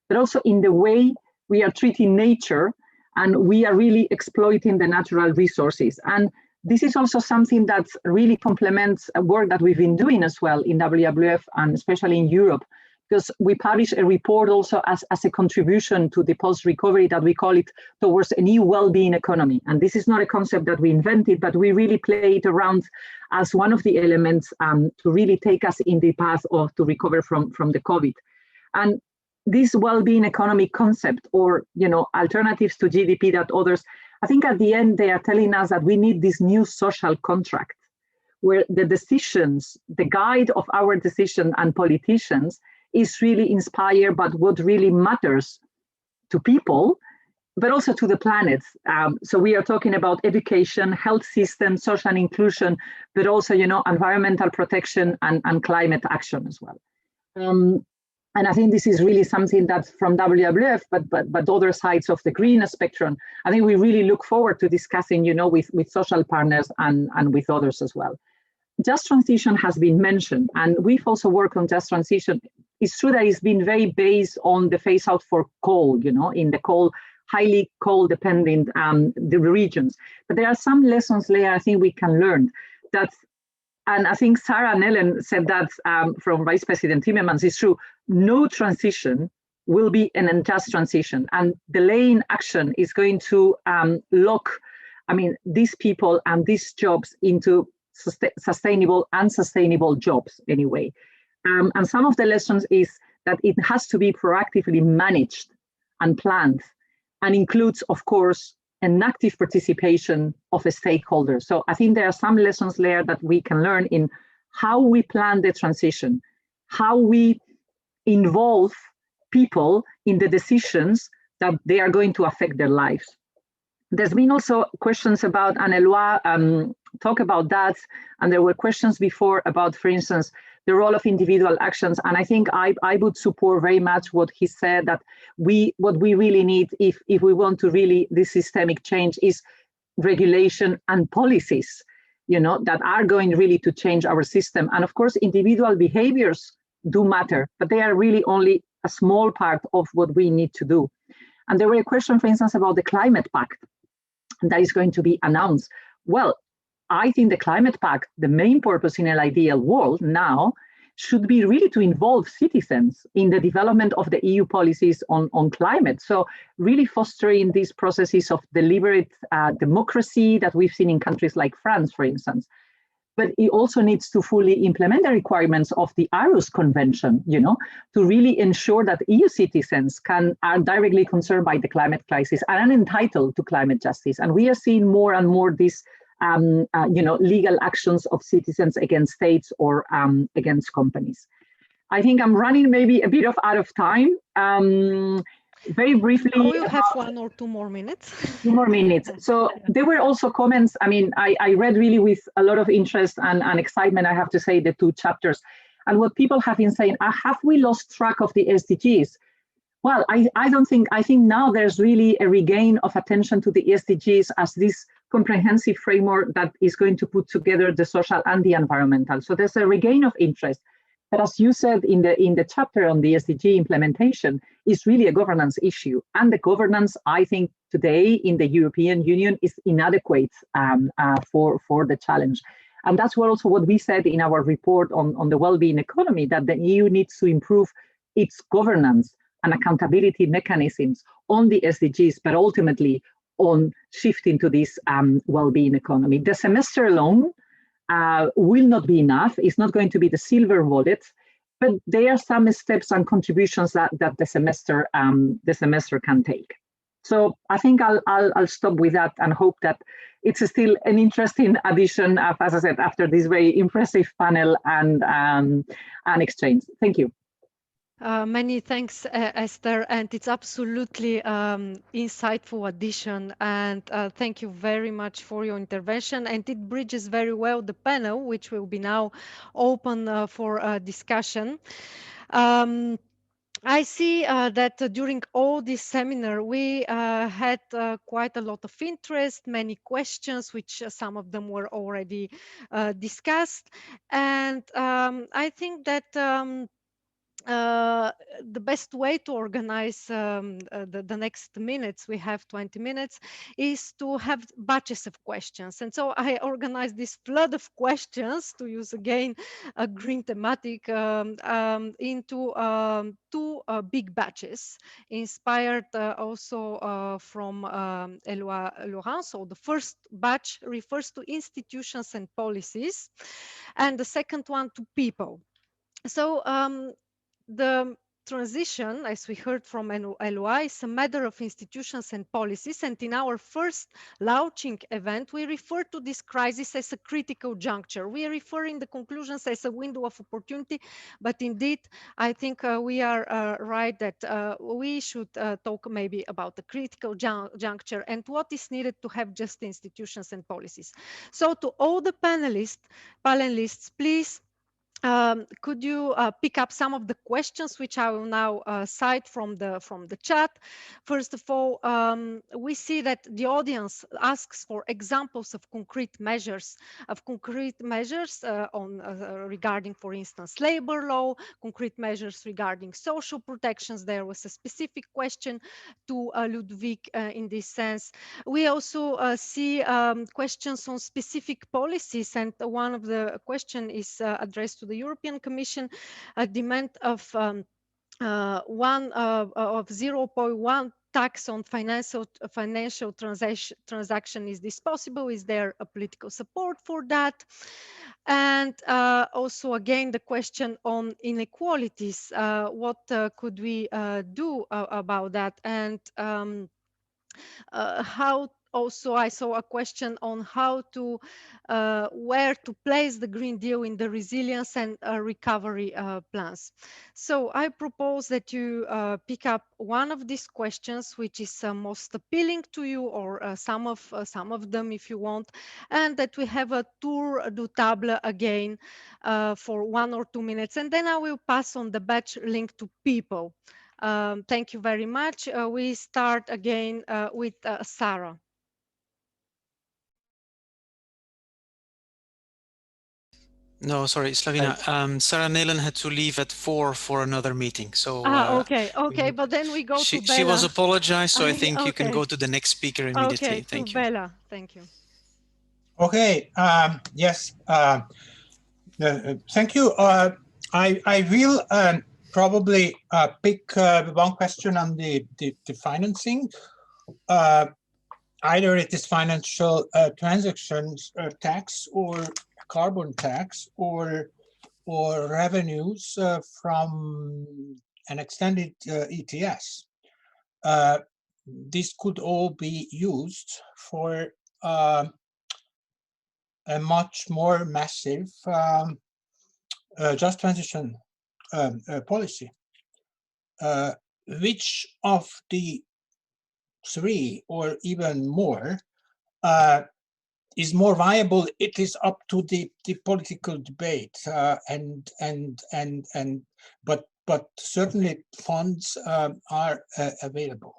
but also in the way we are treating nature, and we are really exploiting the natural resources. And this is also something that really complements a work that we've been doing as well in WWF, and especially in Europe, because we publish a report also as a contribution to the post-recovery that we call it towards a new well-being economy. And this is not a concept that we invented, but we really play it around as one of the elements to really take us in the path to recover from the COVID. And this well-being economy concept, or alternatives to GDP that others, I think at the end they are telling us that we need this new social contract where the decisions, the guide of our decision and politicians is really inspired by what really matters to people, but also to the planet. So we are talking about education, health system, social inclusion, but also environmental protection and climate action as well. And I think this is really something that's from WWF, but other sides of the green spectrum. I think we really look forward to discussing, with social partners and with others as well. Just transition has been mentioned, and we've also worked on just transition. It's true that it's been very based on the phase out for coal, in the highly coal dependent the regions. But there are some lessons there I think we can learn, that and I think Sarah and Ellen said that from Vice President Timmermans, is true. No transition will be an unjust transition, and delaying action is going to lock, these people and these jobs into sustainable, unsustainable jobs anyway. And some of the lessons is that it has to be proactively managed and planned, and includes, of course, an active participation of a stakeholder. So I think there are some lessons there that we can learn in how we plan the transition, how we involve people in the decisions that they are going to affect their lives. There's been also questions about, and Eloi talk about that, and there were questions before about, for instance, the role of individual actions. And I think I would support very much what he said, that what we really need, if we want to really this systemic change, is regulation and policies, that are going really to change our system. And of course, individual behaviors do matter, but they are really only a small part of what we need to do. And there were a question, for instance, about the Climate Pact that is going to be announced. Well, I think the Climate Pact, the main purpose in an ideal world now, should be really to involve citizens in the development of the EU policies on climate. So really fostering these processes of deliberate democracy that we've seen in countries like France, for instance. But it also needs to fully implement the requirements of the Aarhus Convention, to really ensure that EU citizens are directly concerned by the climate crisis and are entitled to climate justice. And we are seeing more and more these legal actions of citizens against states or against companies. I think I'm running maybe a bit out of time. Very briefly. We'll have 1 or 2 more minutes. 2 more minutes. So there were also comments. I read really with a lot of interest and excitement, I have to say, the 2 chapters. And what people have been saying, have we lost track of the SDGs? Well, I don't think, I think now there's really a regain of attention to the SDGs as this comprehensive framework that is going to put together the social and the environmental. So there's a regain of interest. But as you said in the chapter on the SDG implementation, is really a governance issue. And the governance, I think, today in the European Union is inadequate for the challenge. And that's also what we said in our report on the well-being economy, that the EU needs to improve its governance and accountability mechanisms on the SDGs, but ultimately on shifting to this well-being economy. The semester alone will not be enough. It's not going to be the silver bullet, but there are some steps and contributions that the semester can take. So I think I'll stop with that and hope that it's still an interesting addition, as I said, after this very impressive panel and exchange. Thank you. Many thanks, Esther, and it's absolutely insightful addition, and thank you very much for your intervention, and it bridges very well the panel, which will be now open for discussion. I see that during all this seminar, we had quite a lot of interest, many questions, which some of them were already discussed, and I think that the best way to organize the next minutes, we have 20 minutes, is to have batches of questions. And so I organized this flood of questions, to use again a green thematic, into 2 big batches, inspired also from Eloi Laurent. So the first batch refers to institutions and policies, and the second one to people. So the transition, as we heard from Eloi, is a matter of institutions and policies. And in our first launching event, we refer to this crisis as a critical juncture. We are referring the conclusions as a window of opportunity, but indeed, I think we are right that we should talk maybe about the critical juncture and what is needed to have just institutions and policies. So to all the panelists, please could you pick up some of the questions which I will now cite from the chat? First of all, we see that the audience asks for examples of concrete measures regarding, for instance, labor law, concrete measures regarding social protections. There was a specific question to Ludovic in this sense. We also see questions on specific policies, and one of the question is addressed to the European Commission. A demand of 0.1 tax on financial transaction. Is this possible? Is there a political support for that? And also, again, the question on inequalities. What could we do about that? And how also I saw a question on how to where to place the Green Deal in the resilience and recovery plans. So I propose that you pick up one of these questions which is most appealing to you, or some of them if you want, and that we have a tour du table again for 1 or 2 minutes, and then I will pass on the batch link to people. Thank you very much. We start again with Sarah. No, sorry, Slavina. Sarah Nelen had to leave at 4 for another meeting. So okay, but then we go to Bella. She was apologized, so I think you can go to the next speaker immediately. Okay, Thank you. Bella. Thank you. Okay. Yes. Thank you. I will probably pick one question on the financing. Either it is financial transactions tax or carbon tax or revenues from an extended ETS. This could all be used for a much more massive just transition policy. Which of the three or even more is more viable? It is up to the political debate, but certainly funds are available,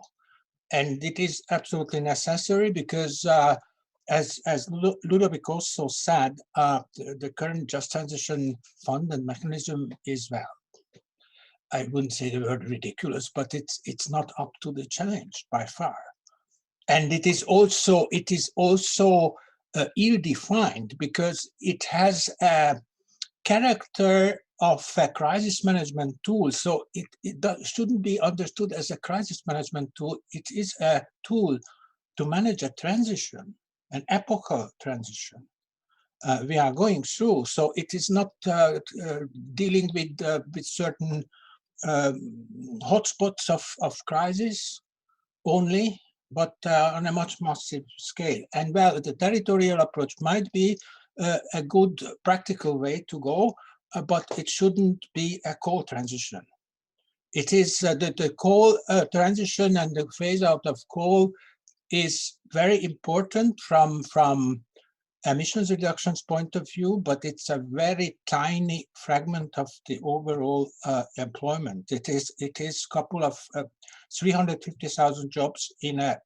and it is absolutely necessary because as Ludovic also said, the current just transition fund and mechanism is, well, I wouldn't say the word ridiculous, but it's not up to the challenge by far. And it is also ill-defined because it has a character of a crisis management tool. So it shouldn't be understood as a crisis management tool. It is a tool to manage a transition, an epochal transition we are going through. So it is not dealing with certain hotspots of crisis only, but on a much massive scale. And well, the territorial approach might be a good practical way to go, but it shouldn't be a coal transition. It is the coal transition and the phase out of coal is very important from emissions reductions point of view, but it's a very tiny fragment of the overall employment. It is a couple of 350,000 jobs in a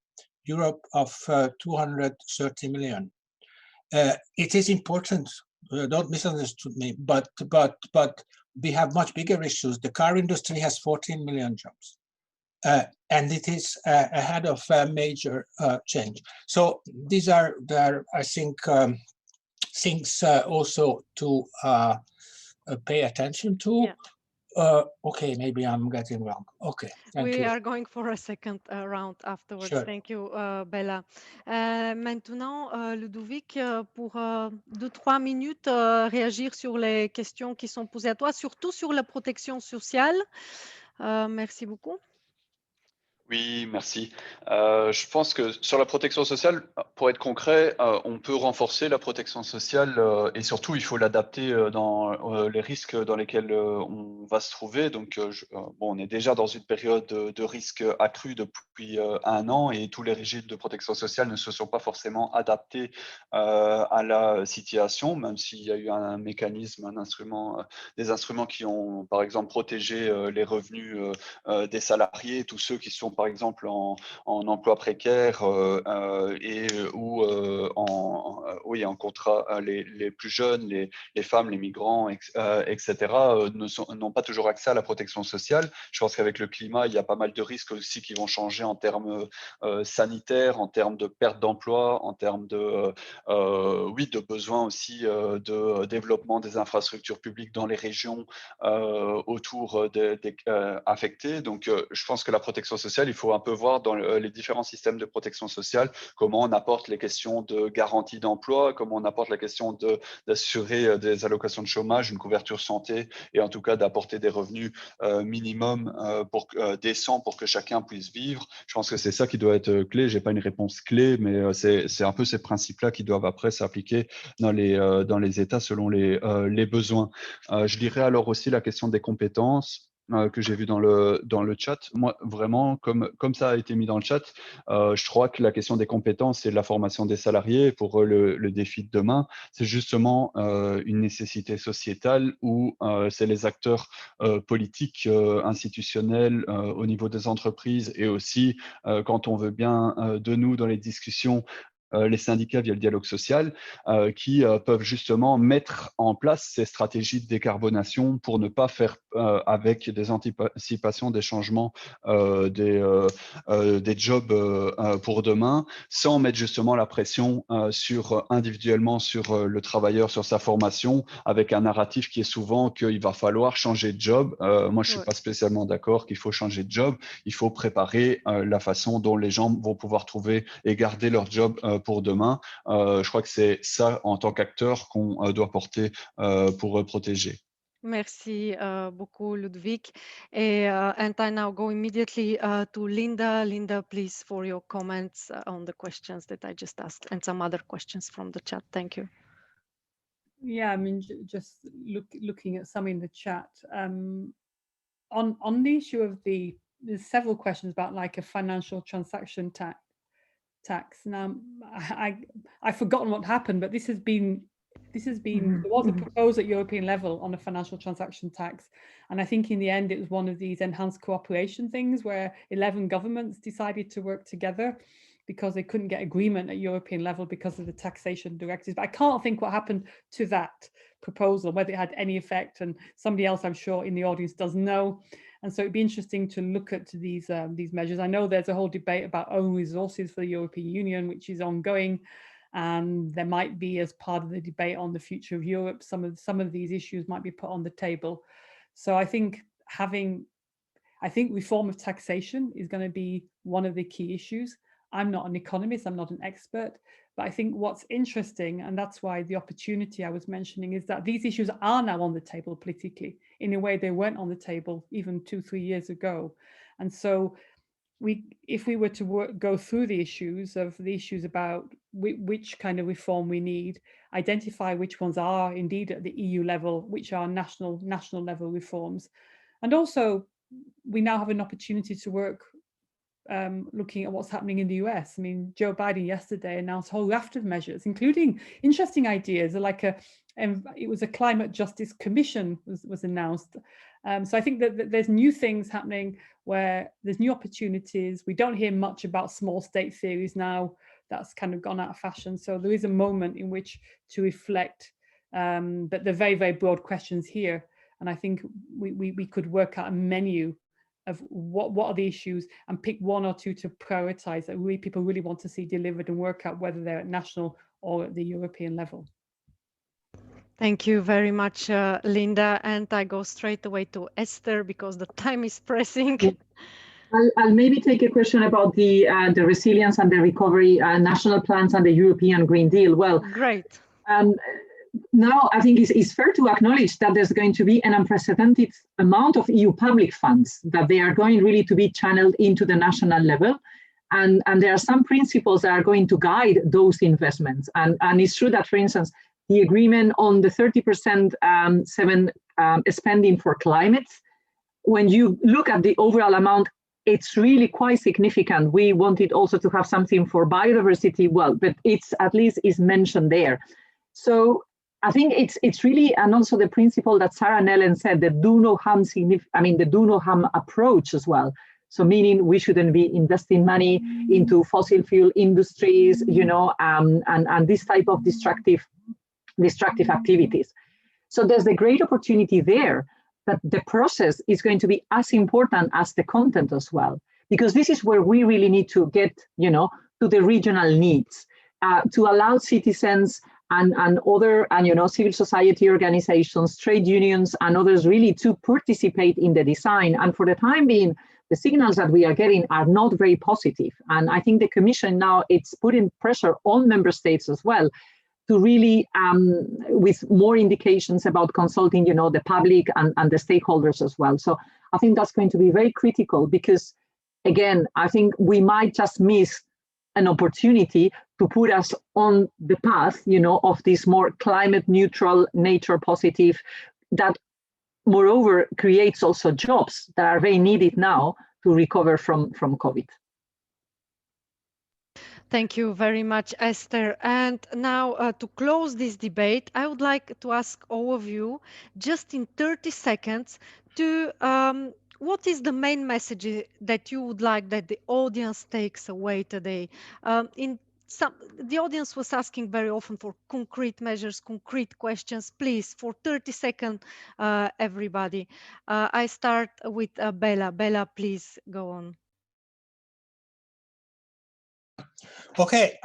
Europe of 230 million. It is important. Don't misunderstand me, but we have much bigger issues. The car industry has 14 million jobs. And it is ahead of a major change. So these are I think, things also to pay attention to. Yeah. Okay, maybe I'm getting wrong. Okay, thank you. We are going for a second round afterwards. Sure. Thank you, Bella. Maintenant, Ludovic, pour 2-3 minutes, réagir sur les questions qui sont posées à toi, surtout sur la protection sociale. Merci beaucoup. Oui, merci. Je pense que sur la protection sociale, pour être concret, on peut renforcer la protection sociale et surtout, il faut l'adapter dans les risques dans lesquels on va se trouver. Donc, bon, on est déjà dans une période de risque accru depuis 1 an et tous les régimes de protection sociale ne se sont pas forcément adaptés à la situation, même s'il y a eu un mécanisme, un instrument, des instruments qui ont, par exemple, protégé les revenus des salariés, tous ceux qui sont par exemple en emploi précaire ou en contrat, les plus jeunes, les femmes, les migrants, etc., n'ont pas toujours accès à la protection sociale. Je pense qu'avec le climat, il y a pas mal de risques aussi qui vont changer en termes sanitaires, en termes de perte d'emploi, en termes de besoin aussi de développement des infrastructures publiques dans les régions autour des affectés. Donc, je pense que la protection sociale, il faut un peu voir dans les différents systèmes de protection sociale comment on apporte les questions de garantie d'emploi, comment on apporte la question d'assurer des allocations de chômage, une couverture santé et en tout cas d'apporter des revenus minimum décents pour que chacun puisse vivre. Je pense que c'est ça qui doit être clé. J'ai pas une réponse clé, mais c'est un peu ces principes-là qui doivent après s'appliquer dans les États selon les besoins. Je dirais alors aussi la question des compétences que j'ai vu dans le chat. Moi, vraiment, comme ça a été mis dans le chat, je crois que la question des compétences et de la formation des salariés, pour eux, le défi de demain, c'est justement une nécessité sociétale où c'est les acteurs politiques, institutionnels au niveau des entreprises et aussi, quand on veut bien, de nous dans les discussions, les syndicats via le dialogue social, qui peuvent justement mettre en place ces stratégies de décarbonation pour ne pas faire avec des anticipations des changements des jobs pour demain, sans mettre justement la pression individuellement sur le travailleur, sur sa formation, avec un narratif qui est souvent qu'il va falloir changer de job. Moi, je ne suis pas spécialement d'accord qu'il faut changer de job. Il faut préparer la façon dont les gens vont pouvoir trouver et garder leur job pour demain. Je crois que c'est ça, en tant qu'acteur, qu'on doit porter pour protéger. Merci beaucoup, Ludwig. And I now go immediately to Linda. Linda, please, for your comments on the questions that I just asked and some other questions from the chat. Thank you. Yeah, I mean, just looking at some in the chat. On the issue of there's several questions about like a financial transaction tax. Now, I've forgotten what happened, but there was a proposal at European level on a financial transaction tax. And I think in the end, it was one of these enhanced cooperation things where 11 governments decided to work together because they couldn't get agreement at European level because of the taxation directives. But I can't think what happened to that proposal, whether it had any effect. And somebody else, I'm sure, in the audience does know. And so it'd be interesting to look at these measures. I know there's a whole debate about own resources for the European Union, which is ongoing. And there might be, as part of the debate on the future of Europe, some of these issues might be put on the table. So I think reform of taxation is going to be one of the key issues. I'm not an economist, I'm not an expert, but I think what's interesting, and that's why the opportunity I was mentioning, is that these issues are now on the table politically in a way they weren't on the table even 2-3 years ago. And so if we were to go through the issues about which kind of reform we need, identify which ones are indeed at the EU level, which are national level reforms. And also, we now have an opportunity to work looking at what's happening in the US. I mean, Joe Biden yesterday announced a whole raft of measures, including interesting ideas like it was a climate justice commission was announced. So I think that there's new things happening where there's new opportunities. We don't hear much about small state theories now. That's kind of gone out of fashion. So there is a moment in which to reflect, but they're very, very broad questions here. And I think we could work out a menu of what are the issues and pick one or two to prioritize that people really want to see delivered and work out whether they're at national or at the European level. Thank you very much, Linda. And I go straight away to Esther because the time is pressing. I'll maybe take a question about the resilience and the recovery national plans and the European Green Deal. Well, great. now I think it's fair to acknowledge that there's going to be an unprecedented amount of EU public funds that they are going really to be channeled into the national level. And there are some principles that are going to guide those investments. And it's true that, for instance, the agreement on the 30% spending for climate, when you look at the overall amount, it's really quite significant. We wanted also to have something for biodiversity, well, but it's at least is mentioned there. So I think it's really, and also the principle that Sarah and Ellen said, the do no harm the do no harm approach as well. So meaning we shouldn't be investing money into fossil fuel industries, you know, and this type of destructive activities. So there's a great opportunity there, but the process is going to be as important as the content as well, because this is where we really need to get, you know, to the regional needs, to allow citizens and other, you know, civil society organizations, trade unions, and others really to participate in the design. And for the time being, the signals that we are getting are not very positive. And I think the Commission now, it's putting pressure on member states as well to really, with more indications about consulting, you know, the public and the stakeholders as well. So I think that's going to be very critical because, again, I think we might just miss an opportunity to put us on the path, you know, of this more climate neutral, nature positive, that moreover creates also jobs that are very needed now to recover from COVID. Thank you very much, Esther. And now to close this debate, I would like to ask all of you, just in 30 seconds, to what is the main message that you would like that the audience takes away today? The audience was asking very often for concrete measures, concrete questions. Please, for 30 seconds, everybody. I start with Bella. Bella, please go on. Okay,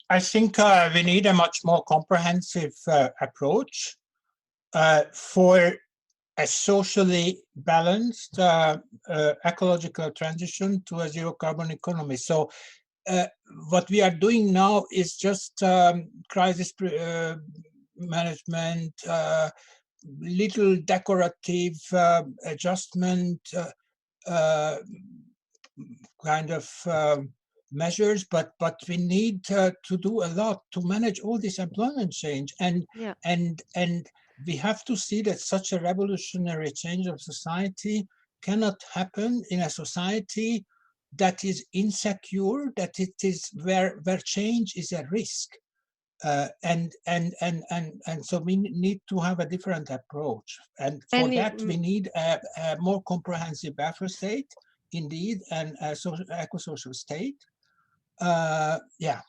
I think we need a much more comprehensive approach for a socially balanced ecological transition to a zero carbon economy. So what we are doing now is just crisis management, little decorative adjustment kind of measures, but we need to do a lot to manage all this employment change, and we have to see that such a revolutionary change of society cannot happen in a society that is insecure, that it is where change is a risk, and so we need to have a different approach, and for that we need a more comprehensive welfare state, indeed, and a eco-social state. Yeah.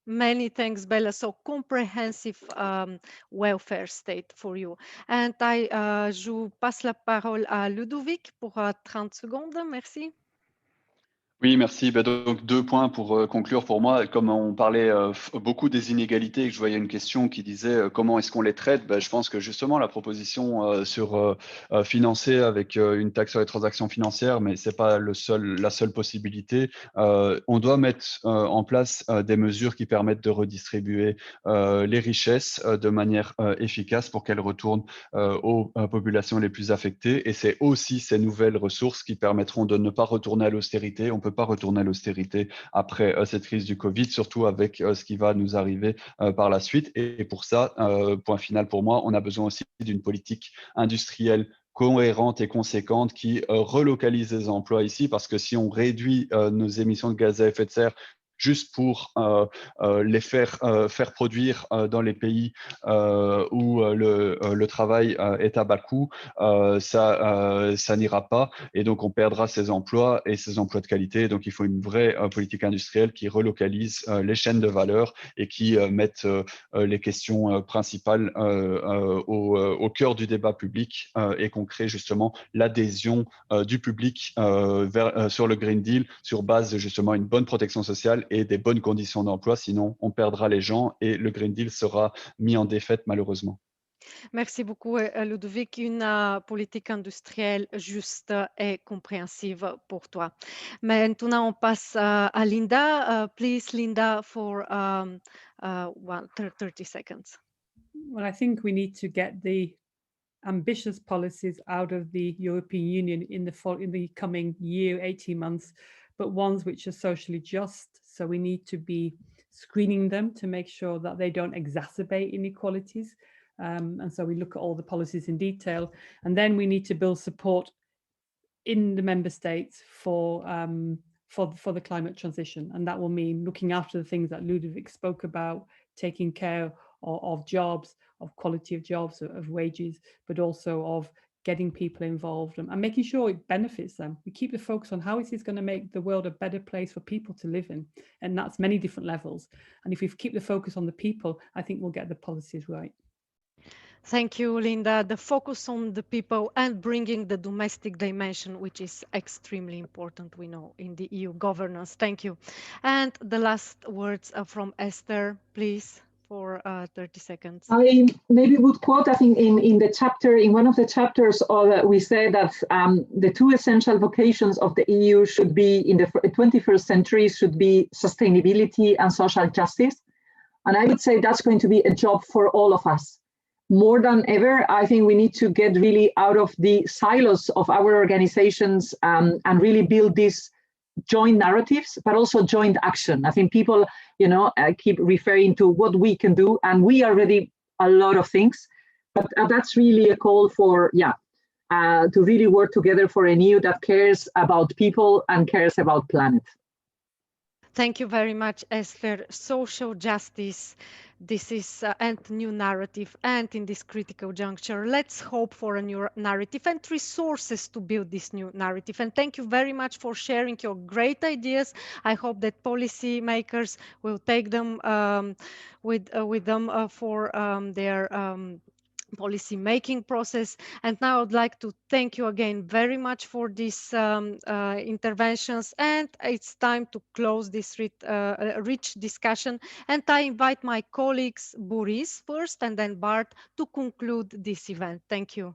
Many thanks, Bella. So comprehensive welfare state for you. And je passe la parole à Ludovic pour 30 secondes. Merci. Oui, merci. Donc 2 points pour conclure pour moi. Comme on parlait beaucoup des inégalités et que je voyais une question qui disait comment est-ce qu'on les traite, je pense que justement la proposition sur financer avec une taxe sur les transactions financières, mais c'est pas la seule possibilité. On doit mettre en place des mesures qui permettent de redistribuer les richesses de manière efficace pour qu'elles retournent aux populations les plus affectées. Et c'est aussi ces nouvelles ressources qui permettront de ne pas retourner à l'austérité. On peut pas retourner à l'austérité après cette crise du Covid, surtout avec ce qui va nous arriver par la suite. Et pour ça, point final pour moi, on a besoin aussi d'une politique industrielle cohérente et conséquente qui relocalise les emplois ici, parce que si on réduit nos émissions de gaz à effet de serre juste pour les faire produire dans les pays où le travail est à bas coût, ça n'ira pas, et donc on perdra ces emplois et ces emplois de qualité. Donc il faut une vraie politique industrielle qui relocalise les chaînes de valeur et qui mette les questions principales au cœur du débat public et qu'on crée justement l'adhésion du public sur le Green Deal sur base de justement une bonne protection sociale et des bonnes conditions d'emploi, sinon on perdra les gens et le Green Deal sera mis en défaite malheureusement. Merci beaucoup, Ludovic. Une politique industrielle juste et compréhensive pour toi. Maintenant, on passe à Linda. Please, Linda, for 30 seconds. Well, I think we need to get the ambitious policies out of the European Union in the coming year, 18 months, but ones which are socially just. So we need to be screening them to make sure that they don't exacerbate inequalities. And so we look at all the policies in detail, and then we need to build support in the member states for the climate transition. And that will mean looking after the things that Ludovic spoke about, taking care of jobs, of quality of jobs, of wages, but also of getting people involved and making sure it benefits them. We keep the focus on how is this going to make the world a better place for people to live in. And that's many different levels. And if we keep the focus on the people, I think we'll get the policies right. Thank you, Linda. The focus on the people and bringing the domestic dimension, which is extremely important, we know, in the EU governance. Thank you. And the last words are from Esther, please, for 30 seconds. I maybe would quote, I think, in the chapter, in one of the chapters, we say that the two essential vocations of the EU should be, in the 21st century, should be sustainability and social justice. And I would say that's going to be a job for all of us. More than ever, I think we need to get really out of the silos of our organizations and really build these joint narratives, but also joint action. I think people, keep referring to what we can do, and we are already a lot of things, but that's really a call for, to really work together for an EU that cares about people and cares about planet. Thank you very much, Esther. Social justice, this is and new narrative, and in this critical juncture, let's hope for a new narrative and resources to build this new narrative. And thank you very much for sharing your great ideas. I hope that policy makers will take them with them for their policy making process. And now I'd like to thank you again very much for these interventions, and it's time to close this rich discussion, and I invite my colleagues Boris first and then Bart to conclude this event. Thank you.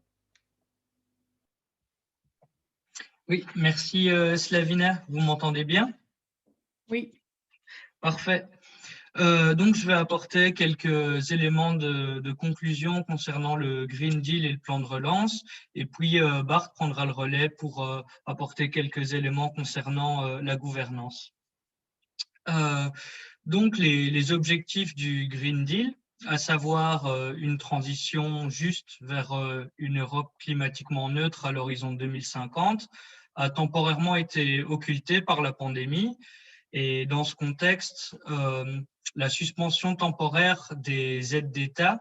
Oui, merci Slavina, vous m'entendez bien? Oui. Parfait. Donc, je vais apporter quelques éléments de conclusion concernant le Green Deal et le plan de relance. Et puis, Bart prendra le relais pour apporter quelques éléments concernant la gouvernance. Donc, les objectifs du Green Deal, à savoir une transition juste vers une Europe climatiquement neutre à l'horizon 2050, a temporairement été occulté par la pandémie. Et dans ce contexte, la suspension temporaire des aides d'État,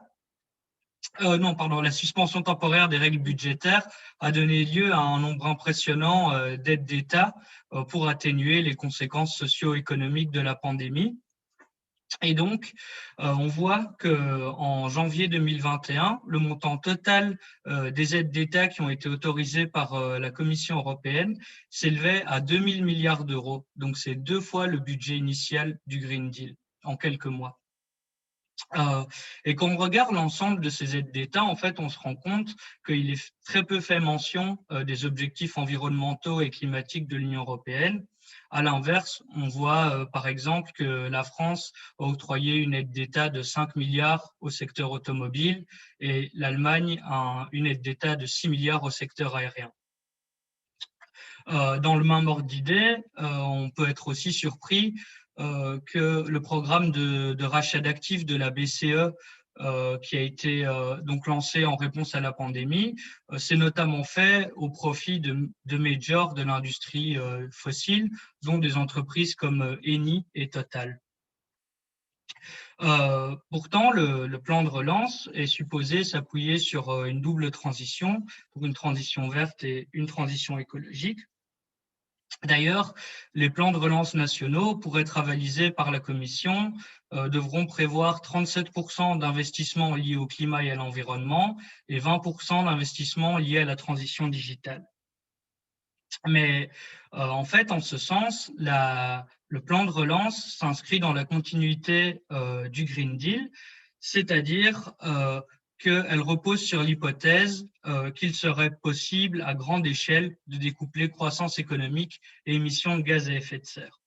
la suspension temporaire des règles budgétaires a donné lieu à un nombre impressionnant d'aides d'État pour atténuer les conséquences socio-économiques de la pandémie. Et donc, on voit qu'en janvier 2021, le montant total des aides d'État qui ont été autorisées par la Commission européenne s'élevait à 2 000 milliards d'euros. Donc, c'est 2 fois le budget initial du Green Deal en quelques mois. Et quand on regarde l'ensemble de ces aides d'État, en fait, on se rend compte qu'il est très peu fait mention des objectifs environnementaux et climatiques de l'Union européenne. À l'inverse, on voit par exemple que la France a octroyé une aide d'État de 5 milliards au secteur automobile et l'Allemagne une aide d'État de 6 milliards au secteur aérien. Dans le même ordre d'idée, on peut être aussi surpris que le programme de rachat d'actifs de la BCE qui a été donc lancé en réponse à la pandémie, c'est notamment fait au profit de majors de l'industrie fossile, dont des entreprises comme Eni et Total. Pourtant, le plan de relance est supposé s'appuyer sur une double transition, pour une transition verte et une transition écologique. D'ailleurs, les plans de relance nationaux, pour être avalisés par la Commission, devront prévoir 37% d'investissements liés au climat et à l'environnement et 20% d'investissements liés à la transition digitale. Mais en fait, en ce sens, le plan de relance s'inscrit dans la continuité du Green Deal, c'est-à-dire qu'elle repose sur l'hypothèse qu'il serait possible à grande échelle de découpler croissance économique et émissions de gaz à effet de serre.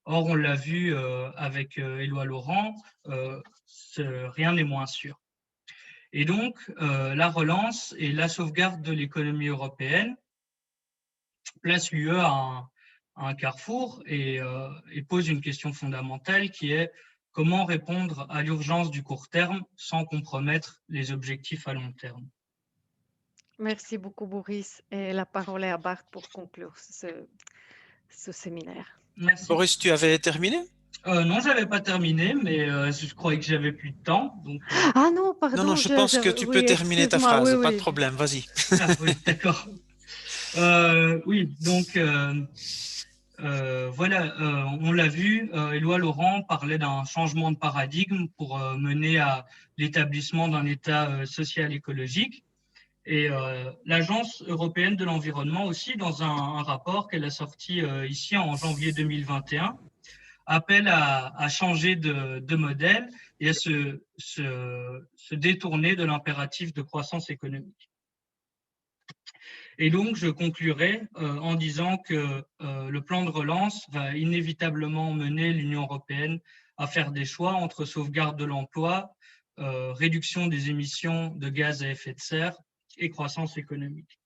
Or, on l'a vu avec Éloi Laurent, rien n'est moins sûr. Et donc, la relance et la sauvegarde de l'économie européenne place l'UE à un carrefour et pose une question fondamentale qui est comment répondre à l'urgence du court terme sans compromettre les objectifs à long terme. Merci beaucoup, Boris. Et la parole est à Bart pour conclure ce séminaire. Merci. Boris, tu avais terminé? Non, j'avais pas terminé, mais je croyais que j'avais plus de temps. Donc, Ah non, pardon. Non, je pense que tu peux terminer ta phrase, pas de problème, vas-y. Ah oui, d'accord. Oui, donc voilà, on l'a vu, Éloi Laurent parlait d'un changement de paradigme pour mener à l'établissement d'un État social écologique. Et l'Agence européenne de l'environnement aussi, dans un rapport qu'elle a sorti ici en janvier 2021, appelle à changer de modèle et à se détourner de l'impératif de croissance économique. Et donc, je conclurai en disant que le plan de relance va inévitablement mener l'Union européenne à faire des choix entre sauvegarde de l'emploi, réduction des émissions de gaz à effet de serre et croissance économique.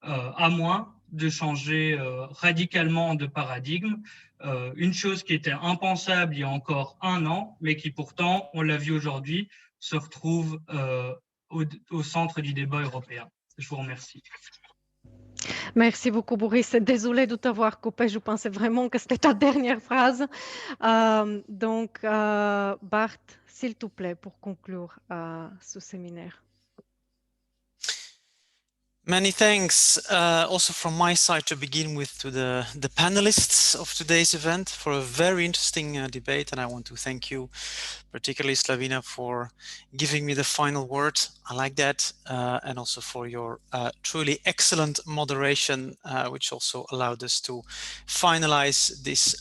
À moins de changer radicalement de paradigme, une chose qui était impensable il y a encore un an, mais qui pourtant, on l'a vu aujourd'hui, se retrouve au centre du débat européen. Je vous remercie. Merci beaucoup, Boris. Désolée de t'avoir coupé. Je pensais vraiment que c'était ta dernière phrase. Donc, Bart, s'il te plaît, pour conclure ce séminaire. Many thanks also from my side to begin with to the panelists of today's event for a very interesting debate, and I want to thank you, particularly Slavina, for giving me the final word. I like that, and also for your truly excellent moderation, which also allowed us to finalize this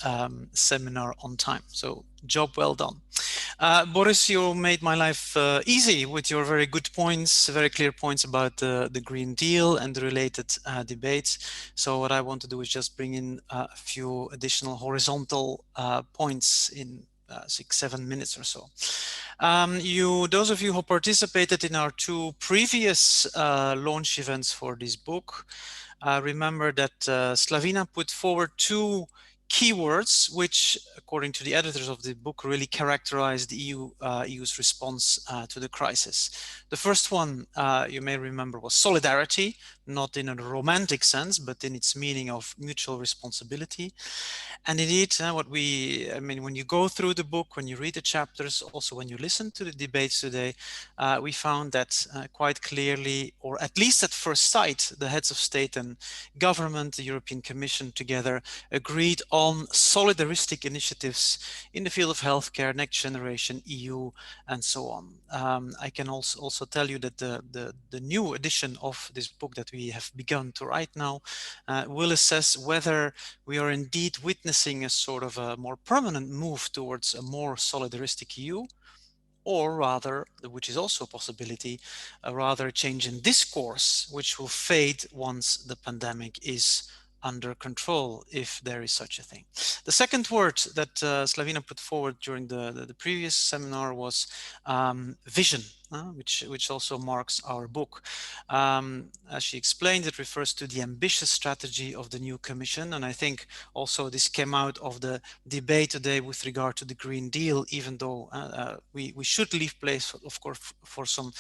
seminar on time. So job well done. Boris, you made my life easy with your very good points, very clear points about the Green Deal and the related debates. So what I want to do is just bring in a few additional horizontal points in 6-7 minutes or so. Those of you who participated in our two previous launch events for this book, remember that Slavina put forward two keywords which, according to the editors of the book, really characterize the EU's response to the crisis. The first one, you may remember, was solidarity, not in a romantic sense, but in its meaning of mutual responsibility. And indeed, when you go through the book, when you read the chapters, also when you listen to the debates today, we found that quite clearly, or at least at first sight, the heads of state and government, the European Commission together, agreed on solidaristic initiatives in the field of healthcare, next generation EU, and so on. I can also tell you that the new edition of this book that we have begun to write now will assess whether we are indeed witnessing a sort of a more permanent move towards a more solidaristic EU, or rather, which is also a possibility, a rather change in discourse, which will fade once the pandemic is under control, if there is such a thing. The second word that Slavina put forward during the previous seminar was vision, which also marks our book. As she explained, it refers to the ambitious strategy of the new Commission, and I think also this came out of the debate today with regard to the Green Deal, even though we should leave place, of course, for some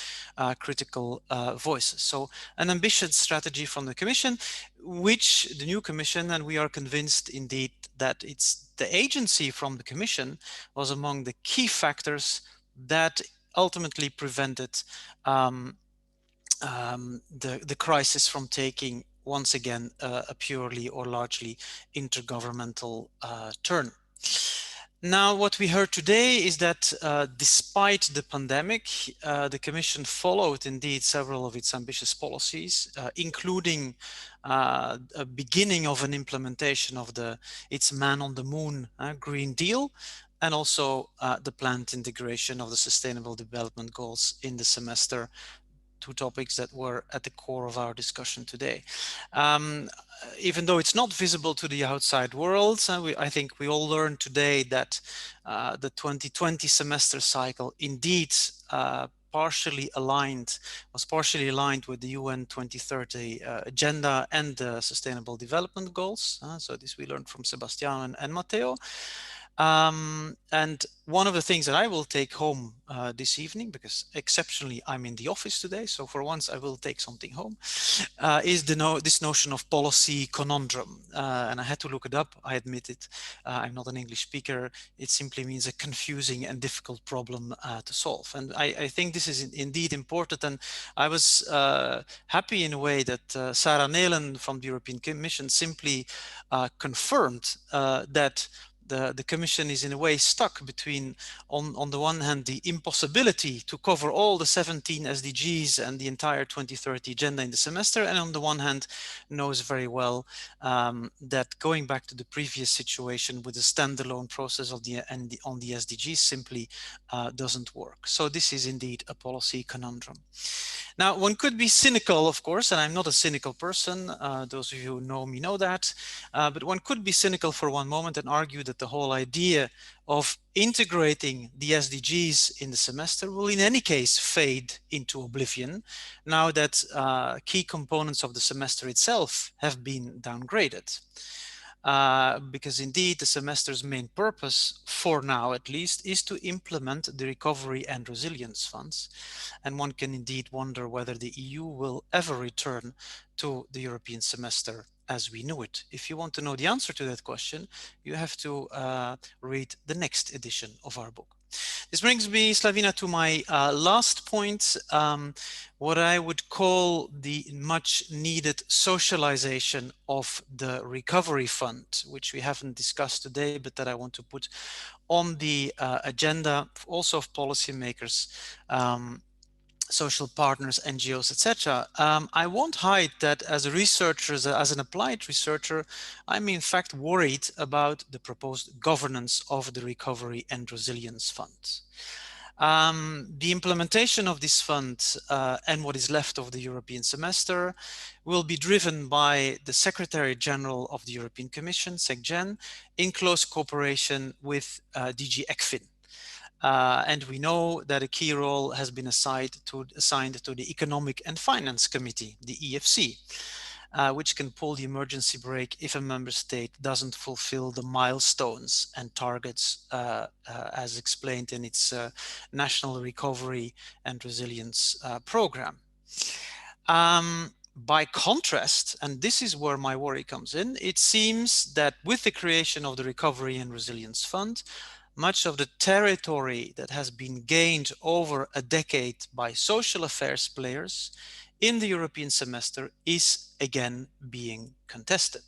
critical voices. So an ambitious strategy from the Commission, which the new Commission, and we are convinced indeed that it's the agency from the Commission, was among the key factors that ultimately prevented the crisis from taking once again a purely or largely intergovernmental turn. Now, what we heard today is that despite the pandemic, the Commission followed indeed several of its ambitious policies, including a beginning of an implementation of its Man on the Moon Green Deal, and also the planned integration of the Sustainable Development Goals in the semester, two topics that were at the core of our discussion today. Even though it's not visible to the outside world, I think we all learned today that the 2020 semester cycle indeed was partially aligned with the UN 2030 agenda and the Sustainable Development Goals. So this we learned from Sebastiano and Matteo. And one of the things that I will take home this evening, because exceptionally I'm in the office today, so for once I will take something home, is this notion of policy conundrum. And I had to look it up, I admit it. I'm not an English speaker. It simply means a confusing and difficult problem to solve. And I think this is indeed important. And I was happy in a way that Sarah Nelen from the European Commission simply confirmed that the Commission is in a way stuck between, on the one hand, the impossibility to cover all the 17 SDGs and the entire 2030 agenda in the semester, and on the one hand, knows very well that going back to the previous situation with a standalone process of on the SDGs simply doesn't work. So this is indeed a policy conundrum. Now, one could be cynical, of course, and I'm not a cynical person. Those of you who know me know that. But one could be cynical for one moment and argue that the whole idea of integrating the SDGs in the semester will in any case fade into oblivion now that key components of the semester itself have been downgraded. Because indeed the semester's main purpose, for now at least, is to implement the recovery and resilience funds. And one can indeed wonder whether the EU will ever return to the European semester as we knew it. If you want to know the answer to that question, you have to read the next edition of our book. This brings me, Slavina, to my last point, what I would call the much needed socialization of the recovery fund, which we haven't discussed today, but that I want to put on the agenda also of policymakers, social partners, NGOs, etc. I won't hide that as a researcher, as an applied researcher, I'm in fact worried about the proposed governance of the Recovery and Resilience Fund. The implementation of this fund and what is left of the European semester will be driven by the Secretary General of the European Commission, SecGen, in close cooperation with DG ECFIN. And we know that a key role has been assigned to the Economic and Finance Committee, the EFC, which can pull the emergency brake if a member state doesn't fulfill the milestones and targets as explained in its National Recovery and Resilience Program. By contrast, and this is where my worry comes in, it seems that with the creation of the Recovery and Resilience Fund, much of the territory that has been gained over a decade by social affairs players in the European semester is again being contested.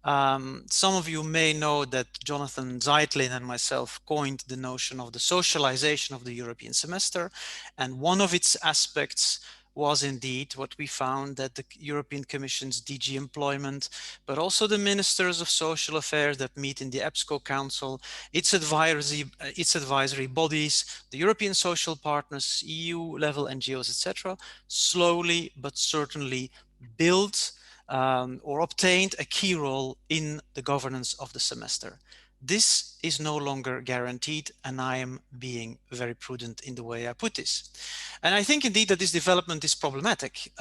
Some of you may know that Jonathan Zeitlin and myself coined the notion of the socialization of the European semester, and one of its aspects was indeed what we found, that the European Commission's DG Employment, but also the Ministers of Social Affairs that meet in the EPSCO Council, its advisory bodies, the European social partners, EU-level NGOs, etc., slowly but certainly built or obtained a key role in the governance of the semester. This is no longer guaranteed, and I am being very prudent in the way I put this. And I think indeed that this development is problematic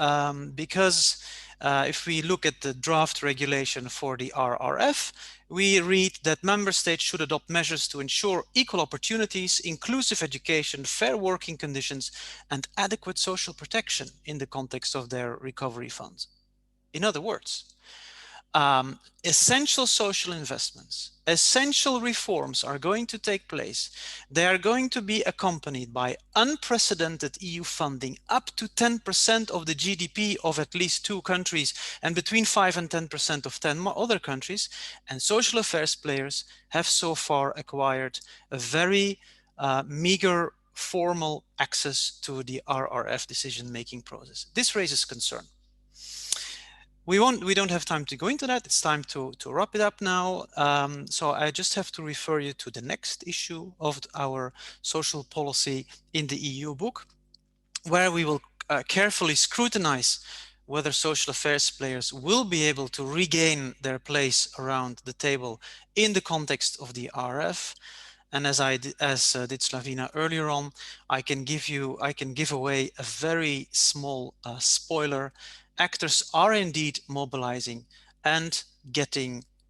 because if we look at the draft regulation for the RRF, we read that member states should adopt measures to ensure equal opportunities, inclusive education, fair working conditions, and adequate social protection in the context of their recovery funds. In other words, essential social investments, essential reforms are going to take place. They are going to be accompanied by unprecedented EU funding up to 10% of the GDP of at least 2 countries and between 5 and 10% of 10 other countries. And social affairs players have so far acquired a very meager formal access to the RRF decision-making process. This raises concern. We don't have time to go into that. It's time to wrap it up now. So I just have to refer you to the next issue of our social policy in the EU book, where we will carefully scrutinize whether social affairs players will be able to regain their place around the table in the context of the RF. And as did Slavina earlier on, I can give away a very small spoiler. Actors are indeed mobilizing and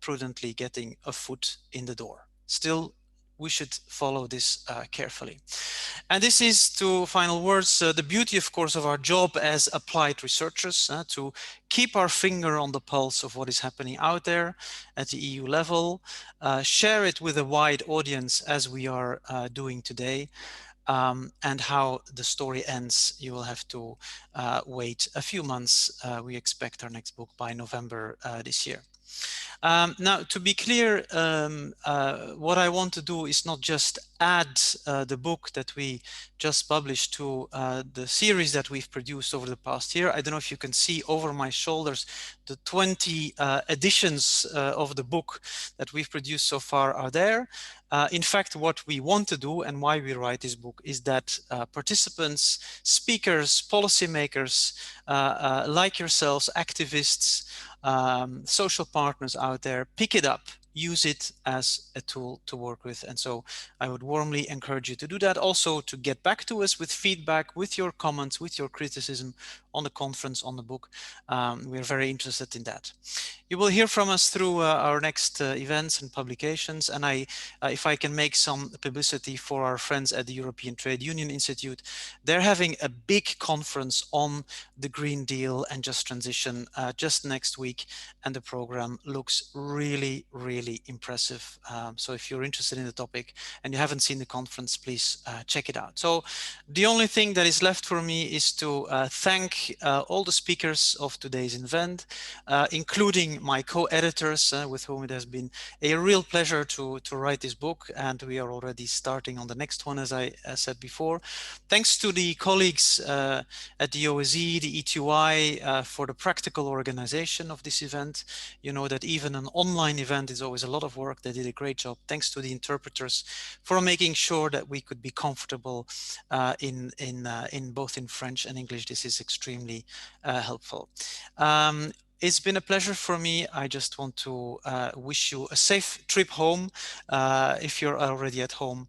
prudently getting a foot in the door. Still, we should follow this carefully. And this is, to final words, the beauty, of course, of our job as applied researchers, to keep our finger on the pulse of what is happening out there at the EU level, share it with a wide audience as we are doing today. And how the story ends, you will have to wait a few months. We expect our next book by November this year. Now, to be clear, what I want to do is not just add the book that we just published to the series that we've produced over the past year. I don't know if you can see over my shoulders, the 20 editions of the book that we've produced so far are there. In fact, what we want to do and why we write this book is that participants, speakers, policymakers like yourselves, activists, social partners out there, pick it up, use it as a tool to work with. And so I would warmly encourage you to do that. Also to get back to us with feedback, with your comments, with your criticism on the conference, on the book. We're very interested in that. You will hear from us through our next events and publications. And if I can make some publicity for our friends at the European Trade Union Institute, they're having a big conference on the Green Deal and just transition just next week. And the program looks really, really impressive. So if you're interested in the topic and you haven't seen the conference, please check it out. So the only thing that is left for me is to thank all the speakers of today's event, including my co-editors with whom it has been a real pleasure to write this book. And we are already starting on the next one, as I said before. Thanks to the colleagues at the OSE, the ETUI for the practical organization of this event. You know that even an online event is always a lot of work. They did a great job. Thanks to the interpreters for making sure that we could be comfortable in both in French and English. This is extremely helpful. It's been a pleasure for me. I just want to wish you a safe trip home. If you're already at home,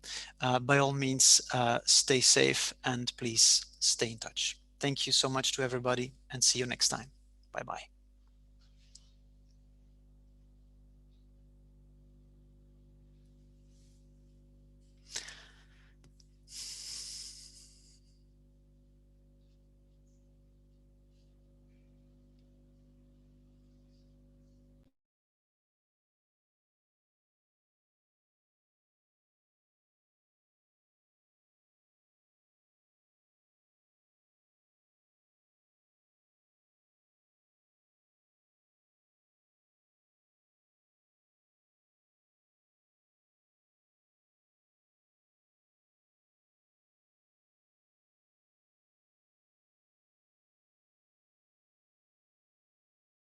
by all means, stay safe and please stay in touch. Thank you so much to everybody and see you next time. Bye-bye.